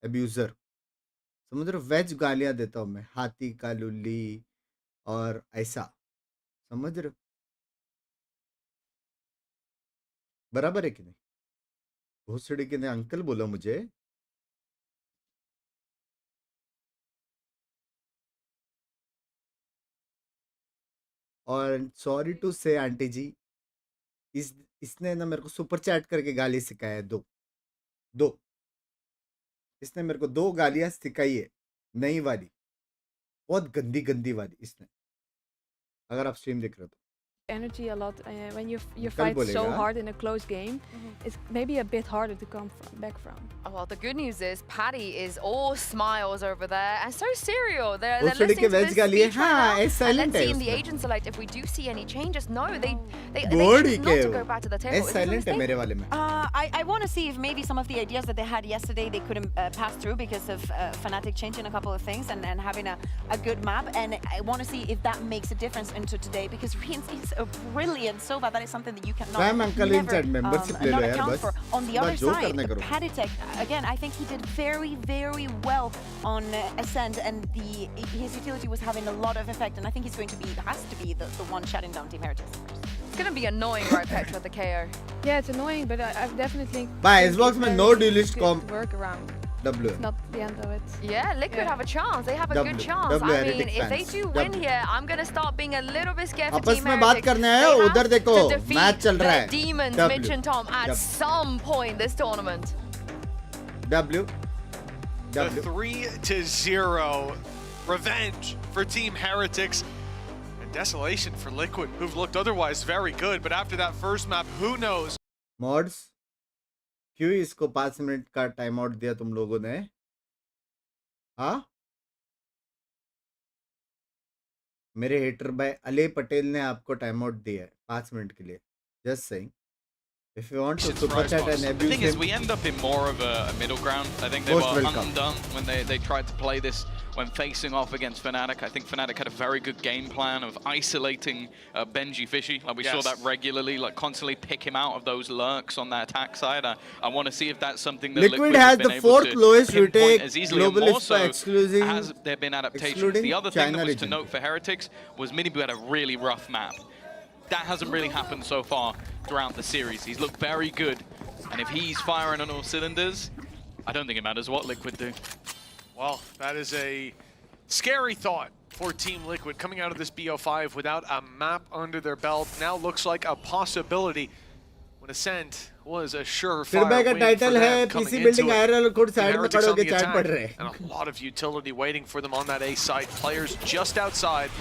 abuser. समझ रहे हो? वेज गालियाँ देता हूँ मैं, हाथी का लुल्ली और ऐसा. समझ रहे हो? बराबर है कि नहीं? भोसड़ी के ने अंकल बोला मुझे. और सॉरी टू से आंटी जी, इसने ना मेरे को सुपर चैट करके गाली सिखाया है. दो इसने मेरे को 2 गालियां सिखाई है, नई वाली, बहुत गंदी गंदी वाली इसने. अगर आप स्ट्रीम देख रहे हो तो energy a lot when you fight so hard in a close game. It's maybe a bit harder to come back from. Oh, well, the good news is Patty is all smiles over there, and so Serial. They're listening to this speech right now. And let's see in the agent select if we do see any changes. No, they choose not to go back to the table. silent है मेरे वाले में. I want to see if maybe some of the ideas that they had yesterday they couldn't pass through because of Fnatic changing a couple of things and having a good map. And I want to see if that makes a difference into today, because Riens is a brilliant Sova. That is something that you cannot never not account for. On the other side, Heretics, again, I think he did very, very well on Ascent, and his utility was having a lot of effect. And I think he's going to be, has to be the one shutting down Team Heretics. It's going to be annoying, right, Petra, the KO? Yeah, it's annoying, but I definitely by Xbox में no duelist comp work around. W. It's not the end of it. Yeah, Liquid have a chance. They have a good chance. I mean, if they do win here, I'm going to start being a little bit scared for Team Heretics. They have to defeat the demons, Mitch and Tom, at some point this tournament. W. The 3-0 revenge for Team Heretics. And desolation for Liquid, who've looked otherwise very good. But after that first map, who knows? Mods. क्यों इसको 5 minute का time out दिया तुम लोगों ने? हाँ, मेरे hater भाई अले पटेल ने आपको टाइम आउट दिया है 5 मिनट के लिए. Just saying. If you want to super chat and abuse the thing is, him, we end up in more of a middle ground. I think they were undone when they tried to play this when facing off against Fnatic. I think Fnatic had a very good game plan of isolating Benji Fishy. Like we saw that regularly, like constantly pick him out of those lurks on that attack side. I want to see if that's something that Liquid has the 4th lowest retake as easily. Globalist by excluding. Has there been adaptations? The other thing that was to note for Heretics was Minibu had a really rough map. That hasn't really happened so far throughout the series. He's looked very good, and if he's firing on all cylinders, I don't think it matters what Liquid do. Well, that is a scary thought for Team Liquid coming out of this BO5 without a map under their belt. Now looks like a possibility when Ascent was a surefire win for them coming into it. Heretics on the attack, and a lot of utility waiting for them on that A side. Players just outside.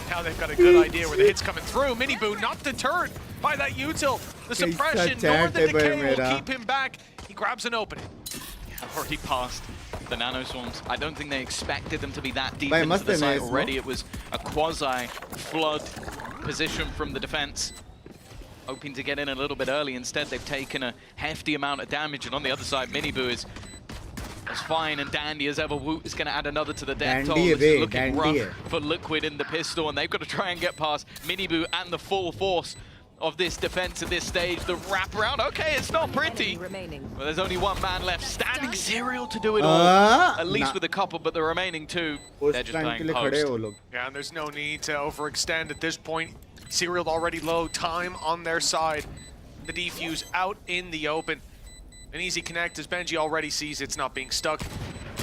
Now they've got a good idea where the hit's coming through. Miniboo not deterred by that util. The suppression nor the decay will keep him back. He grabs an opening. Already past the nano swarms. I don't think they expected them to be that deep into the site already. It was a quasi-flood position from the defense. Hoping to get in a little bit early. Instead, they've taken a hefty amount of damage. And on the other side, Miniboo is as fine and dandy as ever. Woot is going to add another to the death toll. It's looking rough for Liquid in the pistol. And they've got to try and get past Miniboo and the full force of this defense at this stage. The wraparound, okay, it's not pretty. But there's only one man left standing. Serial to do it all, at least with a couple, but the remaining two, they're just playing post. Yeah, and there's no need to overextend at this point. Serial already low, time on their side. The defuse out in the open. An easy connect as Benji already sees it's not being stuck.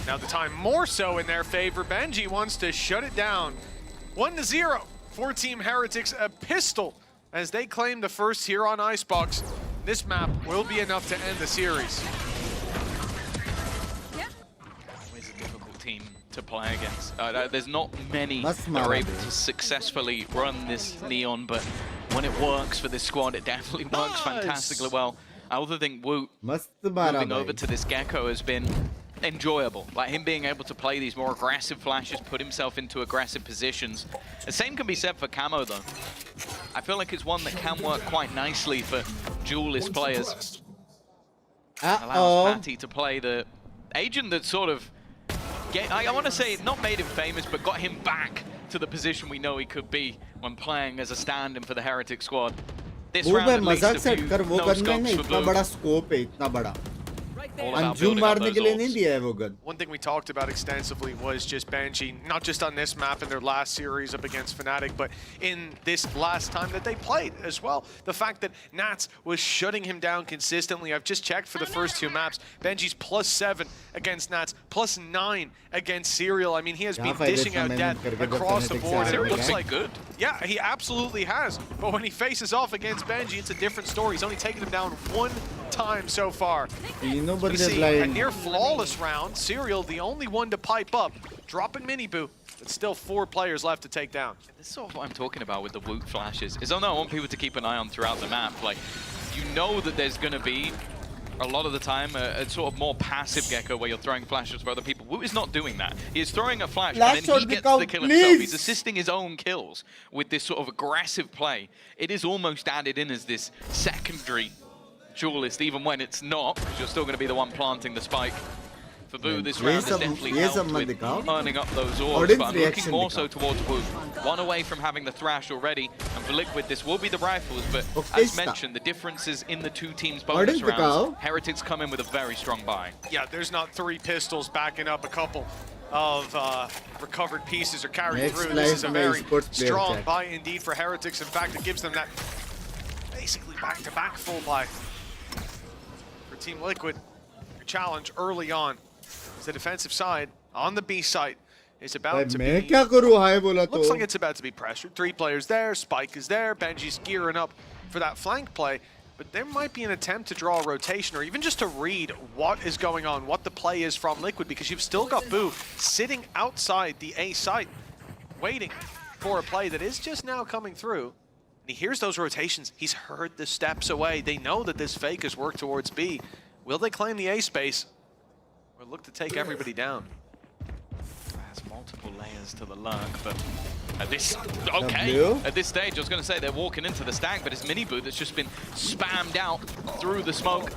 Now the time more so in their favor. Benji wants to shut it down. 1-0 for Team Heretics, a pistol as they claim the first here on Icebox. This map will be enough to end the series. Always a difficult team to play against. There's not many that are able to successfully run this Neon, but when it works for this squad, it definitely works fantastically well. I also think Woot moving over to this Gecko has been enjoyable. Like him being able to play these more aggressive flashes, put himself into aggressive positions. The same can be said for Camo though. I feel like it's one that can work quite nicely for duelist players. Allows Patty to play the agent that sort of, I want to say not made him famous, but got him back to the position we know he could be when playing as a stand-in for the Heretic squad. This round at least a few no-scopes for Blue. One thing we talked about extensively was just Benji, not just on this map in their last series up against Fnatic, but in this last time that they played as well. The fact that Nats was shutting him down consistently. I've just checked for the first two maps. Benji's +7 against Nats, +9 against Serial. I mean, he has been dishing out death across the board. Serial looks like good. Yeah, he absolutely has. But when he faces off against Benji, it's a different story. He's only taken him down one time so far. We see a near flawless round. Serial, the only one to pipe up, dropping Miniboo, but still 4 players left to take down. This is sort of what I'm talking about with the Woot flashes. Is something I want people to keep an eye on throughout the map. Like, you know that there's going to be a lot of the time a sort of more passive Gecko where you're throwing flashes for other people. Woot is not doing that. He is throwing a flash, and then he gets the kill himself. He's assisting his own kills with this sort of aggressive play. It is almost added in as this secondary duelist, even when it's not, because you're still going to be the one planting the spike. For Boo, this round has definitely helped with earning up those orbs, but I'm looking more so towards Woot. One away from having the Thrash already, and for Liquid, this will be the rifles, but as mentioned, the differences in the two teams' bonus rounds, Heretics come in with a very strong buy. Yeah, there's not 3 pistols backing up a couple of recovered pieces or carried through. This is a very strong buy indeed for Heretics. In fact, it gives them that basically back-to-back full buy. For Team Liquid, your challenge early on is the defensive side on the B site is about to be, looks like it's about to be pressured. 3 players there, Spike is there, Benji's gearing up for that flank play, but there might be an attempt to draw a rotation or even just to read what is going on, what the play is from Liquid, because you've still got Boo sitting outside the A site, waiting for a play that is just now coming through. And he hears those rotations. He's heard the steps away. They know that this fake has worked towards B. Will they claim the A space or look to take everybody down? There's multiple layers to the lurk, but at this, at this stage, I was going to say they're walking into the stack, but it's Miniboo that's just been spammed out through the smoke.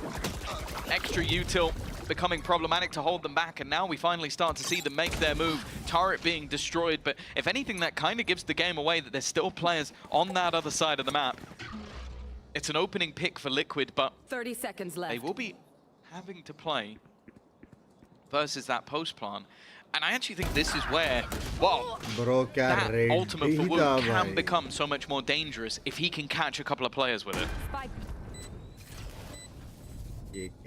Extra util becoming problematic to hold them back, and now we finally start to see them make their move. Turret being destroyed, but if anything, that kind of gives the game away that there's still players on that other side of the map. It's an opening pick for Liquid, but 30 seconds left. They will be having to play versus that post plan. And I actually think this is where, well, that ultimate for Woot can become so much more dangerous if he can catch a couple of players with it. Spike. Rotate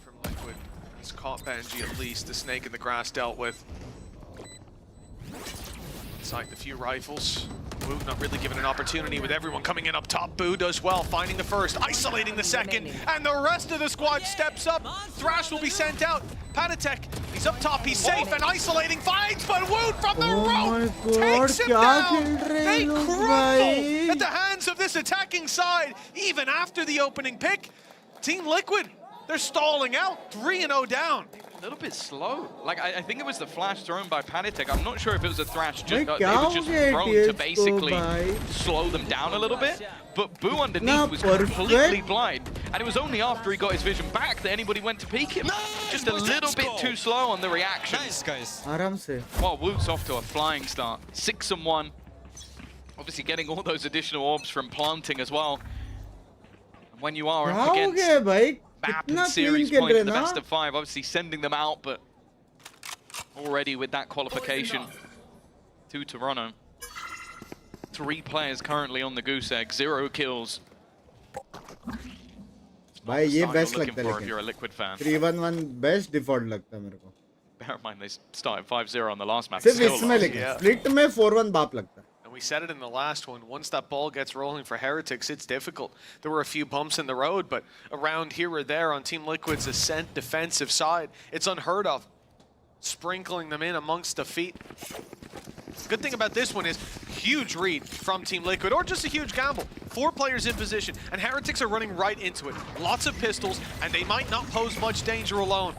from Liquid. It's caught Benji at least. The snake in the grass dealt with. Inside the few rifles. Woot not really given an opportunity with everyone coming in up top. Boo does well, finding the first, isolating the second, and the rest of the squad steps up. Thrash will be sent out. Panatek, he's up top, he's safe and isolating, finds, but Woot from the rope takes him down. They crumble at the hands of this attacking side, even after the opening pick. Team Liquid, they're stalling out, 3-0 down. A little bit slow. Like, I think it was the flash thrown by Panatek. I'm not sure if it was a Thrash. It was just thrown to basically slow them down a little bit. But Boo underneath was completely blind. And it was only after he got his vision back that anybody went to peek him. Just a little bit too slow on the reaction. Nice, guys. Aram se. Well, Woot's off to a flying start. 6-1. Obviously getting all those additional orbs from planting as well. And when you are up हो against गया भाई map कितना and series clean point खेल for the रहे ना best of 5, obviously sending them out, but already with that qualification to Toronto. 3 players currently on the goose egg, 0 kills. भाई ये best Looking लगता है for if you're a लेकिन Liquid fan. 3-1-1 best default लगता है मेरे को Bear in mind they started 5-0 on the last map. सिर्फ Still इसमें lost. लेकिन स्प्लिट में 4-1 बाप लगता है And we said it in the last one, once that ball gets rolling for Heretics, it's difficult. There were a few bumps in the road, but around here or there on Team Liquid's Ascent defensive side, it's unheard of. Sprinkling them in amongst the feet. Good thing about this one is huge read from Team Liquid, or just a huge gamble. 4 players in position, and Heretics are running right into it. Lots of pistols, and they might not pose much danger alone.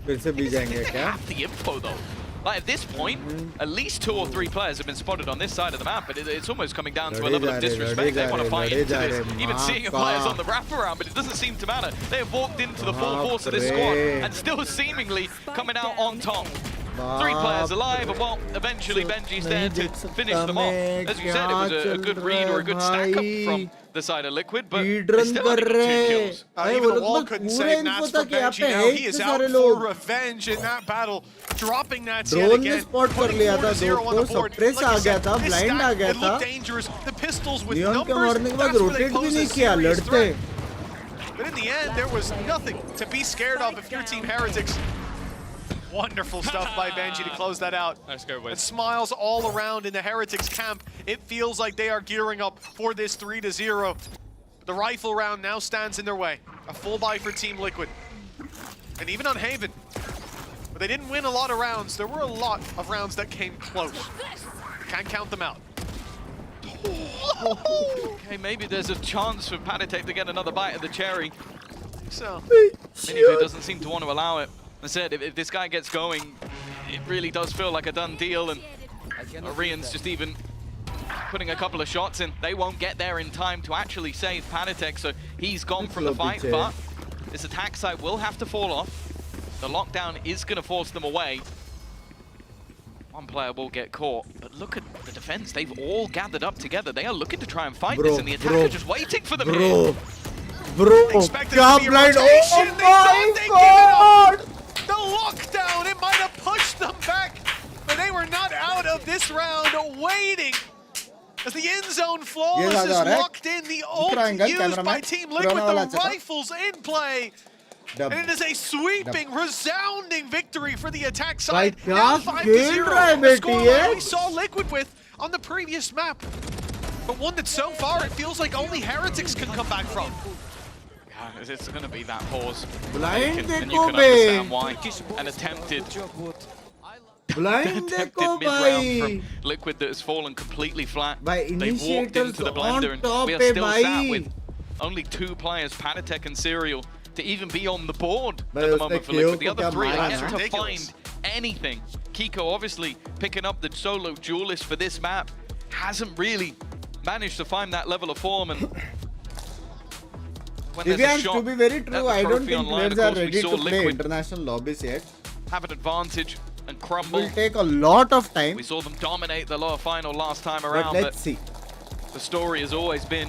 फिर से भी जाएंगे They क्या have the info though. Like at this point, at least 2 or 3 players have been spotted on this side of the map, but it's almost coming down to a level of disrespect. They want to fight into this, even seeing players on the wraparound, but it doesn't seem to matter. They have walked into the full force of this squad and still seemingly coming out on top. 3 players alive, and well, eventually Benji's there to finish them off. As you said, it was a good read or a good stack up from the side of Liquid, but they still only got 2 kills. Even the wall couldn't save Nats from Benji now. He is out for revenge in that battle, dropping Nats yet drone ने again. Spot कर लिया था दोस्त को surprise आ गया था blind आ गया था dangerous. The pistols with neon के numbers, मारने के बाद that's where they रोटेट भी pose a नहीं किया serious लड़ते threat. But in the end, there was nothing to be scared of if you're Team Heretics. Wonderful stuff by Benji to close that out. Let's go, And smiles all around in the Heretics camp. It feels like they are gearing up for this 3-0. The rifle round now stands in their way. A full buy for Team Liquid. And even on Haven, but they didn't win a lot of rounds. There were a lot of rounds that came close. Can't count them out. Okay, maybe there's a chance for Patatek to get another bite of the cherry. So, Minifu doesn't seem to want to allow it. I said, if this guy gets going, it really does feel like a done deal, and Orian's just even putting a couple of shots in. They won't get there in time to actually save Patatek, so he's gone from the fight, but this attack site will have to fall off. The lockdown is going to force them away. One player will get caught, but look at the defense. They've all gathered up together. They are looking to try and fight this, and the attack are just waiting for them here. Bro, क्या blind? Oh my god! The lockdown, it might have pushed them back, but they were not out of this round waiting. As the end zone flawless is locked in, the ult used by Team Liquid, the rifles in play. And it is a sweeping, resounding victory for the attack side. Now 5-0, the scoreline we saw Liquid with on the previous map. But one that so far it feels like only Heretics can come back from. It's going to be that pause. Blind And you can देखो understand bay why. An attempted blind देखो mid-round भाई from Liquid that has fallen completely flat. भाई They've walked into the initiators on blender, and top we are पे still sat भाई with only 2 players, Patatek and Serial, to even be on the board at भाई the उसने moment for KO Liquid. The को other क्या 3 मारा have ना to find anything. Kiko obviously picking up the solo duelist for this map, hasn't really managed to find that level of form, and when there's a Divyansh, shot to be very at true, the I don't trophy think online, of players are course, we ready saw to play Liquid international lobbies yet. have an advantage and crumble. Will take a lot of time. We saw them dominate the lower final last time But around, let's see. the story has always been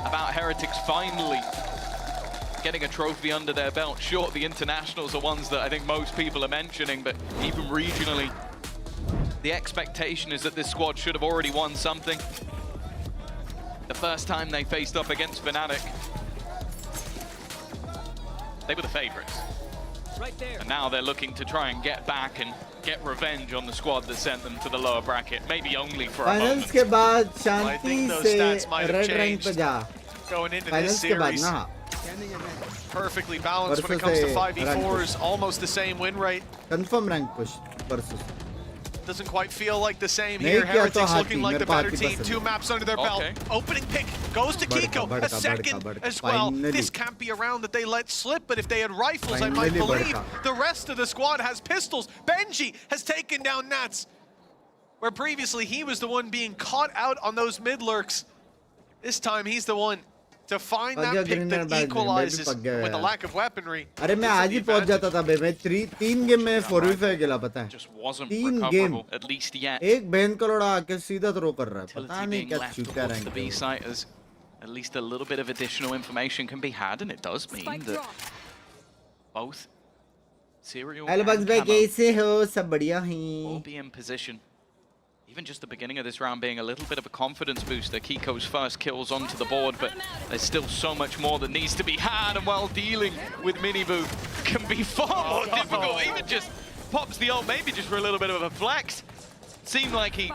about Heretics finally getting a trophy under their belt. Sure, the internationals are ones that I think most people are mentioning, but even regionally, the expectation is that this squad should have already won something. The first time they faced up against Fnatic, they were the favorites. Right there. And now they're looking to try and get back and get revenge on the squad that sent them to the lower bracket, maybe only for a moment. Finals के बाद I think Shanti those से stats might have red rank पे changed जा. going into this Finals के बाद series. ना. Perfectly balanced when it comes to 5v4s, almost the same win rate. Confirm rank push versus. Doesn't quite feel like the same नहीं here. किया तो Heretics हाथी, looking like मेरे the को better हाथी team. पसंद 2 है. maps under their belt. Opening pick goes to Kiko. A second as well. This can't be a round that they let slip, but if they had rifles, I might believe the rest of the squad has pistols. Benji has taken down Nats, where previously he was the one being caught out on those mid lurks. This time he's the one to find that pick that equalizes with the lack of weaponry. अरे मैं आज ही पहुंच जाता था बे मैं 3 game में 4v5 गेला पता है 3 गेम एक बहन का लोड़ा आके सीधा थ्रो कर रहा है पता नहीं क्या चूतिया रैंक है at least a little bit of additional information can be had, and it does mean that both Serial and Camo कैसे हो सब बढ़िया हैं will be in position. Even just the beginning of this round being a little bit of a confidence booster. Kiko's first kills onto the board, but there's still so much more that needs to be had, and while dealing with Miniboo can be far more difficult. Even just pops the ult, maybe just for a little bit of a flex. Seemed like he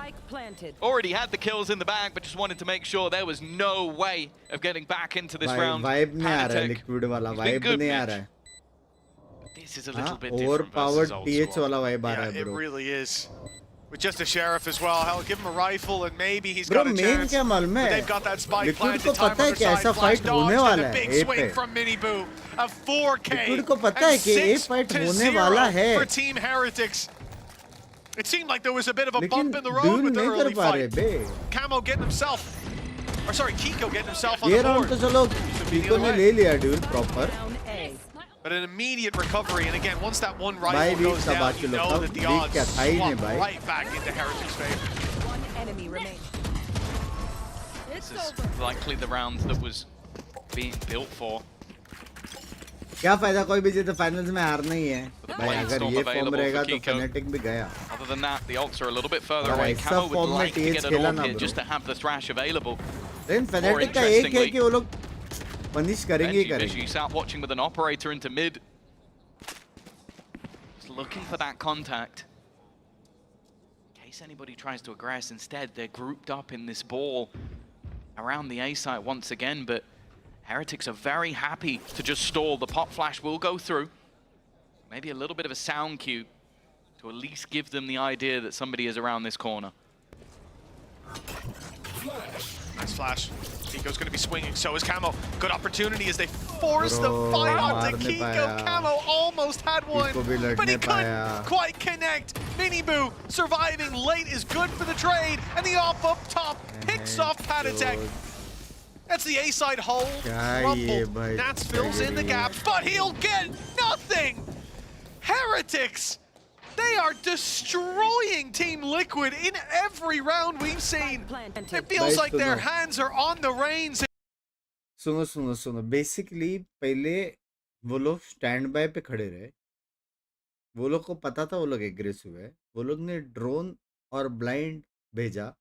already had the kills in the bag, but just wanted to make sure there was no way of getting back into this round. Vibe नहीं आ रहा है Liquid वाला vibe नहीं आ रहा है. This is a little bit different. Overpowered TH वाला vibe आ रहा है bro. It really is. With just a sheriff as well, hell, give him a rifle and maybe he's bro, got a chance. क्या मालूम है? They've got that spike planted. को पता है कि ऐसा fight होने वाला है. Big swing from Miniboo, a 4K. Liquid को पता है कि ये fight होने वाला है. For Team Heretics. It seemed like there was a bit of a bump in the road with the early fight. Camo getting himself, or sorry, Kiko getting himself on the board. तो चलो Kiko ने ले लिया dude proper. But an immediate recovery, and again, once that one rifle goes down, you know that the odds swap right back into Heretics' favor. One enemy remains. This is likely the round that was being built for. क्या फायदा कोई भी जीते finals में हारना ही है भाई अगर ये फॉर्म रहेगा तो फनेटिक भी गया Other than that, the ults are a little bit further away. Camo would like to get an ult here just to have the thrash available. लेकिन फनेटिक का एक है कि वो लोग पनिश करेंगे ही करेंगे. He's out watching with an operator into mid. Just looking for that contact. In case anybody tries to aggress, instead they're grouped up in this ball around the A site once again, but Heretics are very happy to just stall. The pop flash will go through. Maybe a little bit of a sound cue to at least give them the idea that somebody is around this corner. Nice flash. Kiko's going to be swinging, so is Camo. Good opportunity as they force the fight onto Kiko. Camo almost had one, but he couldn't quite connect. Miniboo surviving late is good for the trade, and the off up top picks off Patatek. That's the A-side hole. Rumble. Nats fills in the gaps, but he'll get nothing! Heretics! They are destroying Team Liquid in every round we've seen. It feels like their hands are on the reins. सुनो basically पहले वो लोग stand by पे खड़े रहे. वो लोग को पता था वो लोग एग्रेसिव है. वो लोग ने ड्रोन और ब्लाइंड भेजा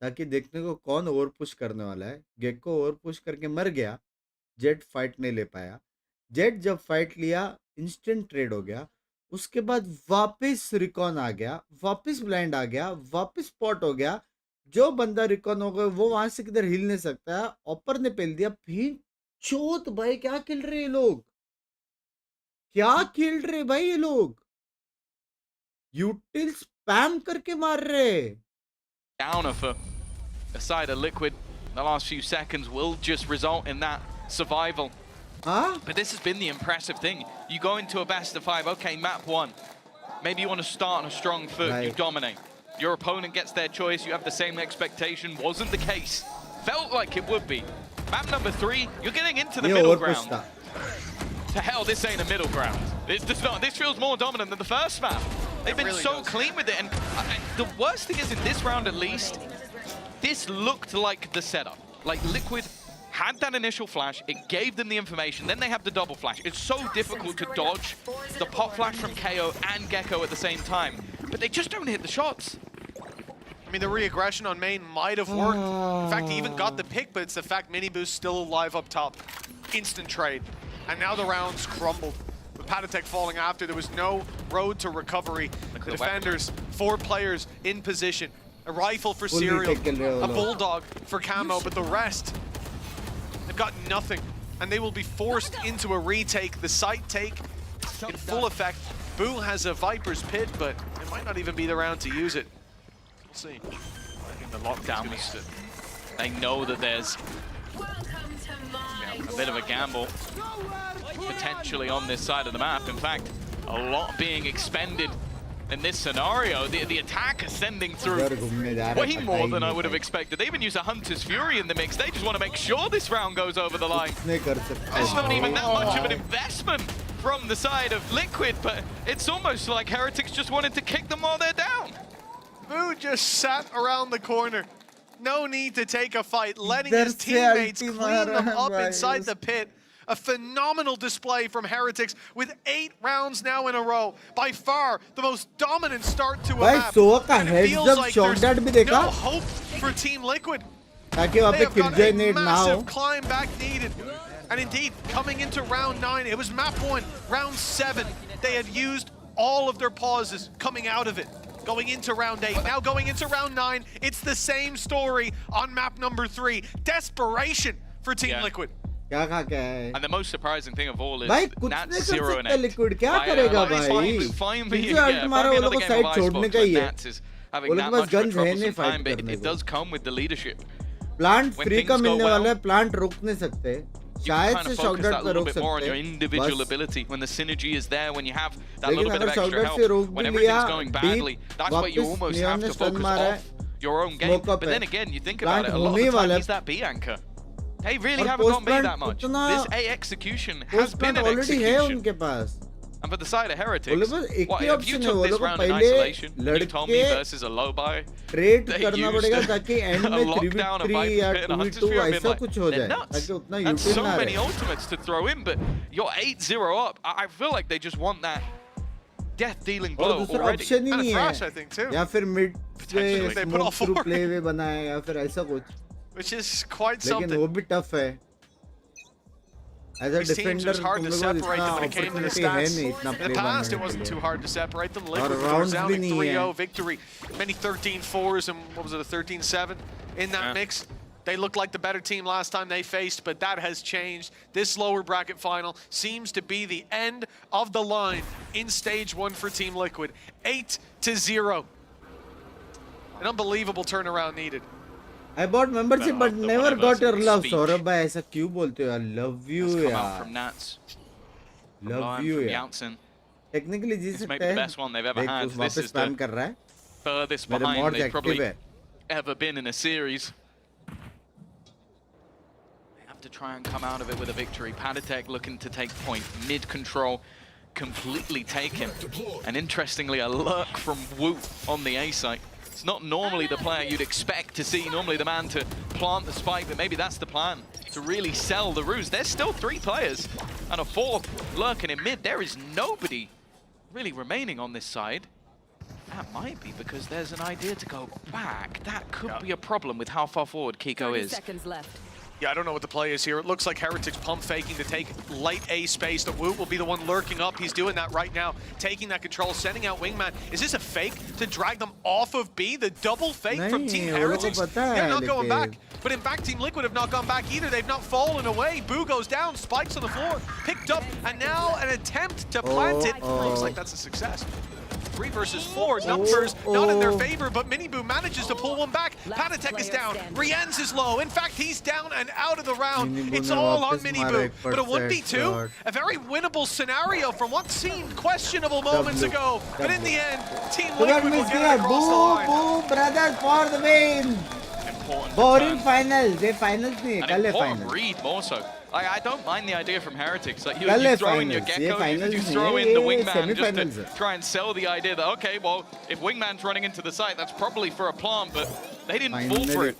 ताकि देखने को कौन ओवर पुश करने वाला है. गेको ओवर पुश करके मर गया. जेट फाइट नहीं ले पाया. जेट जब फाइट लिया इंस्टेंट ट्रेड हो गया. उसके बाद वापस रिकॉन आ गया. वापस ब्लाइंड आ गया. वापस स्पॉट हो गया. जो बंदा रिकॉन हो गया वो वहां से किधर हिल नहीं सकता है. ऑपर ने पेल दिया. फिर चोत भाई क्या खेल रहे ये लोग. क्या खेल रहे भाई ये लोग. यूटिल स्पैम करके मार रहे. Downer for a side of Liquid. The last few seconds will just result in that survival. But this has been the impressive thing. You go into a best of 5, okay, map 1. Maybe you want to start on a strong foot, you dominate. Your opponent gets their choice, you have the same expectation. Wasn't the case. Felt like it would be. Map number 3, you're getting into the middle ground. To hell, this ain't a middle ground. This feels more dominant than the first map. They've been really so clean with it, and the worst thing is in this round at least, this looked like the setup. Like Liquid had that initial flash, it gave them the information, then they have the double flash. It's so difficult to dodge the pop flash from KO and Gecko at the same time, but they just don't hit the shots. I mean, the re-aggression on main might have worked. In fact, he even got the pick, but it's the fact Miniboo's still alive up top. Instant trade. And now the rounds crumbled. With Patatek falling after, there was no road to recovery. The defenders, 4 players in position. A rifle for Serial, a bulldog for Camo, but the rest, they've got nothing. And they will be forced into a retake. The site take in full effect. Boo has a Viper's Pit, but it might not even be the round to use it. We'll see. I think the lockdown was it. They know that there's a bit of a gamble potentially on this side of the map. In fact, a lot being expended in this scenario. The attack ascending through way more than I would have expected. They even use a Hunter's Fury in the mix. They just want to make sure this round goes over the line. It's not even that much of an investment from the side of Liquid, but it's almost like Heretics just wanted to kick them while they're down. Boo just sat around the corner. No need to take a fight, letting his teammates clean them up inside the pit. A phenomenal display from Heretics with 8 rounds now in a row. By far the most dominant start to a map. And it feels like there's no hope for Team Liquid. They have got a massive climb back needed. And indeed, coming into round 9, it was map 1, round 7. They had used all of their pauses coming out of it. Going into round 8, now going into round 9, it's the same story on map number 3. Desperation for Team Liquid. And the most surprising thing of all is Nats 0 and 8. Liquid क्या करेगा भाई? Probably another game of Icebox when Nats is having that much of a troublesome time, but it does come with the leadership. Plant free का मिलने वाला है, plant रोक नहीं सकते. You can kind of focus that a little bit more on your individual ability when the synergy is there, when you have that little bit of extra help, when everything's going badly. That's where you almost have to focus off your own game. But then again, you think about it, a lot of the time he's that B anchor. They really haven't gone B that much. This A execution has been an execution. And for the side of Heretics, if you took this round in isolation, you told me versus a low buy, they used a lockdown, a Viper Pit, and a Hunter's Fury, they're nuts. That's so many ultimates to throw in, but you're 8-0 up. I feel like they just want that death-dealing blow already. And a thrash, I think, too. या फिर mid Potentially they put all 4. play वे बनाए या फिर ऐसा कुछ. Which is quite something. लेकिन वो भी tough है. As a defender, hard to separate them when it came to the stats. In the past, it wasn't too hard to separate them. Liquid resounding 3-0 victory. Many 13-4s and what was it, a 13-7 in that mix. They looked like the better team last time they faced, but that has changed. This lower bracket final seems to be the end of the line in stage 1 for Team Liquid. 8-0. An unbelievable turnaround needed. I bought membership but never got your love. Saurabh भाई ऐसा क्यों बोलते हो यार? Love you यार. Love you यार. Technically जी सकते हैं. Best one they've ever had. This is spam कर रहा है. Furthest behind they've probably ever been in a series. They have to try and come out of it with a victory. Padatek looking to take point. Mid control completely taken. And interestingly, a lurk from Wu on the A site. It's not normally the player you'd expect to see, normally the man to plant the spike, but maybe that's the plan, to really sell the ruse. There's still 3 players and a 4th lurking in mid. There is nobody really remaining on this side. That might be because there's an idea to go back. That could be a problem with how far forward Kiko is. 30 seconds left. Yeah, I don't know what the play is here. It looks like Heretics pump faking to take light A space. The Woot will be the one lurking up. He's doing that right now, taking that control, sending out Wingman. Is this a fake to drag them off of B? The double fake from Team Heretics? They're not going back. But in fact, Team Liquid have not gone back either. They've not fallen away. Boo goes down, spikes on the floor, picked up, and now an attempt to plant it. Looks like that's a success. 3 versus 4, numbers not in their favor, but Miniboo manages to pull one back. Padatek is down, Rienz is low. In fact, he's down and out of the round. It's all on Miniboo, but a 1v2, a very winnable scenario from what seemed questionable moments ago. But in the end, Team Liquid will get it across the line. Boo, brothers, for the win! Boring finals, they finals नहीं, कल है finals. Read more so. I don't mind the idea from Heretics. Like you throw in your Gecko, you throw in the Wingman just to try and sell the idea that, okay, well, if Wingman's running into the site, that's probably for a plant, but they didn't fall for it.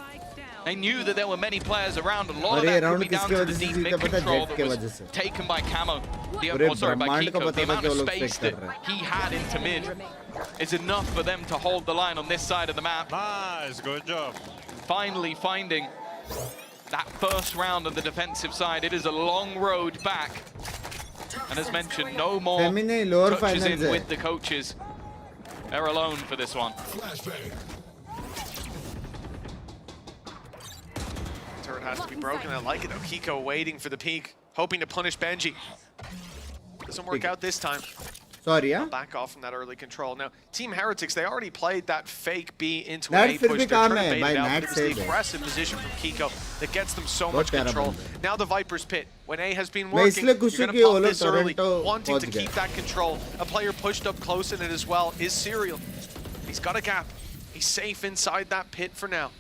They knew that there were many players around. A lot of that could be down to the deep mid control that was taken by Camo. By Kiko. The amount of space that he had into mid is enough for them to hold the line on this side of the map. Nice, good job. Finally finding that first round on the defensive side. It is a long road back. And as mentioned, no more touches in with the coaches. They're alone for this one. Turret has to be broken. I like it though. Kiko waiting for the peak, hoping to punish Benji. Doesn't work out this time. Sorry, yeah. Back off from that early control. Now, Team Heretics, they already played that fake B into That an A फिर push. भी They're काम trying to है bait भाई, it out, Nat but it was save the है. aggressive position from Kiko that gets them so बहुत much प्यारा control. बंदा है. Now the Viper's pit, when A has been मैं working, इसलिए you're खुश हूँ going कि to वो pop लोग this early, Toronto wanting to पहुंच keep गए. that control. A player pushed up close in it as well is Serial. He's got a gap. He's safe inside that pit for now.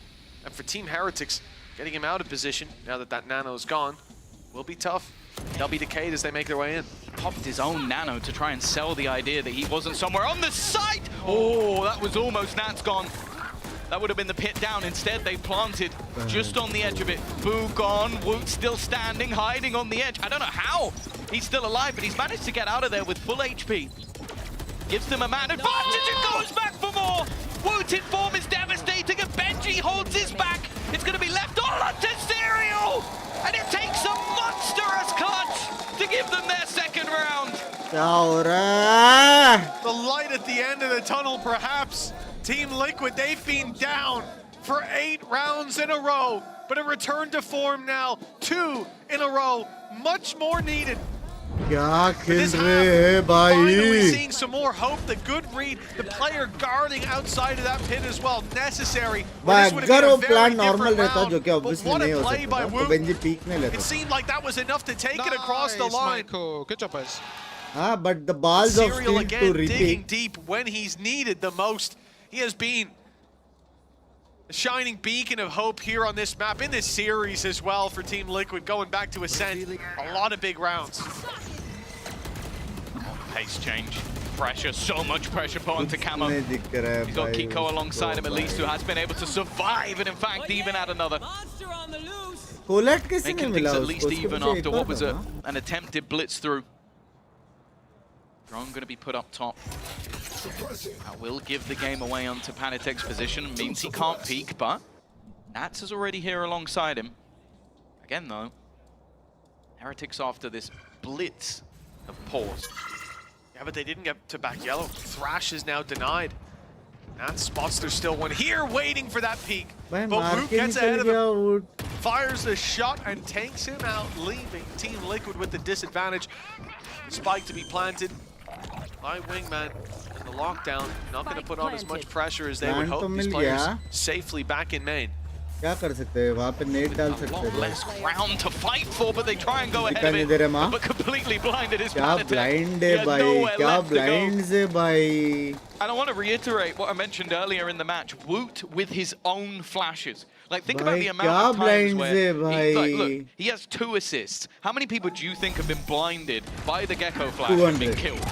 And for Team Heretics, getting him out of position, now that that nano is gone, will be tough. They'll be decayed as they make their way in. Popped his own nano to try and sell the idea that he wasn't somewhere on the site. Oh, that was almost Nat's gone. That would have been the pit down. Instead, they planted just on the edge of it. Boo gone, Woot still standing, hiding on the edge. I don't know how he's still alive, but he's managed to get out of there with full HP. Gives them a man advantage and goes back for more. Woot in form is devastating and Benji holds his back. It's going to be left all onto Serial. And it takes a monstrous clutch to give them their second round. क्या हो रहा है? The light at the end of the tunnel, perhaps. Team Liquid, they've been down for 8 rounds in a row, but a return to form now. 2 in a row, much more needed. क्या खेल रहे हैं Finally भाई? seeing some more hope. The good read, the player guarding outside of that pit as well, necessary. भाई This would have अगर been वो a very plan normal different रहता round, जो कि but ऑब्वियसली what नहीं a हो play by सकता था, तो Woot. बेंजी पीक नहीं It लेता. seemed like that was enough to take it across the line. Good job, guys. हाँ, but the balls of Serial steel again to digging repeat. deep when he's needed the most. He has been a shining beacon of hope here on this map, in this series as well for Team Liquid, going back to Ascent. A lot of big rounds. Pace change, pressure, so much pressure put onto Camo. नहीं दिख रहा है He's got भाई Kiko alongside him at least, who has been able to survive and in fact even add another. Collate कैसे नहीं Making मिला things at उसको? least उसको even मुझे एक after बार what was दो ना. an attempted blitz through. Drone going to be put up top. That will give the game away onto Panitek's position. Means he can't peek, but Nats is already here alongside him. Again though, Heretics after this blitz have paused. Yeah, but they didn't get to back yellow. Thrash is now denied. Nat spots there's still one here waiting for that peek. भाई But मार Woot के gets ahead निकल of गया him, Woot. fires the shot and takes him out, leaving Team Liquid with the disadvantage. Spike to be planted by Wingman. And the lockdown not going to put on as much pressure as they would Plant तो hope. These mill players गया. safely back in main. क्या कर सकते हैं? वहाँ पे net डाल A सकते lot हैं. less ground to fight for, but they try and go ahead दिखा of नहीं दे रहे it. माँ. But completely blinded is क्या Panitek. ब्लाइंड He है had भाई? nowhere क्या left to go. ब्लाइंड से भाई? And I want to reiterate what I mentioned earlier in the match. Woot with his own flashes. Like, think about भाई the amount क्या of times blind where से he, like, look, भाई? he has 2 assists. How many people do you think have been blinded by the Gecko flash and been 200. killed?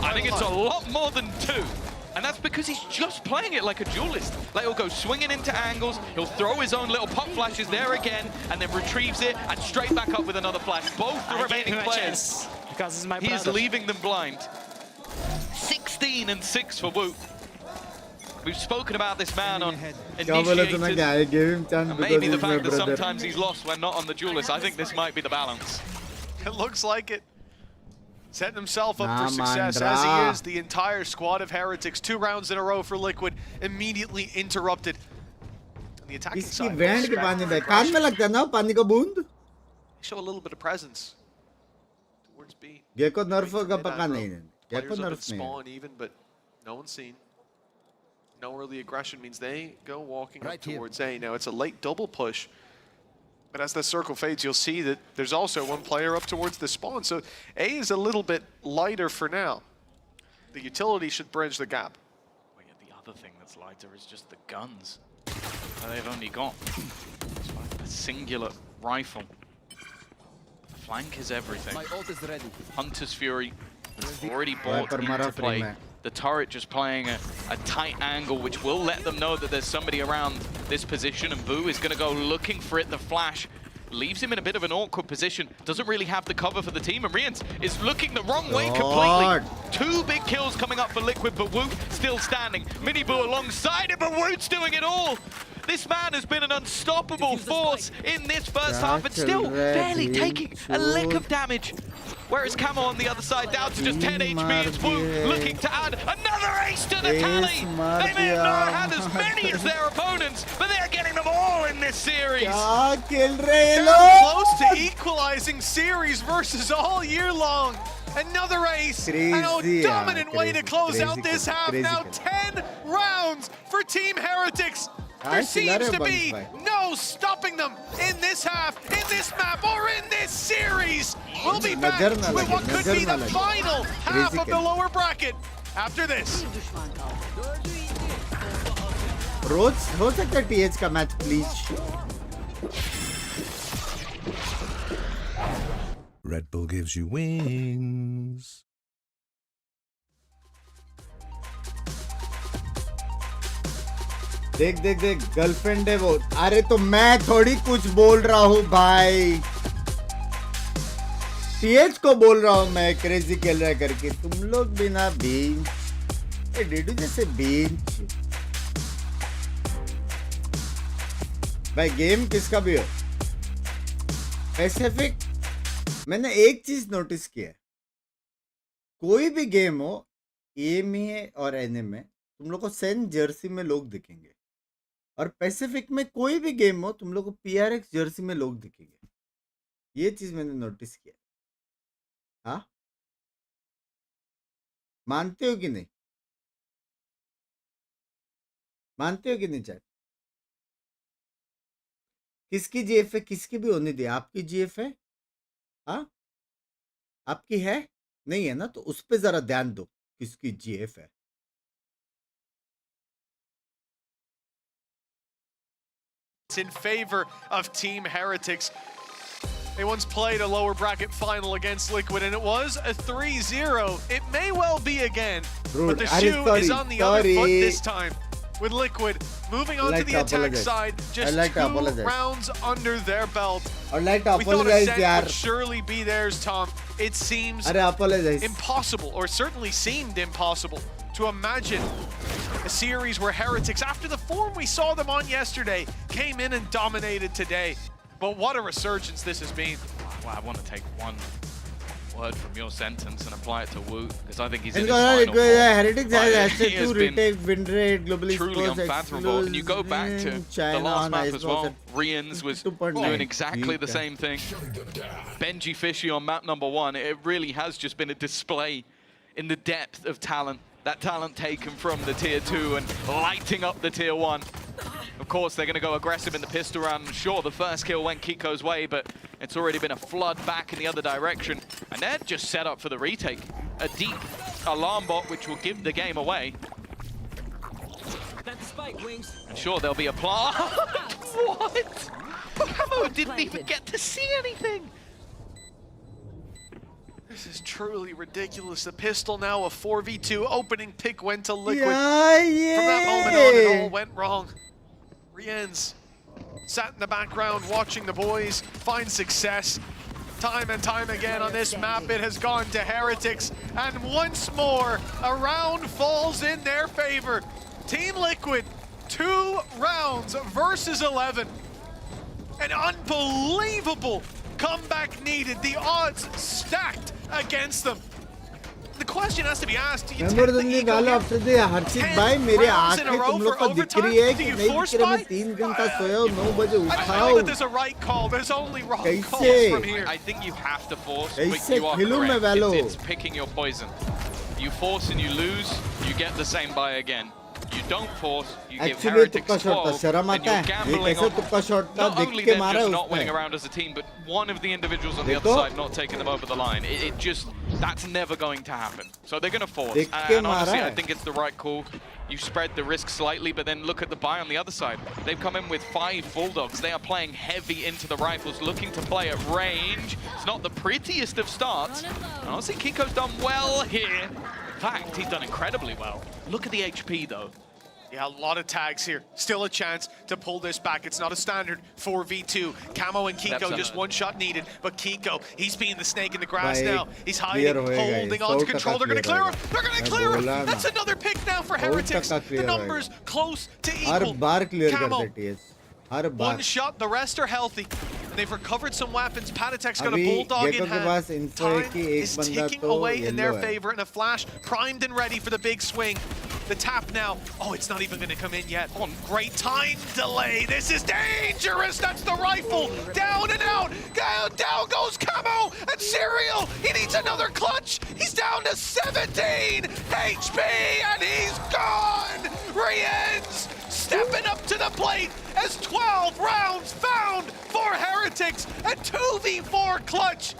I think it's a lot more than 2. And that's because he's just playing it like a duelist. Like, he'll go swinging into angles, he'll throw his own little pop flashes there again, and then retrieves it, and straight back up with another flash. Both the remaining players, because it's my he is brother. leaving them blind. 16 and 6 for Woot. We've spoken about this man on क्या बोला तूने क्या? I gave him chance and because maybe the he's my fact that brother. sometimes he's lost when not on the duelist. I think this might be the balance. It looks like it. Setting himself up Nah, for success Mandra. as he is. The entire squad of Heretics, 2 rounds in a row for Liquid, immediately interrupted. And the attacking इसकी side band के पानी में कान में लगता है ना पानी का बूंद? show a little bit of presence towards B. Gekko nerf का पका नहीं है. Players Gekko up at nerf नहीं है. spawn even, but no one's seen. No early aggression means they go walking up towards A. Now it's a late double push. But as the circle fades, you'll see that there's also one player up towards the spawn. So A is a little bit lighter for now. The utility should bridge the gap. Well, yeah, the other thing that's lighter is just the guns that they've only got. It's like a singular rifle. The flank is everything. My ult is ready. Hunter's Fury already bought Viper mara into free play. mein. The turret just playing a tight angle, which will let them know that there's somebody around this position, and Boo is going to go looking for it. The flash leaves him in a bit of an awkward position. Doesn't really have the cover for the team, and Rians is looking the wrong way completely. 2 big kills coming up for Liquid, but Woot still standing. Mini Boo alongside him, but Woot's doing it all. This man has been an unstoppable force in this first half, but still barely taking a lick of damage. Whereas Camo on the other side down to just 10 HP. It's Woot looking to add another ace to the tally. They may have not had as many as their opponents, but they're getting them all in this series. क्या खेल रहे हैं They're लोग? close to equalizing series versus all year long. Another ace. Crazy, and a dominant way to close crazy, out this half. crazy, Now 10 rounds for Team Heretics. There seems to be no stopping them in this half, in this map, or in this series. We'll be back with what could be the final half of the lower bracket after this. रोज हो सकता है TH का match please. Red Bull gives you wings. देख देख देख girlfriend है वो. अरे तो मैं थोड़ी कुछ बोल रहा हूँ भाई. टीएच को बोल रहा हूँ मैं क्रेजी खेल रहा है करके. तुम लोग बिना बेंच डेडू जैसे बेंच. भाई गेम किसका भी हो पैसिफिक. मैंने एक चीज नोटिस किया है. कोई भी गेम हो एमए और एनएमए तुम लोग को सेंट जर्सी में लोग दिखेंगे. और पैसिफिक में कोई भी गेम हो तुम लोग को पीआरएक्स जर्सी में लोग दिखेंगे. ये चीज मैंने नोटिस किया. हाँ मानते हो कि नहीं. मानते हो कि नहीं. चैट किसकी जीएफ है किसकी भी होने दी. आपकी जीएफ है. हाँ आपकी है नहीं है ना तो उस पे जरा ध्यान दो किसकी जीएफ है. It's in favor of Team Heretics. They once played a lower bracket final against Liquid and it was a 3-0. It may well be again, but the shoe is on the other foot this time. With Liquid moving on to the attack side, just 2 rounds under their belt. We thought Ascent would surely be theirs, Tom. It seems impossible, or certainly seemed impossible, to imagine a series where Heretics, after the form we saw them on yesterday, came in and dominated today. But what a resurgence this has been. Well, I want to take one word from your sentence and apply it to Wu, because I think he's in his final form. Heretics has Ascent to retake win rate, globally truly unfathomable. And you go back to the last map as well. Rians was doing exactly the same thing. Benji Fishy on map number 1. It really has just been a display in the depth of talent. That talent taken from the tier 2 and lighting up the tier 1. Of course, they're going to go aggressive in the pistol round. Sure, the first kill went Kiko's way, but it's already been a flood back in the other direction. And they're just set up for the retake. A deep alarm bot, which will give the game away. That's spike, Wings. And sure, there'll be a plant. What? Camo didn't even get to see anything. This is truly ridiculous. The pistol now a 4v2. Opening pick went to Liquid. Yeah. From that moment on, it all went wrong. Riens sat in the background watching the boys find success. Time and time again on this map, it has gone to Heretics. And once more, a round falls in their favor. Team Liquid, 2 rounds versus 11. An unbelievable comeback needed. The odds stacked against them. The question has to be asked, do you take the ego here? 10 rounds in a row for overtime? Do you force buy? I think that there's a right call. There's only wrong calls from here. I think you have to force, but you are correct. It's picking your poison. You force and you lose, you get the same buy again. You don't force, you give Heretics 12, and you're gambling on not only them just not winning around as a team, but one of the individuals on the other side not taking them over the line. It just, that's never going to happen. So they're going to force, and honestly, I think it's the right call. You spread the risk slightly, but then look at the buy on the other side. They've come in with 5 Bulldogs. They are playing heavy into the rifles, looking to play at range. It's not the prettiest of starts. And honestly, Kiko's done well here. In fact, he's done incredibly well. Look at the HP, though. Yeah, a lot of tags here. Still a chance to pull this back. It's not a standard 4v2. Camo and Kiko, just one shot needed. But Kiko, he's being the snake in the grass now. He's hiding, holding on to control. They're going to clear him. They're going to clear him. That's another pick now for Heretics. The numbers close to equal. Camo, one shot. The rest are healthy. They've recovered some weapons. Patatek's got a bulldog in hand. Time is ticking away in their favor, and a flash primed and ready for the big swing. The tap now. Oh, it's not even going to come in yet. Oh, great time delay. This is dangerous. That's the rifle. Down and out. Down goes Camo. And Serial, he needs another clutch. He's down to 17 HP and he's gone. Rienz stepping up to the plate as 12 rounds found for Heretics. A 2v4 clutch.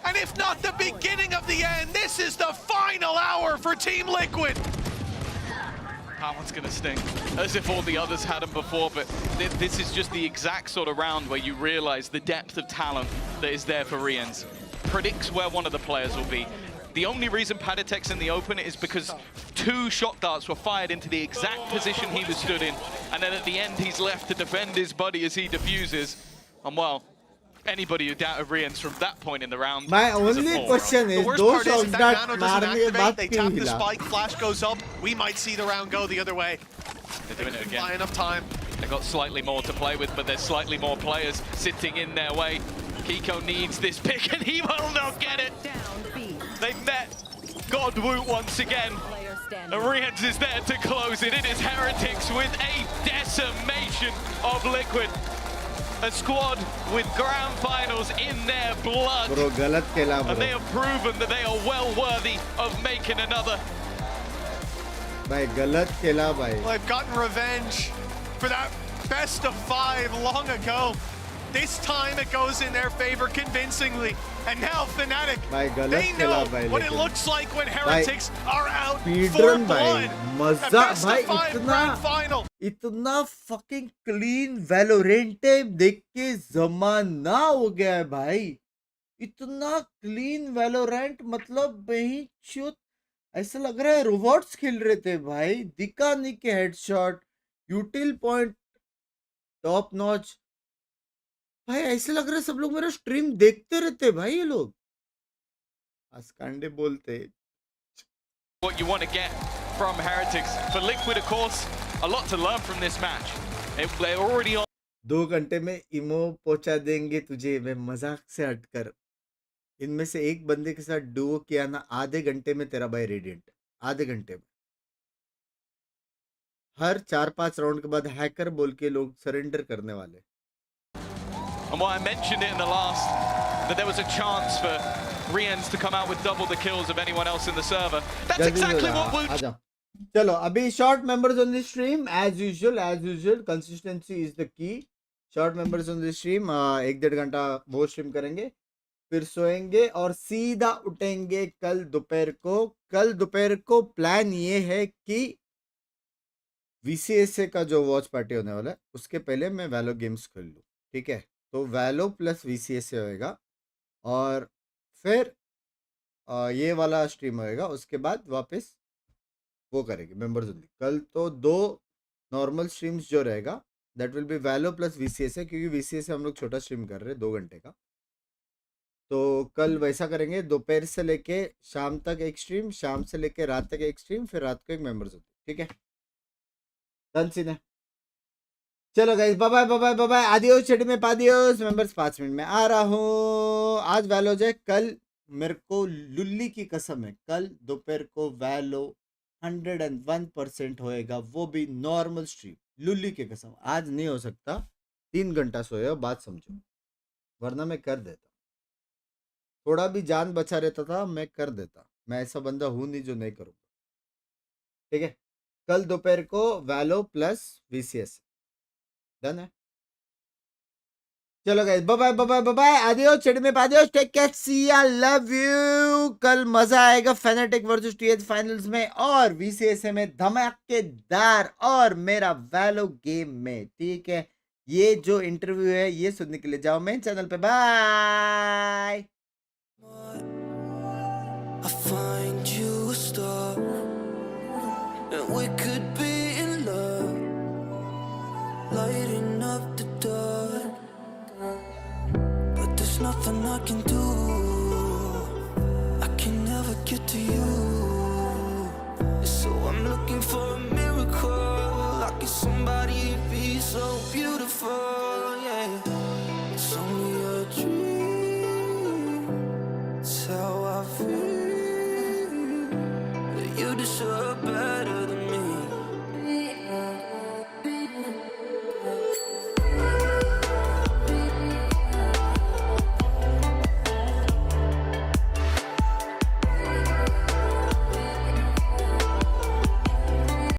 And if not the beginning of the end, this is the final hour for Team Liquid. That one's gonna sting, as if all the others had them before, but this is just the exact sort of round where you realize the depth of talent that is there for Rienz. Predicts where one of the players will be. The only reason Paditech's in the open is because 2 shot darts were fired into the exact position he was stood in, and then at the end he's left to defend his buddy as he defuses. And well, anybody who doubted Rienz from that point in the round. My only question is, those shots that Nano doesn't activate, they tap the spike, flash goes up, we might see the round go the other way. They're doing it again. Enough time. They've got slightly more to play with, but there's slightly more players sitting in their way. Kiko needs this pick and he will not get it. They've met Godwoot once again. And Rienz is there to close it. It is Heretics with a decimation of Liquid. A squad with grand finals in their blood. Bro, galat khela, bro. And they have proven that they are well worthy of making another. Bhai, galat khela, bhai. Well, they've gotten revenge for that best of 5 long ago. This time it goes in their favor convincingly. And now Fnatic, they know what it looks like when Heretics are out for blood. मजा भाई इतना fucking clean Valorant देख के जमाना हो गया है भाई. इतना clean Valorant मतलब नहीं चुत ऐसा लग रहा है रोबोट्स खेल रहे थे भाई. दिखा नहीं के हेडशॉट, यूटिल पॉइंट टॉप नॉच. भाई ऐसे लग रहा है सब लोग मेरा स्ट्रीम देखते रहते भाई. ये लोग आस्कांडे बोलते. What you want to get from Heretics. For Liquid, of course, a lot to learn from this match. They're already on. 2 घंटे में इमो पहुंचा देंगे तुझे. मैं मजाक से हटकर इनमें से एक बंदे के साथ डुओ किया ना, आधे घंटे में तेरा भाई रेडिएंट. आधे घंटे में. हर 4-5 राउंड के बाद हैकर बोल के लोग सरेंडर करने वाले. And what I mentioned it in the last, that there was a chance for Rienz to come out with double the kills of anyone else in the server. That's exactly what Woot. चलो अभी short members on the stream as usual consistency is the key. Short members on the stream 1-1.5 घंटा वो stream करेंगे, फिर सोएंगे और सीधा उठेंगे कल दोपहर को. कल दोपहर को प्लान ये है कि VCSA का जो वॉच पार्टी होने वाला है उसके पहले मैं वैलो गेम्स खेल लूँ. ठीक है, तो वैलो प्लस VCSA होएगा और फिर ये वाला स्ट्रीम होएगा. उसके बाद वापस वो करेंगे मेंबर्स ओनली. कल तो 2 नॉर्मल स्ट्रीम्स जो रहेगा that will be वैलो plus VCSA, क्योंकि VCSA हम लोग छोटा स्ट्रीम कर रहे हैं 2 घंटे का. तो कल वैसा करेंगे, दोपहर से लेके शाम तक एक स्ट्रीम, शाम से लेके रात तक एक स्ट्रीम, फिर रात को एक मेंबर्स ओनली. ठीक है, डन सीन है. चलो guys, bye bye bye bye bye. Adios chat में पादियोस मेंबर्स 5 मिनट में आ रहा हूँ. आज वैलो जाए. कल मेरे को लुल्ली की कसम है, कल दोपहर को वैलो 101% होएगा, वो भी नॉर्मल स्ट्रीम. लुल्ली की कसम आज नहीं हो सकता. 3 घंटा सोया, बात समझो, वरना मैं कर देता. थोड़ा भी जान बचा रहता था मैं कर देता. मैं ऐसा बंदा हूँ नहीं जो नहीं करूँगा. ठीक है, कल दोपहर को वैलो प्लस VCS डन है. चलो guys, bye bye bye bye bye. Adios chat में पादियोस. टेक केयर, सी या लव यू. कल मजा आएगा फेनेटिक वर्सेस TH फाइनल्स में और VCSA में धमाकेदार और मेरा वैलो गेम में. ठीक है, ये जो इंटरव्यू है ये सुनने के लिए जाओ मेन चैनल पे. Bye. I find you a star and we could be in love, lighting up the dark, but there's nothing I can do. I can never get to you, so I'm looking for a miracle. Like if somebody be so beautiful, yeah. It's only a dream, it's how I feel. You deserve better than